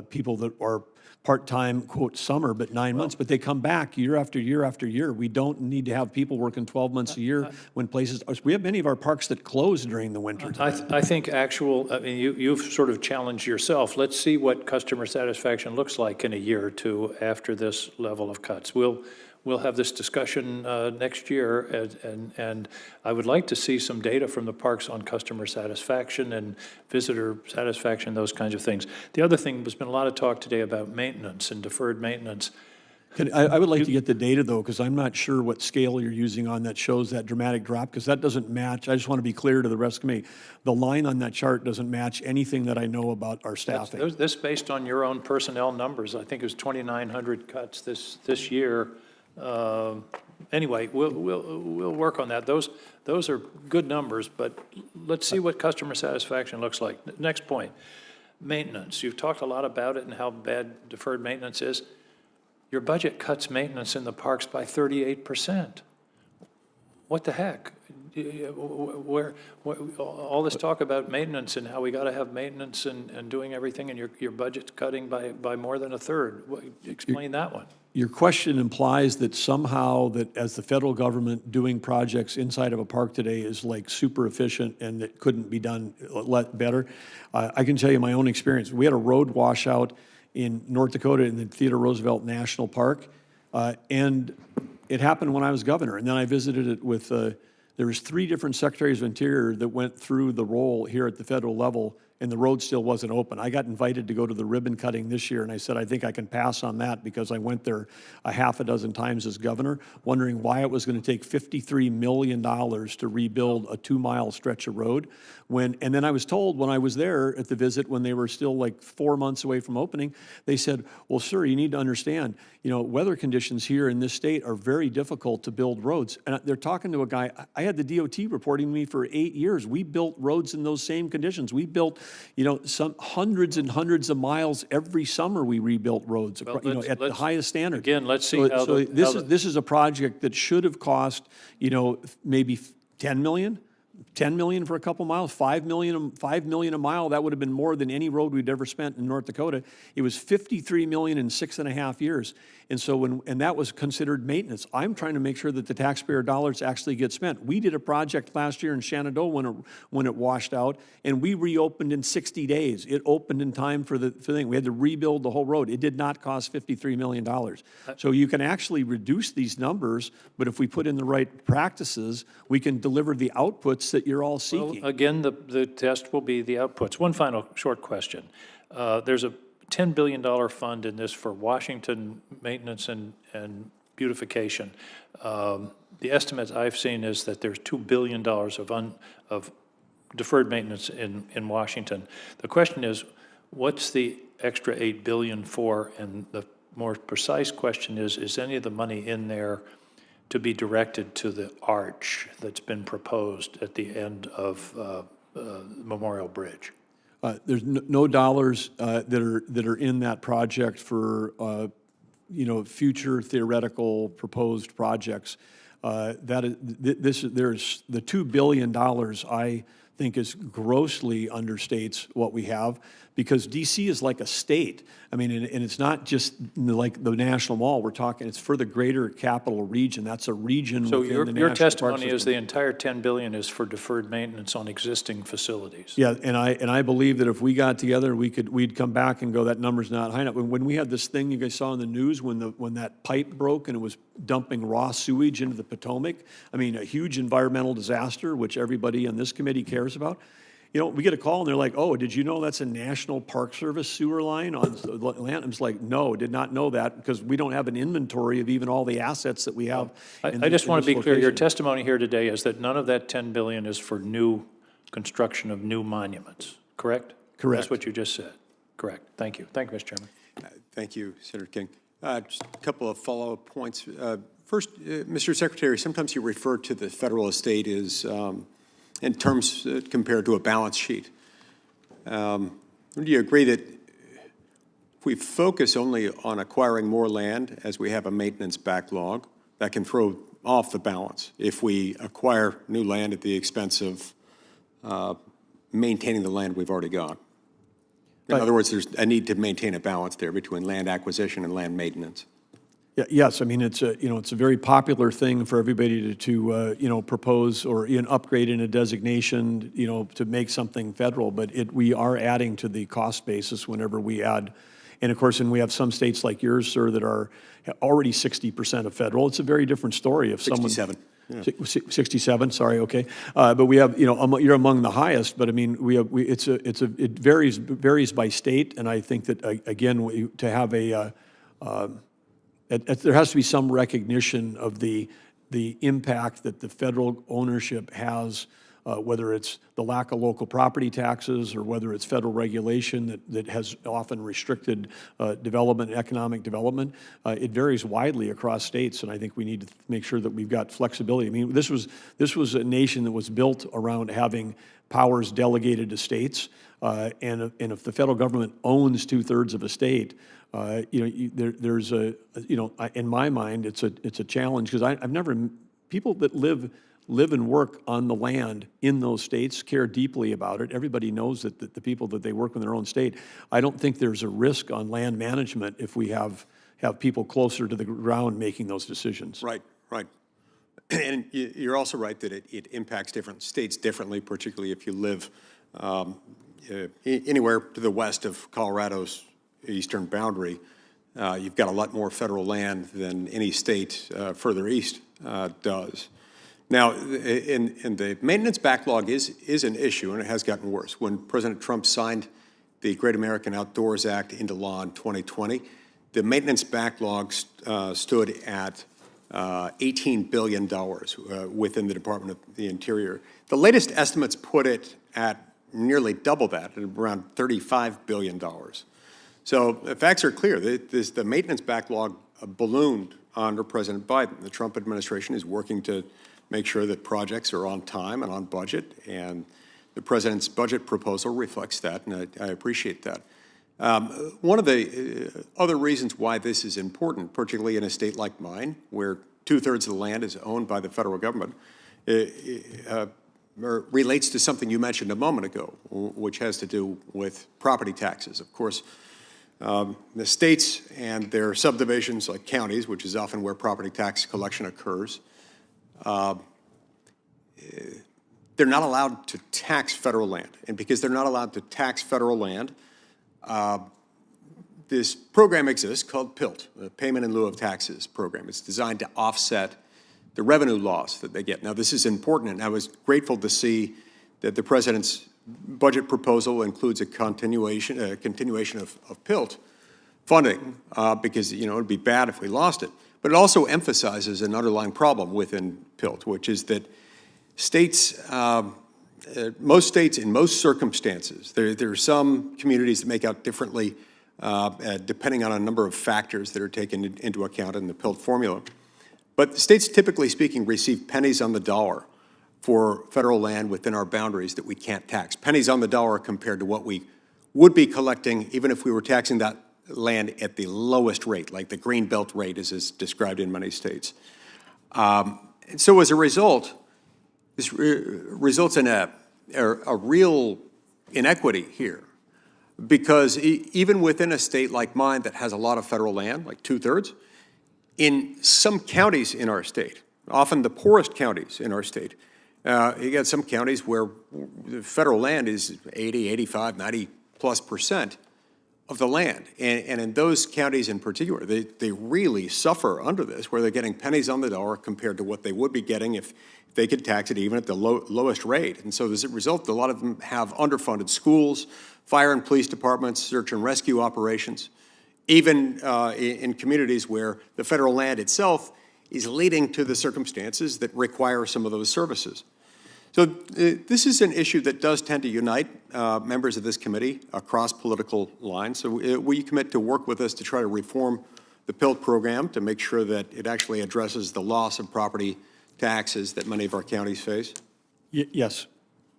people that are part-time, quote, summer, but 9 months, but they come back year after year after year. We don't need to have people working 12 months a year when we have many of our parks that close during the winter. I think you've sort of challenged yourself. Let's see what customer satisfaction looks like in a year or two after this level of cuts. We'll have this discussion next year, and I would like to see some data from the parks on customer satisfaction and visitor satisfaction, those kinds of things. The other thing, there's been a lot of talk today about maintenance and deferred maintenance. I would like to get the data, though, because I'm not sure what scale you're using on that shows that dramatic drop, because that doesn't match. I just want to be clear to the rest of me. The line on that chart doesn't match anything that I know about our staffing. This based on your own personnel numbers. I think it was 2,900 cuts this year. Anyway, we'll work on that. Those are good numbers, but let's see what customer satisfaction looks like. Next point, maintenance. You've talked a lot about it and how bad deferred maintenance is. Your budget cuts maintenance in the parks by 38%. What the heck? All this talk about maintenance and how we got to have maintenance and doing everything, and your budget's cutting by more than a third. Explain that one. Your question implies that somehow that as the federal government doing projects inside of a park today is like super efficient and it couldn't be done better. I can tell you my own experience. We had a road washout in North Dakota in the Theodore Roosevelt National Park, and it happened when I was governor. And then I visited it with, there was 3 different secretaries of Interior that went through the role here at the federal level, and the road still wasn't open. I got invited to go to the ribbon cutting this year, and I said, I think I can pass on that because I went there a half a dozen times as governor, wondering why it was going to take $53 million to rebuild a 2-mile stretch of road. And then I was told when I was there at the visit, when they were still like 4 months away from opening, they said, well, sir, you need to understand, you know, weather conditions here in this state are very difficult to build roads. And they're talking to a guy, I had the DOT reporting to me for 8 years. We built roads in those same conditions. We built, you know, some hundreds and hundreds of miles every summer. We rebuilt roads, Well, you know, at the highest standard. Again, let's see how This is a project that should have cost, you know, maybe 10 million. 10 million for a couple miles, 5 million a mile. That would have been more than any road we'd ever spent in North Dakota. It was 53 million in 6.5 years. And so and that was considered maintenance. I'm trying to make sure that the taxpayer dollars actually get spent. We did a project last year in Shenandoah when it washed out, and we reopened in 60 days. It opened in time for the thing. We had to rebuild the whole road. It did not cost $53 million. So you can actually reduce these numbers, but if we put in the right practices, we can deliver the outputs that you're all seeking. Well, again, the test will be the outputs. One final short question. There's a $10 billion fund in this for Washington maintenance and beautification. The estimates I've seen is that there's $2 billion of deferred maintenance in Washington. The question is, what's the extra $8 billion for? And the more precise question is any of the money in there to be directed to the arch that's been proposed at the end of Memorial Bridge? There's no dollars that are in that project for you know, future theoretical proposed projects. There's the $2 billion I think is grossly understates what we have, because DC is like a state. I mean, and it's not just like the National Mall. We're talking, it's for the greater capital region. That's a region So within the National your Park testimony is System. the entire $10 billion is for deferred maintenance on existing facilities? Yeah, and I believe that if we got together, we'd come back and go, that number's not high enough. When we had this thing you guys saw in the news when that pipe broke and it was dumping raw sewage into the Potomac, I mean, a huge environmental disaster, which everybody on this committee cares about. You know, we get a call and they're like, oh, did you know that's a National Park Service sewer line on land? I'm just like, no, did not know that, because we don't have an inventory of even all the assets that we have. I just want to be clear, your testimony here today is that none of that $10 billion is for new construction of new monuments, correct? Correct. That's what you just said. Correct. Thank you. Thank you, Mr. Chairman. Thank you, Senator King. Just a couple of follow-up points. First, Mr. Secretary, sometimes you refer to the federal estate as in terms compared to a balance sheet. Do you agree that if we focus only on acquiring more land as we have a maintenance backlog, that can throw off the balance if we acquire new land at the expense of maintaining the land we've already got? In other words, there's a need to maintain a balance there between land acquisition and land maintenance. Yeah, yes, I mean, it's a very popular thing for everybody to propose or upgrade in a designation, to make something federal, but we are adding to the cost basis whenever we add. And of course, we have some states like yours, sir, that are already 60% of federal. It's a very different story if someone. 67. Yeah. 67, sorry, okay. But we have, you're among the highest, but I mean, it varies by state, and I think that, again, to have there has to be some recognition of the impact that the federal ownership has whether it's the lack of local property taxes or whether it's federal regulation that has often restricted development, economic development. It varies widely across states, and I think we need to make sure that we've got flexibility. I mean, this was a nation that was built around having powers delegated to states, and if the federal government owns 2/3 of a state, there's a, in my mind, it's a challenge, because I've never, people that live and work on the land in those states care deeply about it. Everybody knows that the people that they work in their own state. I don't think there's a risk on land management if we have people closer to the ground making those decisions. Right, right. And you're also right that it impacts different states differently, particularly if you live anywhere to the west of Colorado's eastern boundary. You've got a lot more federal land than any state further east does. Now, and the maintenance backlog is an issue, and it has gotten worse. When President Trump signed the Great American Outdoors Act into law in 2020, the maintenance backlog stood at $18 billion within the Department of the Interior. The latest estimates put it at nearly double that, at around $35 billion. So the facts are clear. The maintenance backlog ballooned under President Biden. The Trump administration is working to make sure that projects are on time and on budget, and the president's budget proposal reflects that, and I appreciate that. One of the other reasons why this is important, particularly in a state like mine, where 2/3 of the land is owned by the federal government, relates to something you mentioned a moment ago, which has to do with property taxes. Of course, the states and their subdivisions, like counties, which is often where property tax collection occurs, they're not allowed to tax federal land. And because they're not allowed to tax federal land, this program exists called PILT, the Payment in Lieu of Taxes program. It's designed to offset the revenue loss that they get. Now, this is important, and I was grateful to see that the president's budget proposal includes a continuation of PILT funding, because, it would be bad if we lost it. But it also emphasizes an underlying problem within PILT, which is that states, most states in most circumstances, there are some communities that make out differently depending on a number of factors that are taken into account in the PILT formula. But the states, typically speaking, receive pennies on the dollar for federal land within our boundaries that we can't tax. Pennies on the dollar compared to what we would be collecting even if we were taxing that land at the lowest rate, like the green belt rate as is described in many states. And so as a result, this results in a real inequity here, because even within a state like mine that has a lot of federal land, like 2/3, in some counties in our state, often the poorest counties in our state, you got some counties where the federal land is 80, 85, 90+% of the land. And in those counties in particular, they really suffer under this, where they're getting pennies on the dollar compared to what they would be getting if they could tax it even at the lowest rate. And so as a result, a lot of them have underfunded schools, fire and police departments, search and rescue operations, even in communities where the federal land itself is leading to the circumstances that require some of those services. So this is an issue that does tend to unite members of this committee across political lines. So will you commit to work with us to try to reform the PILT program to make sure that it actually addresses the loss of property taxes that many of our counties face? Yes.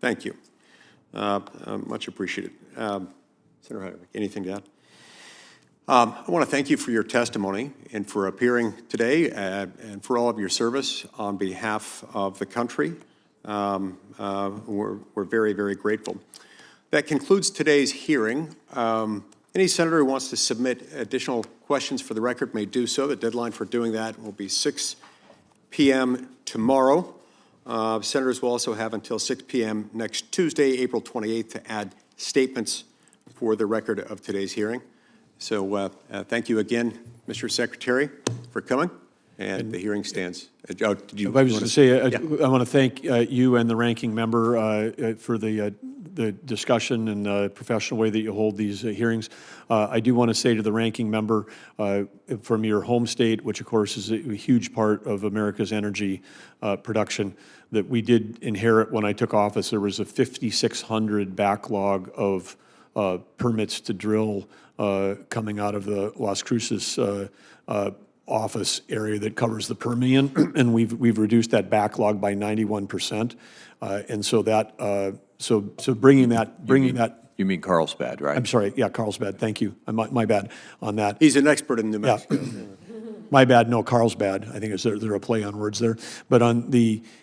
Thank you. Much appreciated. Senator Heinrich, anything to add? I want to thank you for your testimony and for appearing today and for all of your service on behalf of the country. We're very, very grateful. That concludes today's hearing. Any senator who wants to submit additional questions for the record may do so. The deadline for doing that will be 6 p.m. tomorrow. Senators will also have until 6 p.m. next Tuesday, April 28th, to add statements for the record of today's hearing. So thank you again, Mr. Secretary, for coming, and the hearing stands. I was going to say, I want to thank you and the ranking member for the the discussion and the professional way that you hold these hearings. I do want to say to the ranking member from your home state, which of course is a huge part of America's energy production, that we did inherit when I took office. There was a 5,600 backlog of permits to drill coming out of the Las Cruces office area that covers the Permian, and we've reduced that backlog by 91%, and so that so bringing that. You mean Carlsbad, right? I'm sorry, yeah, Carlsbad. Thank you. My bad on that. He's an expert in New Mexico. Yeah. My bad, no, Carlsbad. I think there are a play on words there.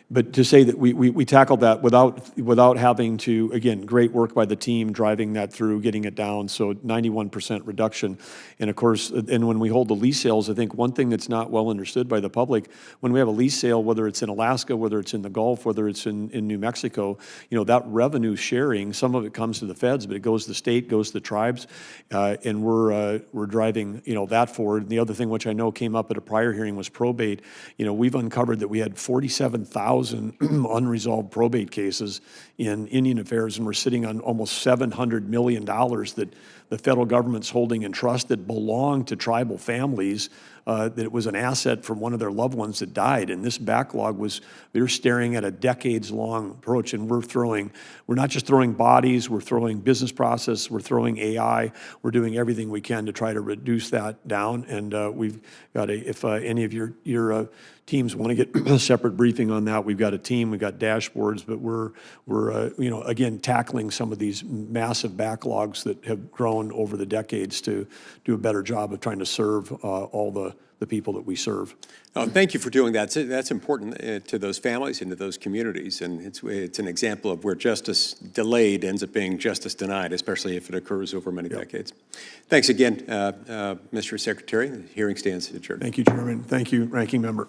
But to say that we tackled that without having to, again, great work by the team driving that through, getting it down, so 91% reduction. And of course, and when we hold the lease sales, I think one thing that's not well understood by the public, when we have a lease sale, whether it's in Alaska, whether it's in the Gulf, whether it's in New Mexico, that revenue sharing, some of it comes to the feds, but it goes to the state, goes to the tribes, and we're driving, that forward. And the other thing which I know came up at a prior hearing was probate. We've uncovered that we had 47,000 unresolved probate cases in Indian Affairs, and we're sitting on almost $700 million that the federal government's holding in trust that belong to tribal families, that it was an asset from one of their loved ones that died. And this backlog we were staring at a decades-long approach, and we're not just throwing bodies, we're throwing business process, we're throwing AI, we're doing everything we can to try to reduce that down. And we've got if any of your teams want to get a separate briefing on that, we've got a team, we've got dashboards, but we're again, tackling some of these massive backlogs that have grown over the decades to do a better job of trying to serve all the people that we serve. Thank you for doing that. That's important to those families and to those communities, and it's an example of where justice delayed ends up being justice denied, especially if it occurs over many decades. Thanks again, Mr. Secretary. The hearing stands adjourned. Thank you, Chairman. Thank you, Ranking Member.